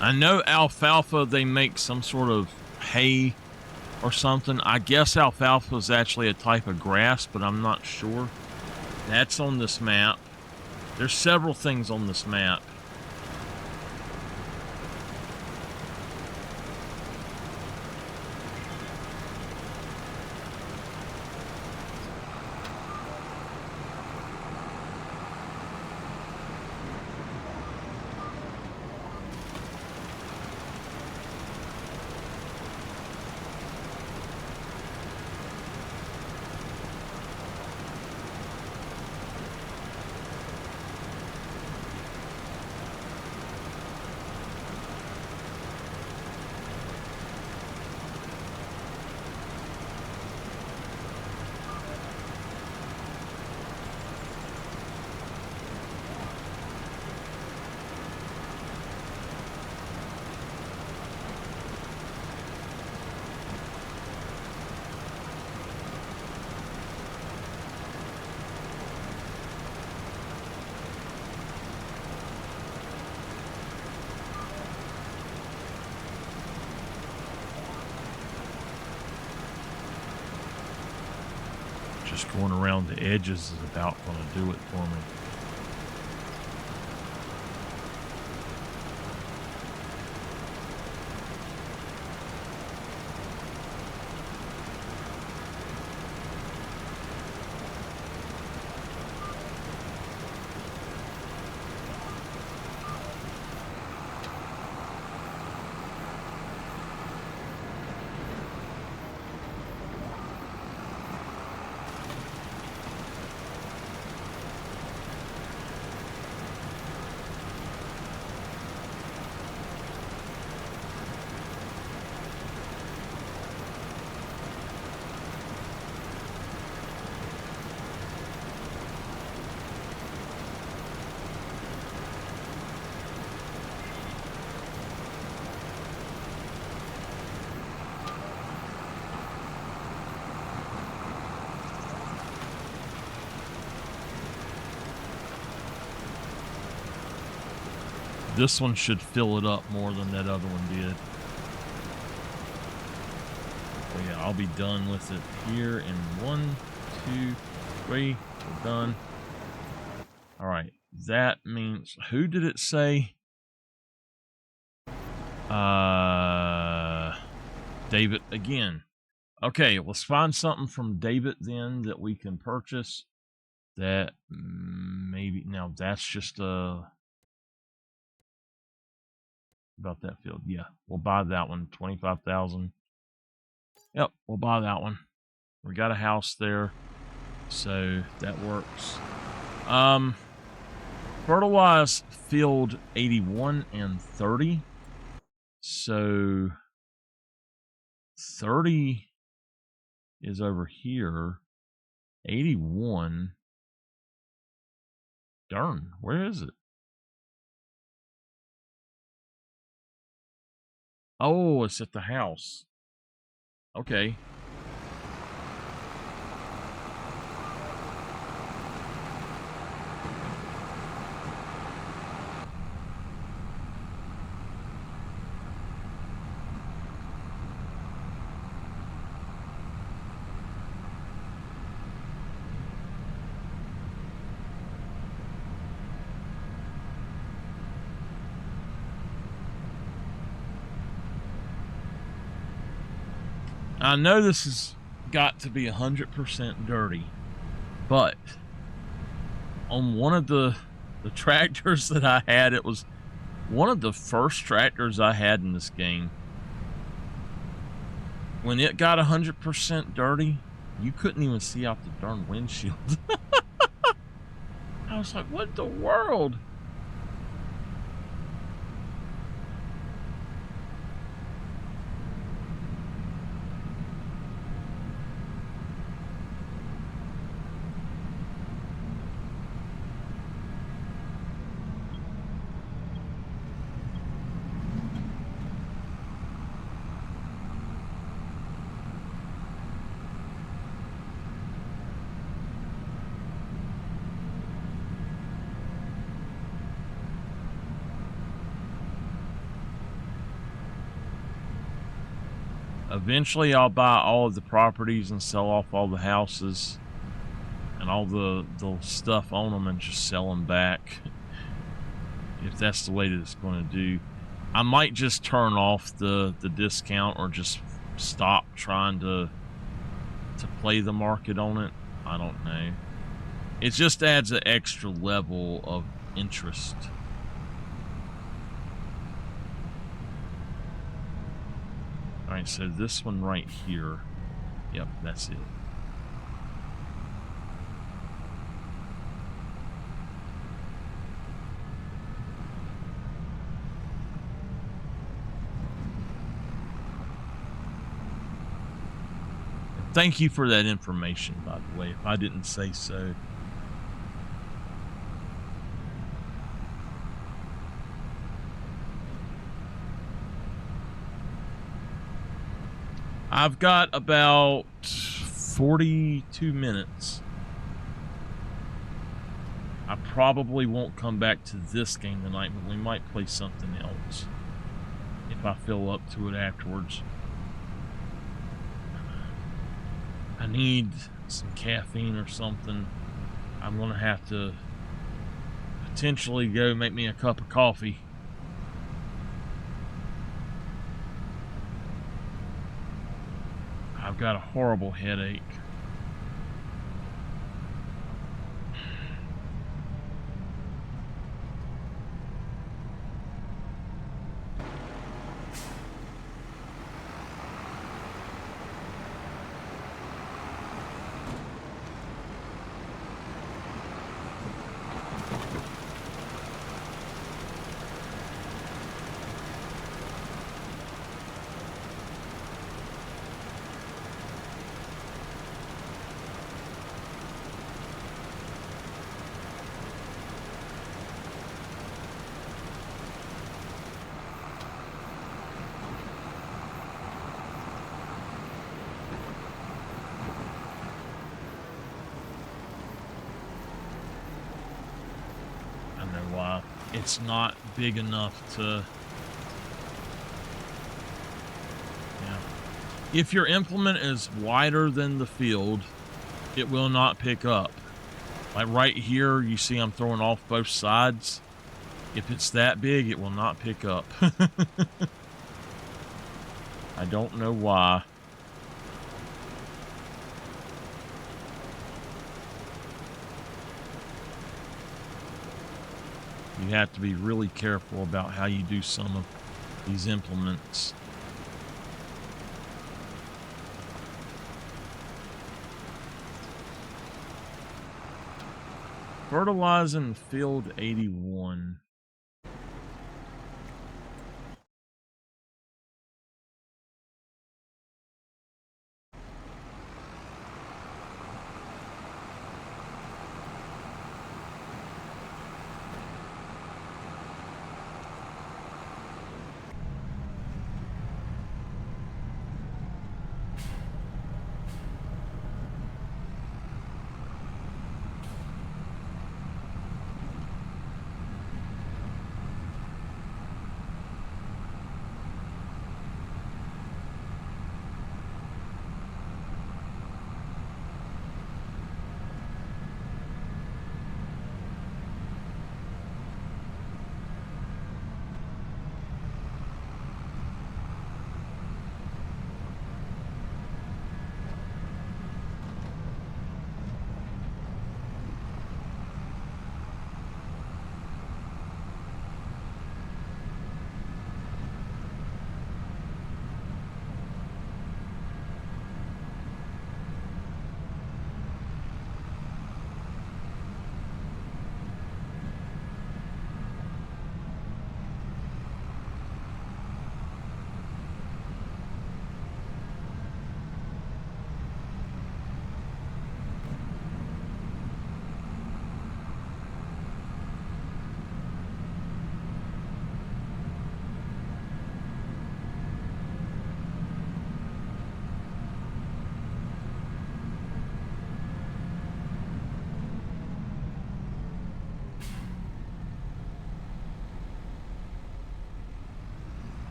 I know alfalfa, they make some sort of hay or something. I guess alfalfa is actually a type of grass, but I'm not sure. That's on this map. There's several things on this map. Just going around the edges is about going to do it for me. This one should fill it up more than that other one did. So yeah, I'll be done with it here in 1, 2, 3. We're done. All right, that means, who did it say? David again. Okay, let's find something from David then that we can purchase. That maybe, now that's just about that field. Yeah, we'll buy that one. 25,000. Yep, we'll buy that one. We got a house there, so that works. Fertilize field 81 and 30. So 30 is over here. 81. Darn, where is it? Oh, it's at the house. Okay. I know this has got to be 100% dirty, but on one of the tractors that I had, it was one of the first tractors I had in this game. When it got 100% dirty, you couldn't even see out the darn windshield. I was like, what the world? Eventually, I'll buy all of the properties and sell off all the houses and all the stuff on them and just sell them back. If that's the way that it's going to do. I might just turn off the discount or just stop trying to play the market on it. I don't know. It just adds an extra level of interest. Alright, so this one right here. Yep, that's it. Thank you for that information, by the way, if I didn't say so. I've got about 42 minutes. I probably won't come back to this game tonight, but we might play something else if I feel up to it afterwards. I need some caffeine or something. I'm gonna have to potentially go make me a cup of coffee. I've got a horrible headache. It's not big enough to... Yeah. If your implement is wider than the field, it will not pick up. Like right here, you see I'm throwing off both sides. If it's that big, it will not pick up. I don't know why. You have to be really careful about how you do some of these implements. Fertilizing field 81.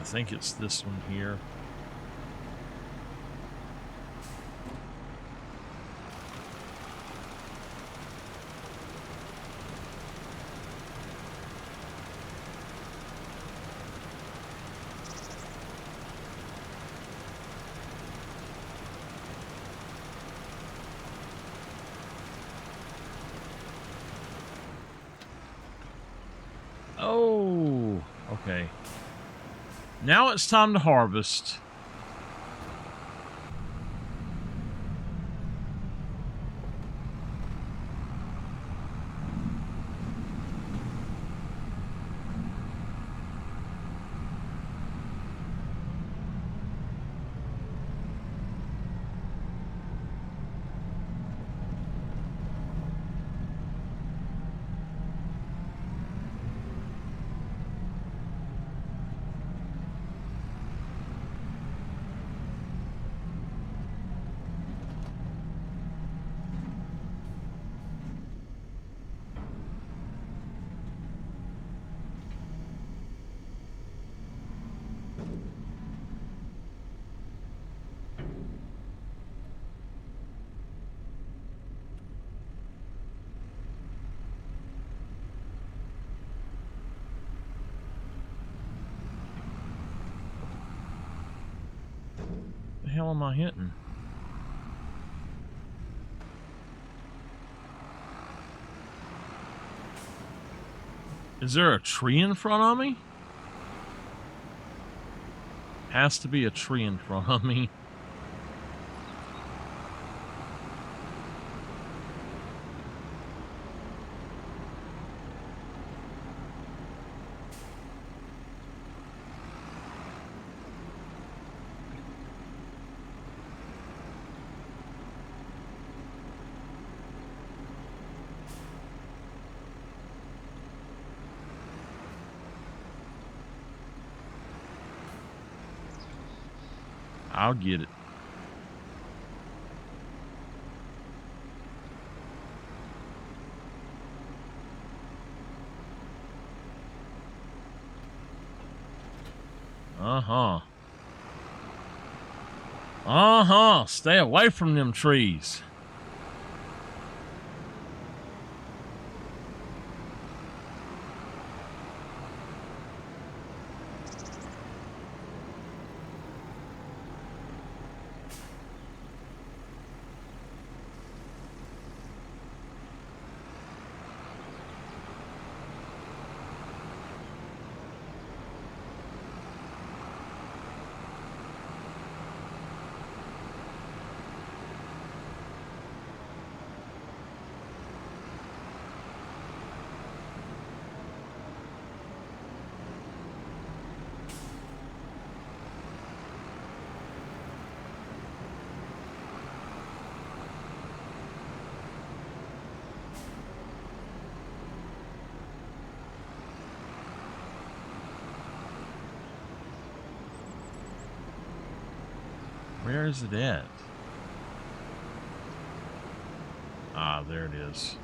I think it's this one here. Oh, okay. Now it's time to harvest. The hell am I hitting? Is there a tree in front of me? Has to be a tree in front of me. I'll get it. Stay away from them trees. Where is it at? Ah, there it is.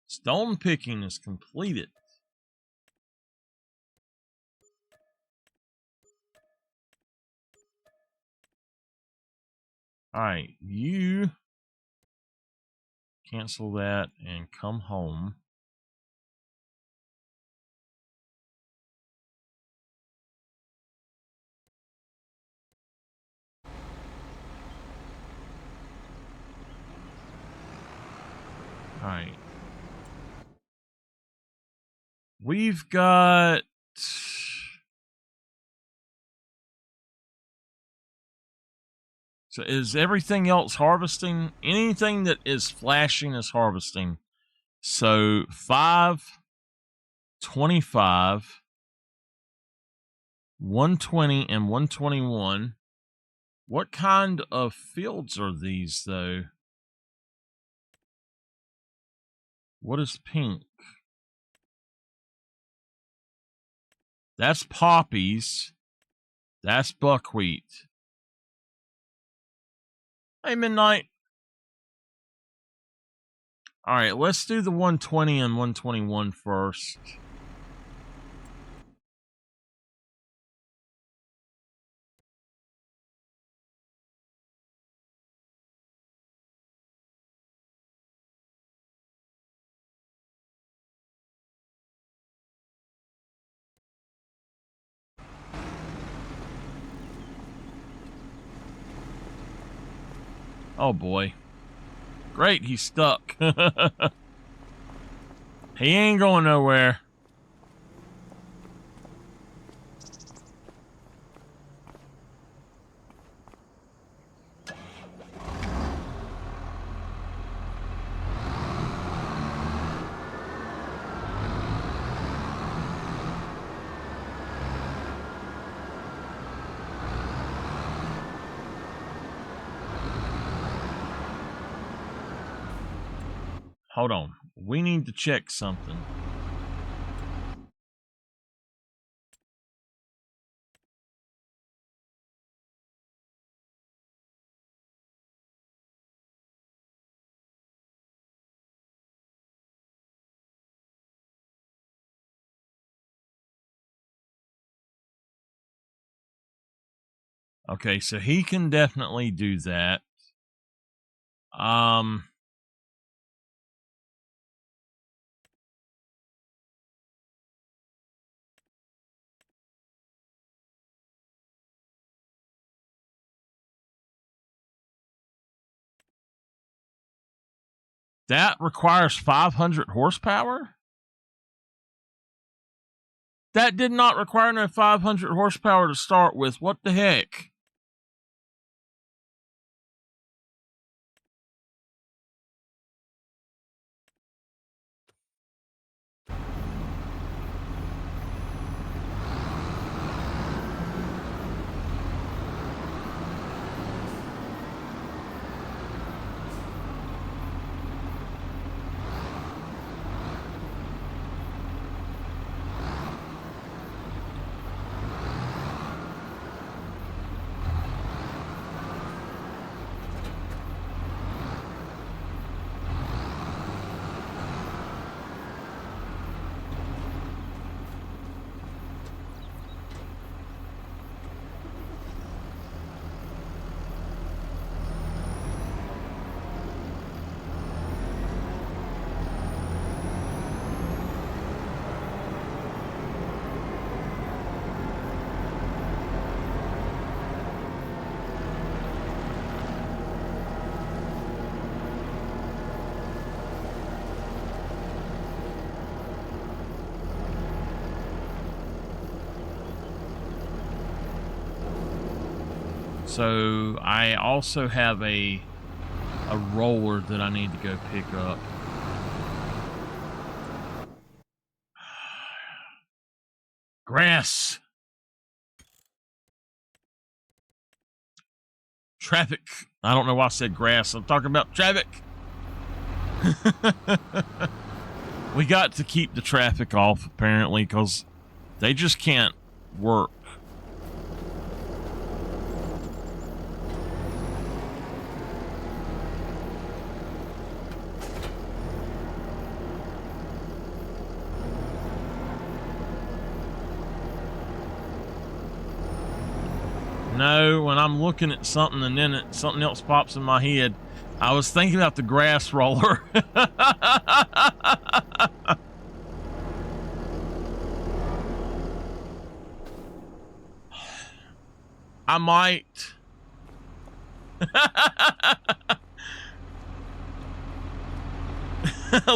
Stone picking is completed. All right, you cancel that and come home. All right. We've got... So is everything else harvesting? Anything that is flashing is harvesting. So 5, 25, 120, and 121. What kind of fields are these, though? What is pink? That's poppies. That's buckwheat. Hey, Midnight. All right, let's do the 120 and 121 first. Oh boy. Great, he's stuck. He ain't going nowhere. Hold on. We need to check something. Okay, so he can definitely do that. That requires 500 horsepower? That did not require no 500 horsepower to start with. What the heck? So I also have a roller that I need to go pick up. Grass. Traffic. I don't know why I said grass. I'm talking about traffic. We got to keep the traffic off, apparently, because they just can't work. No, when I'm looking at something and then something else pops in my head, I was thinking about the grass roller. I might.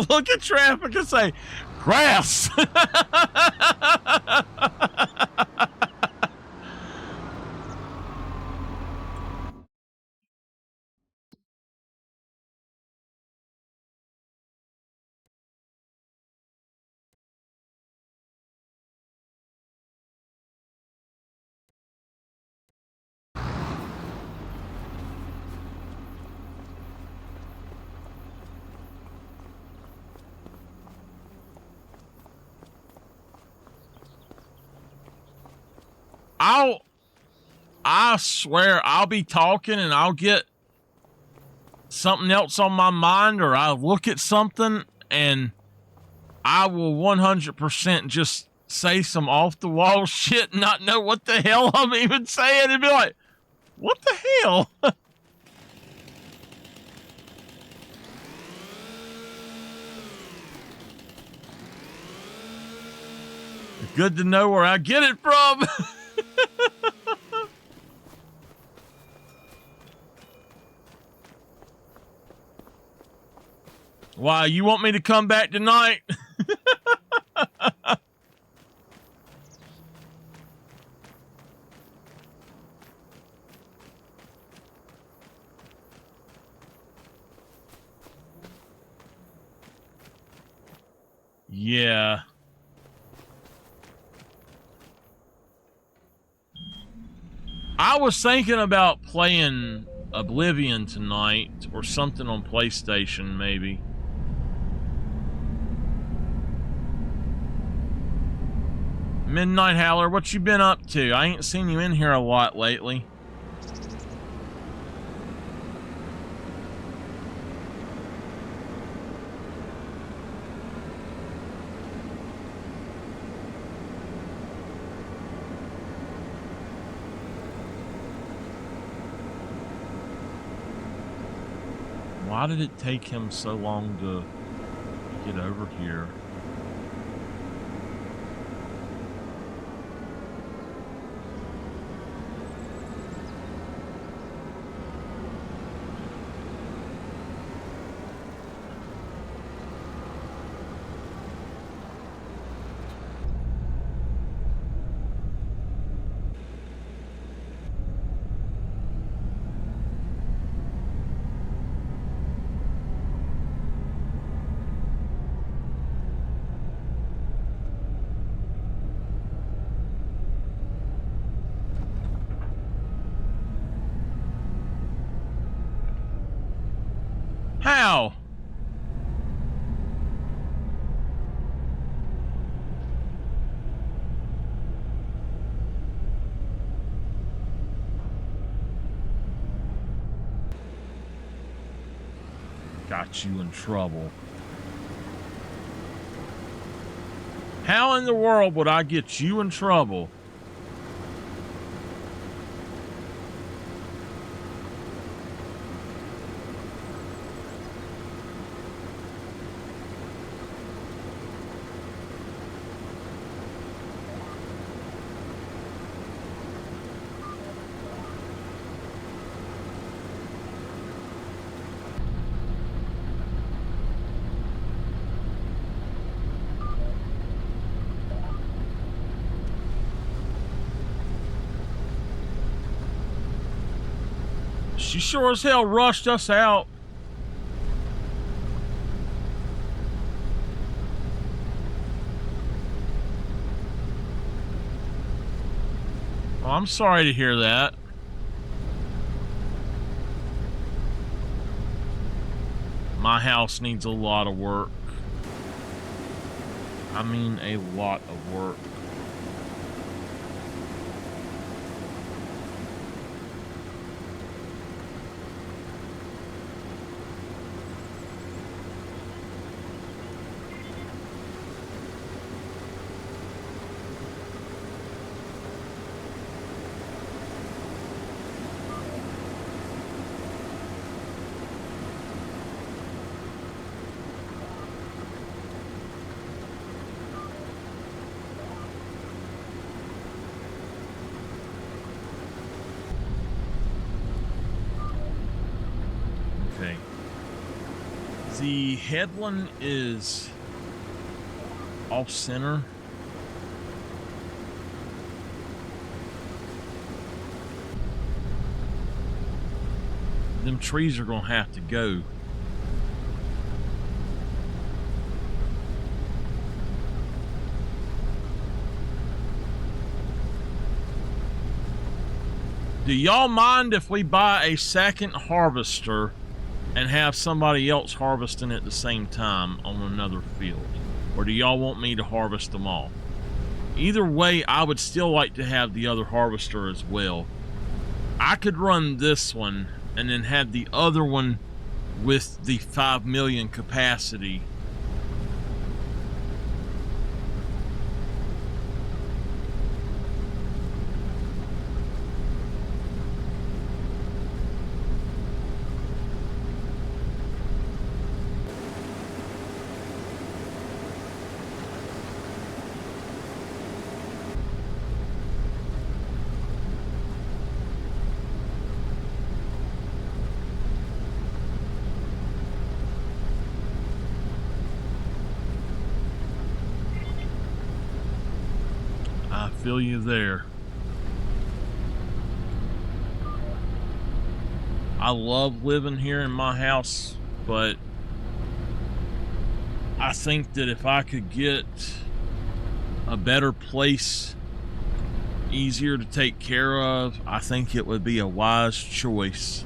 Look at traffic and say, grass. I swear I'll be talking and I'll get something else on my mind, or I look at something and I will 100% just say some off the wall shit and not know what the hell I'm even saying and be like, what the hell? Good to know where I get it from. Why, you want me to come back tonight? Yeah. I was thinking about playing Oblivion tonight or something on PlayStation, maybe. Midnight Howler, what you been up to? I ain't seen you in here a lot lately. Why did it take him so long to get over here? How? Got you in trouble. How in the world would I get you in trouble? She sure as hell rushed us out. Well, I'm sorry to hear that. My house needs a lot of work. I mean, a lot of work. Okay. The headland is off center. Them trees are gonna have to go. Do y'all mind if we buy a second harvester and have somebody else harvesting at the same time on another field? Or do y'all want me to harvest them all? Either way, I would still like to have the other harvester as well. I could run this one and then have the other one with the 5 million capacity. I feel you there. I love living here in my house, but I think that if I could get a better place, easier to take care of, I think it would be a wise choice.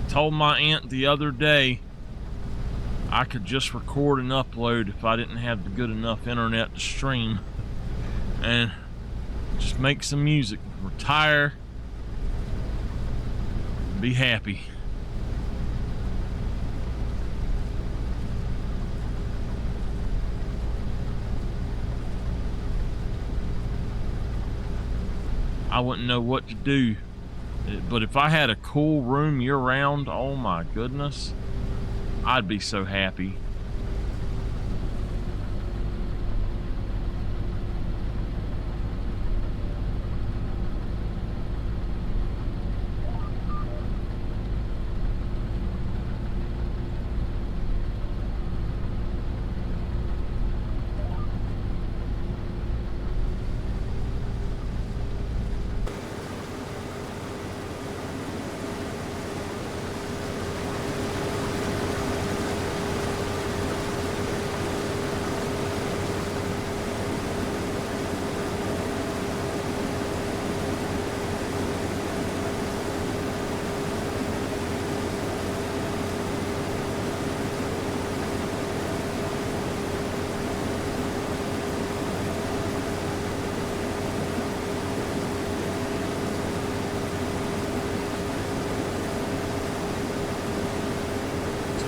Told my aunt the other day I could just record and upload if I didn't have the good enough internet to stream, and just make some music, retire, be happy. I wouldn't know what to do. But if I had a cool room year-round, oh my goodness, I'd be so happy.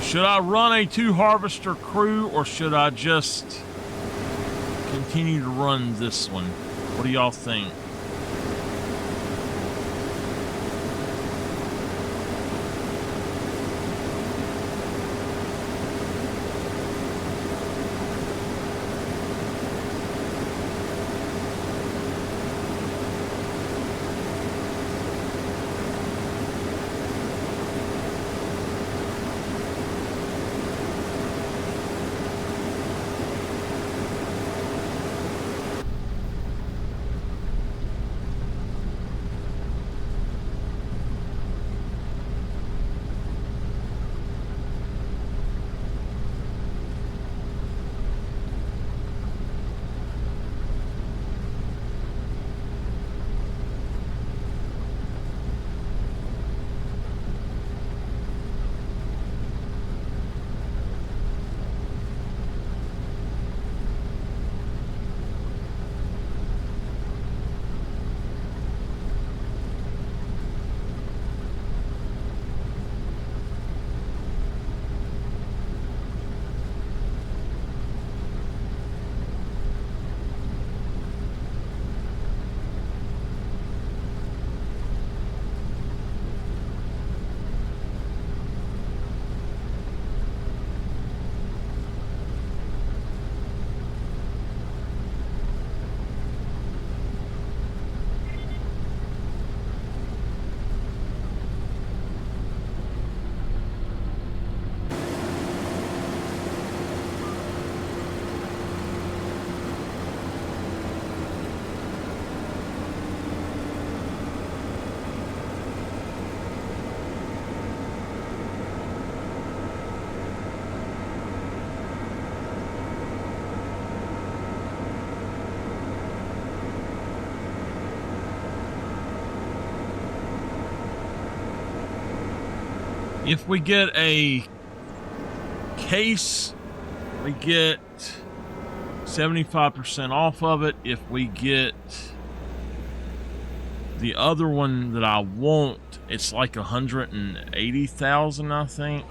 should I run a 2-harvester crew, or should I just continue to run this one? What do y'all think? If we get a case, we get 75% off of it. If we get the other one that I want, it's like 180,000, I think.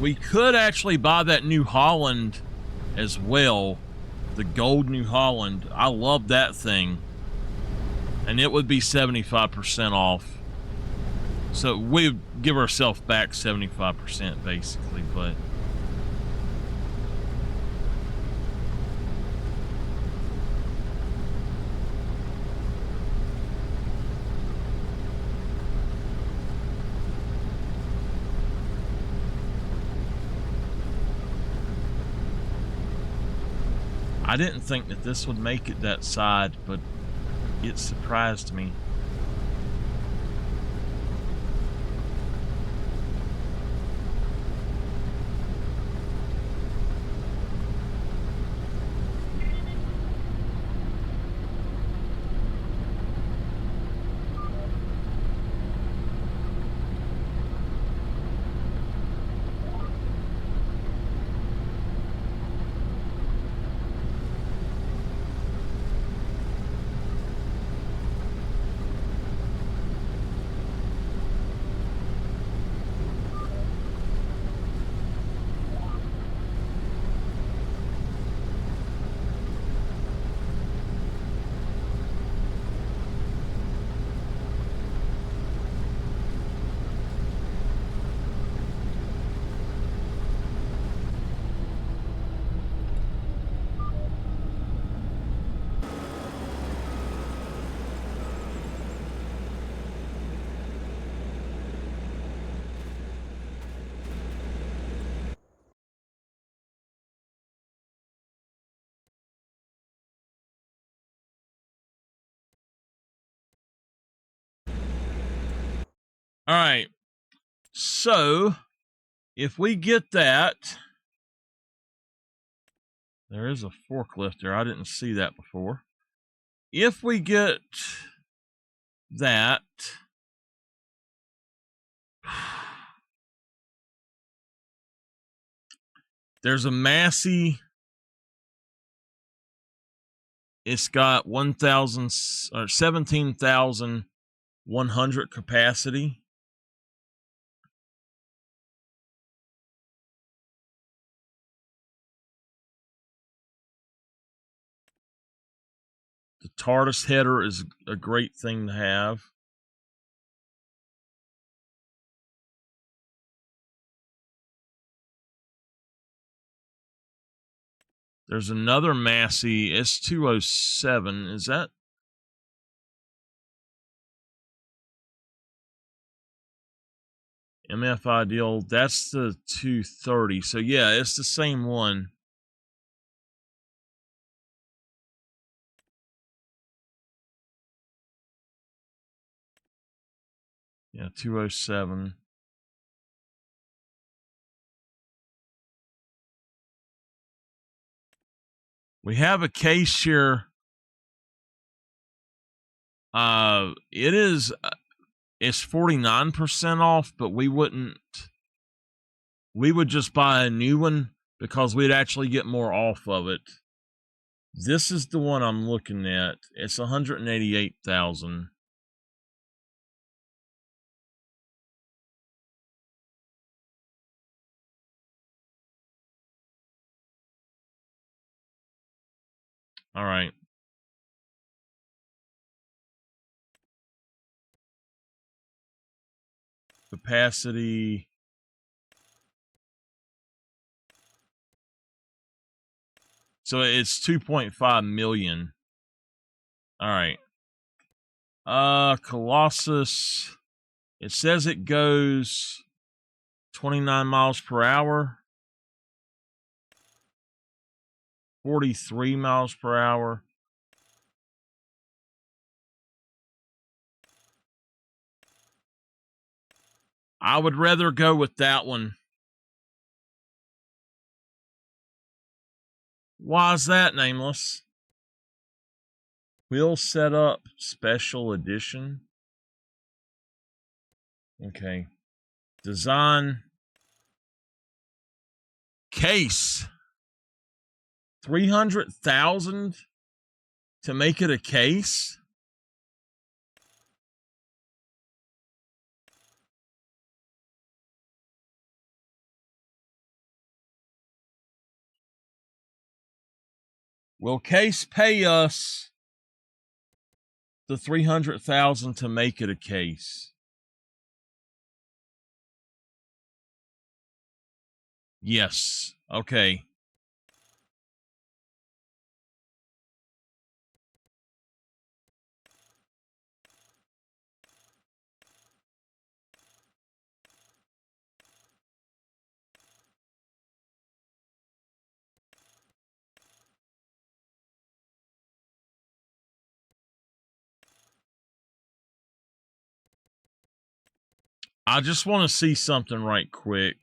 We could actually buy that New Holland as well, the gold New Holland. I love that thing, and it would be 75% off. So we'd give ourselves back 75% basically, but I didn't think that this would make it that side, but it surprised me. All right. So if we get that, there is a forklift there. I didn't see that before. If we get that, there's a Massey. It's got 1,000 or 17,100 capacity. The TARDIS header is a great thing to have. There's another Massey S207. Is that? MF Ideal. That's the 230. So yeah, it's the same one. Yeah, 207. We have a case here. It's 49% off, but we would just buy a new one because we'd actually get more off of it. This is the one I'm looking at. It's 188,000. All right. Capacity. So it's 2.5 million. All right. Colossus. It says it goes 29 miles per hour. 43 miles per hour. I would rather go with that one. Why is that, Nameless? Wheel setup special edition. Okay. Design. Case. 300,000 to make it a case? Will Case pay us the 300,000 to make it a case? Yes. Okay. I just want to see something right quick.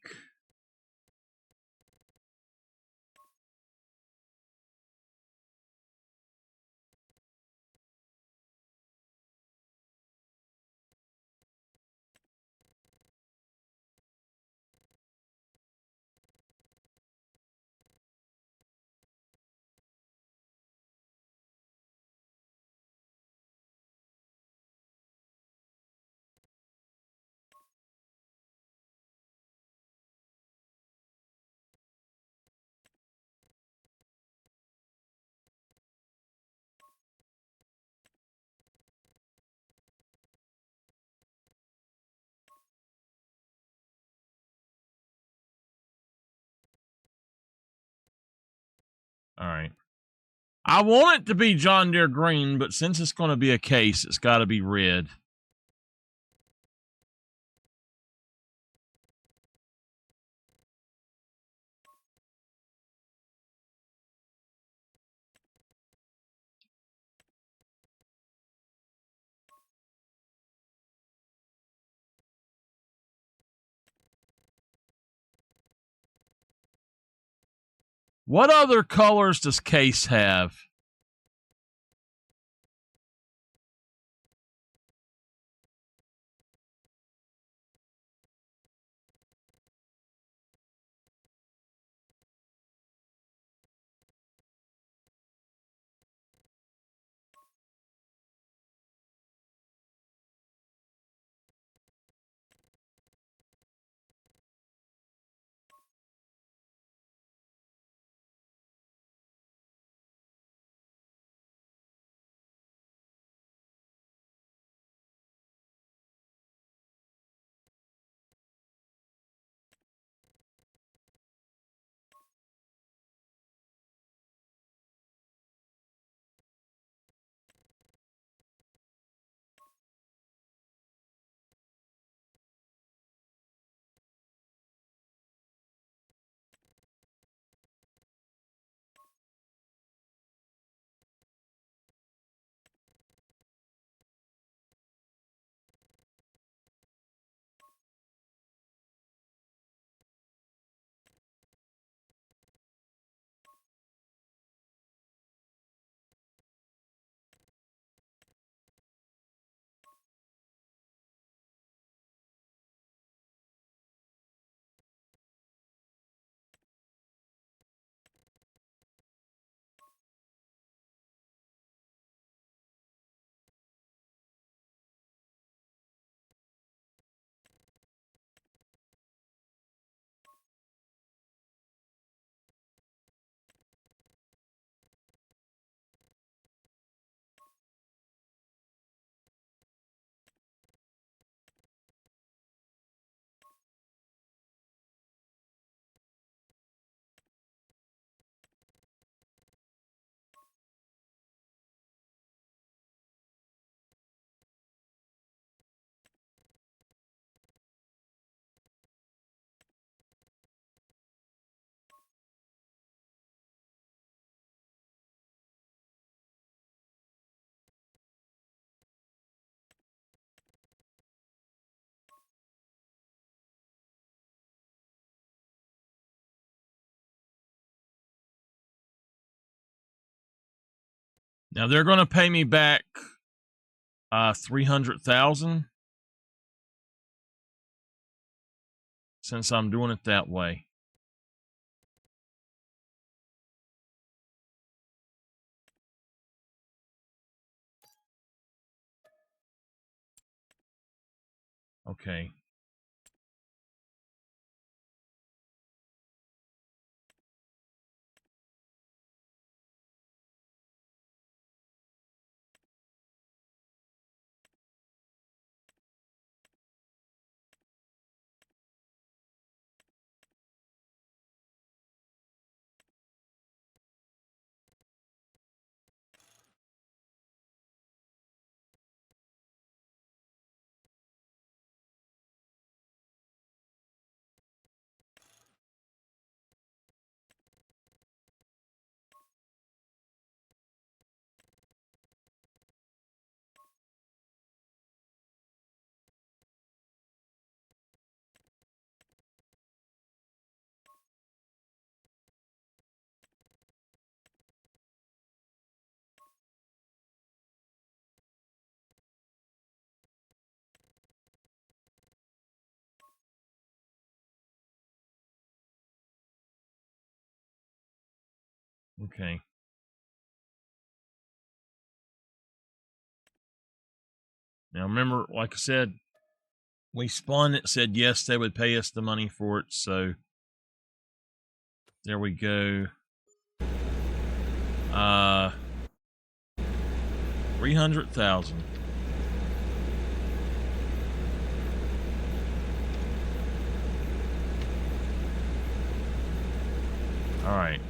All right. I want it to be John Deere green, but since it's going to be a case, it's got to be red. What other colors does Case have? Now they're going to pay me back 300,000 since I'm doing it that way. Okay. Okay. Now remember, like I said, we spun it, said yes, they would pay us the money for it, so there we go. 300,000. All right.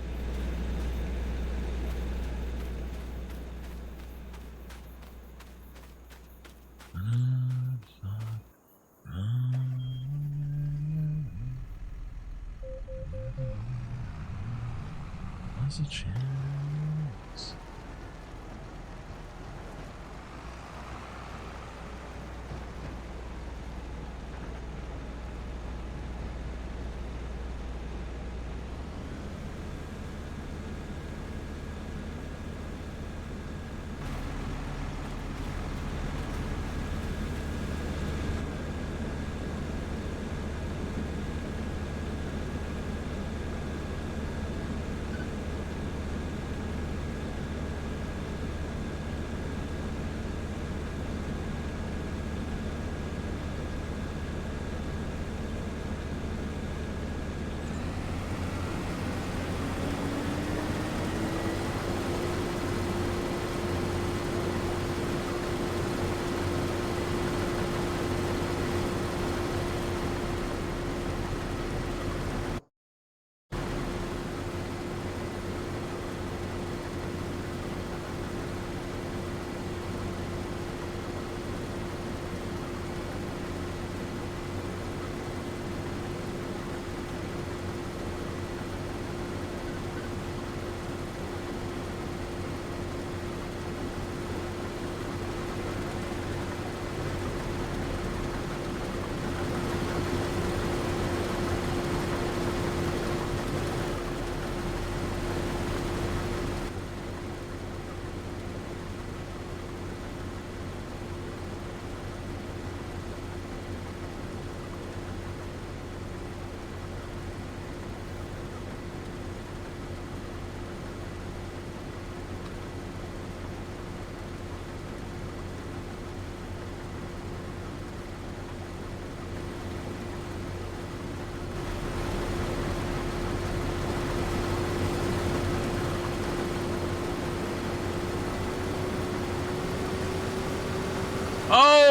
What's a chance?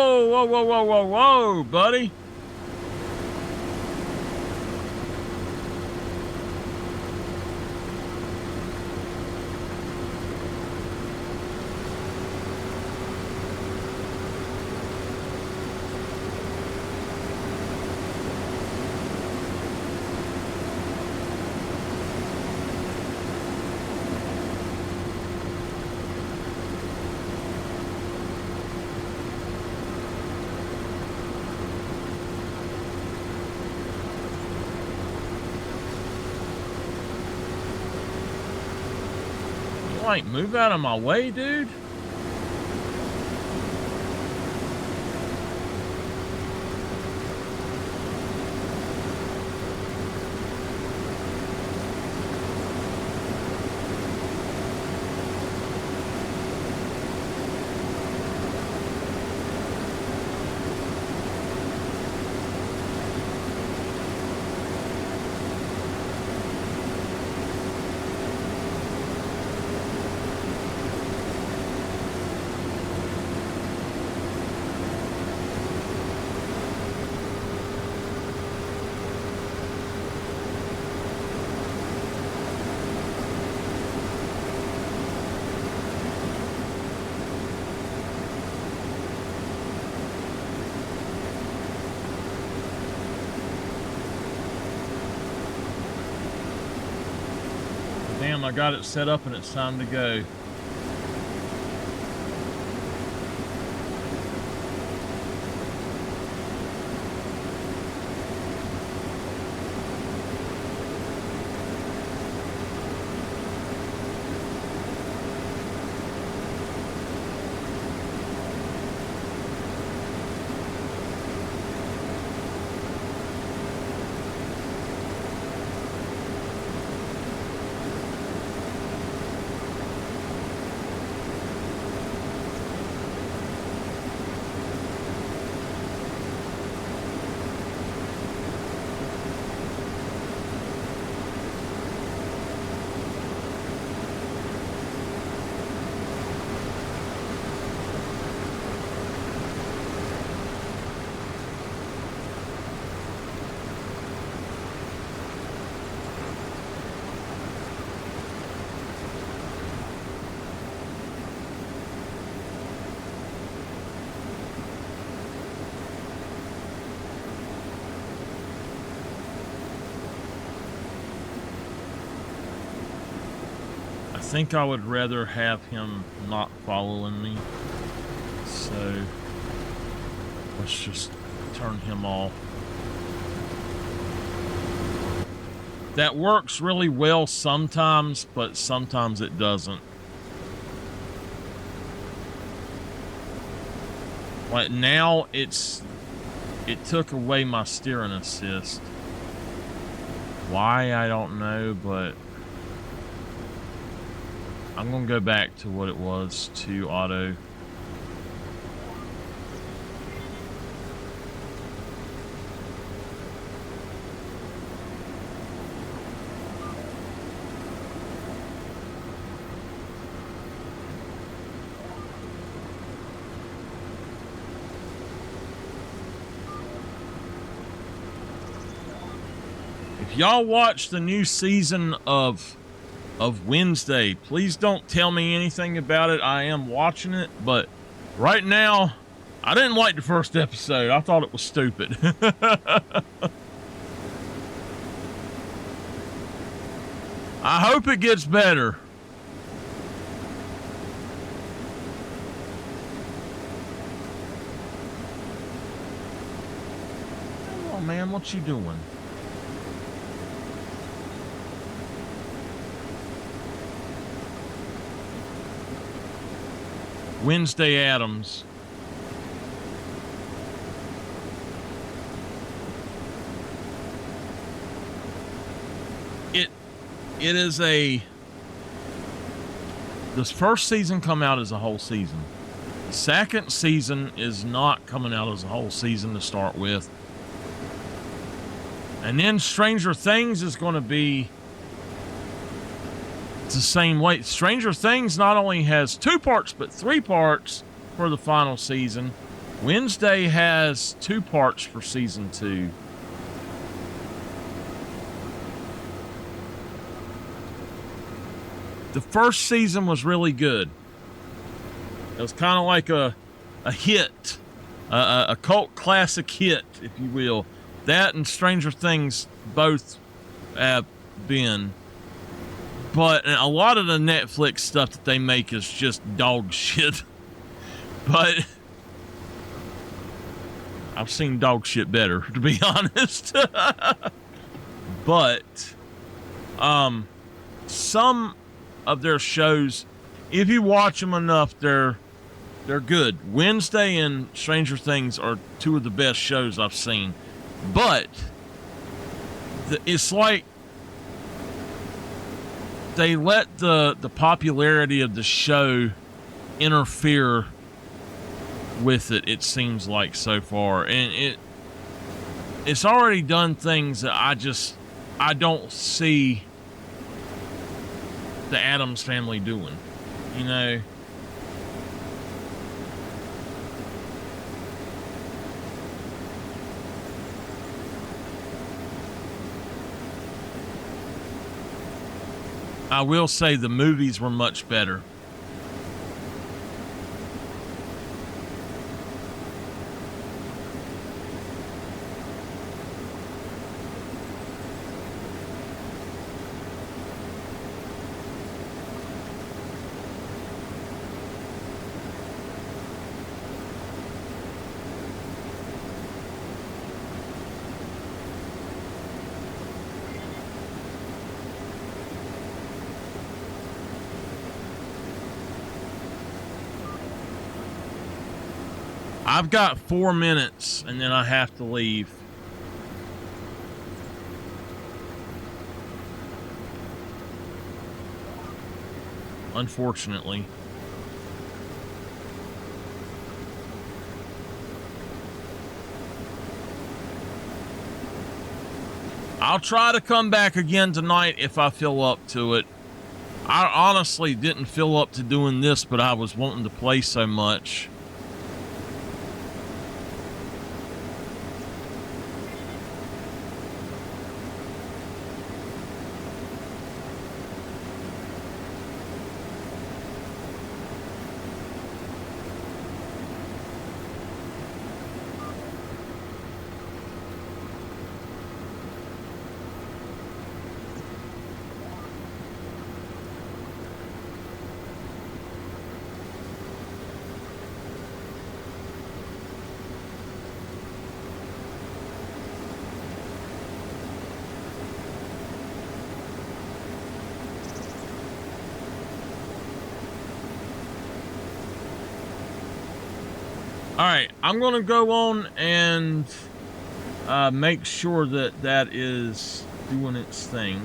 Whoa, whoa, whoa, whoa, whoa, whoa, buddy. Like, move out of my way, dude. Damn, I got it set up and it's time to go. I think I would rather have him not following me. So let's just turn him off. That works really well sometimes, but sometimes it doesn't. Like now it took away my steering assist. Why, I don't know, but I'm gonna go back to what it was, to auto. If y'all watch the new season of Wednesday, please don't tell me anything about it. I am watching it, but right now, I didn't like the first episode. I thought it was stupid. I hope it gets better. Oh man, what you doing? Wednesday Addams. It is this first season come out as a whole season. The second season is not coming out as a whole season to start with. And then Stranger Things is going to be the same way. Stranger Things not only has 2 parts, but 3 parts for the final season. Wednesday has 2 parts for season 2. The first season was really good. It was kind of like a hit, a cult classic hit, if you will. That and Stranger Things both have been. But a lot of the Netflix stuff that they make is just dog shit. But I've seen dog shit better, to be honest. But some of their shows, if you watch them enough, they're good. Wednesday and Stranger Things are 2 of the best shows I've seen. But it's like they let the popularity of the show interfere with it, it seems like, so far. And it's already done things that I don't see the Addams Family doing, you know. I will say the movies were much better. I've got 4 minutes and then I have to leave. Unfortunately. I'll try to come back again tonight if I feel up to it. I honestly didn't feel up to doing this, but I was wanting to play so much. All right, I'm going to go on and make sure that that is doing its thing.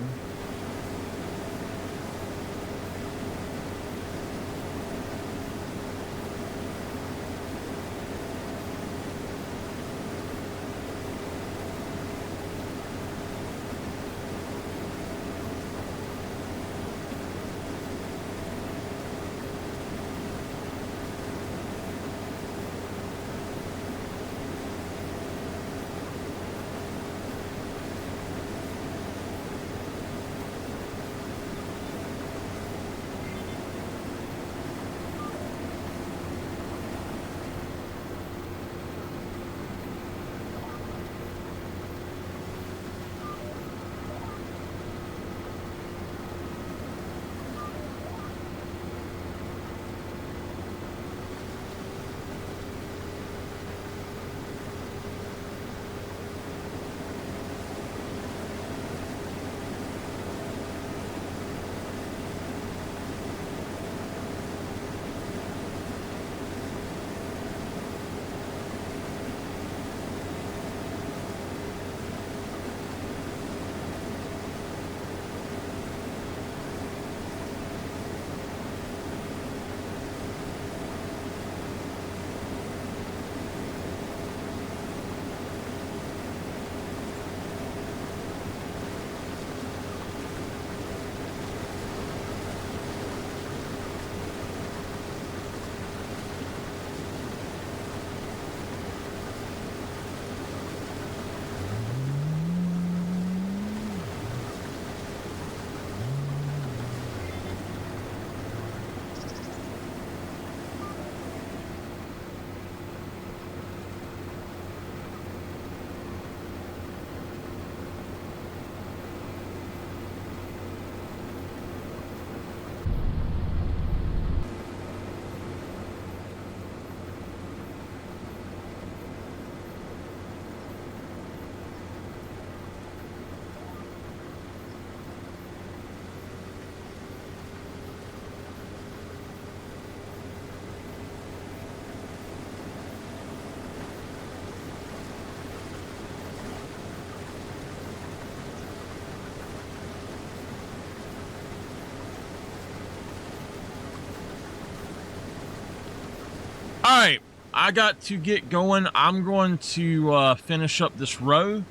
right, I got to get going. I'm going to finish up this row,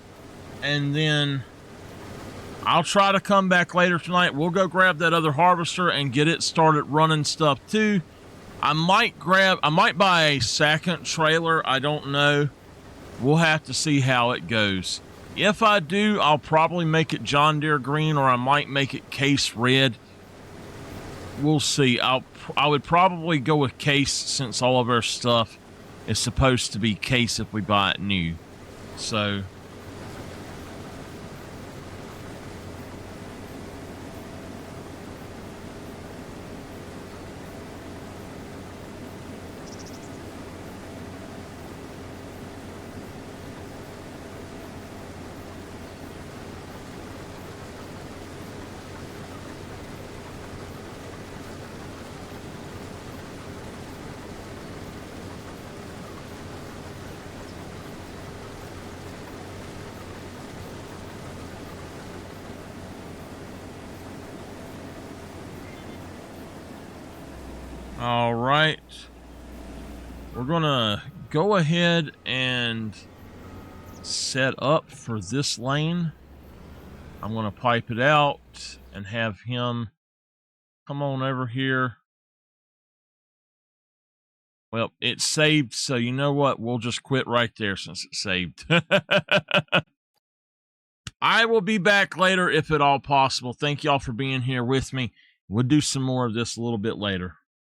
and then I'll try to come back later tonight. We'll go grab that other harvester and get it started running stuff too. I might buy a second trailer. I don't know. We'll have to see how it goes. If I do, I'll probably make it John Deere green, or I might make it case red. We'll see. I would probably go with case, since all of our stuff is supposed to be case if we buy it new. So all right, we're gonna go ahead and set up for this lane. I'm gonna pipe it out and have him come on over here. Well, it saved, so you know what? We'll just quit right there since it saved. I will be back later if at all possible. Thank y'all for being here with me. We'll do some more of this a little bit later.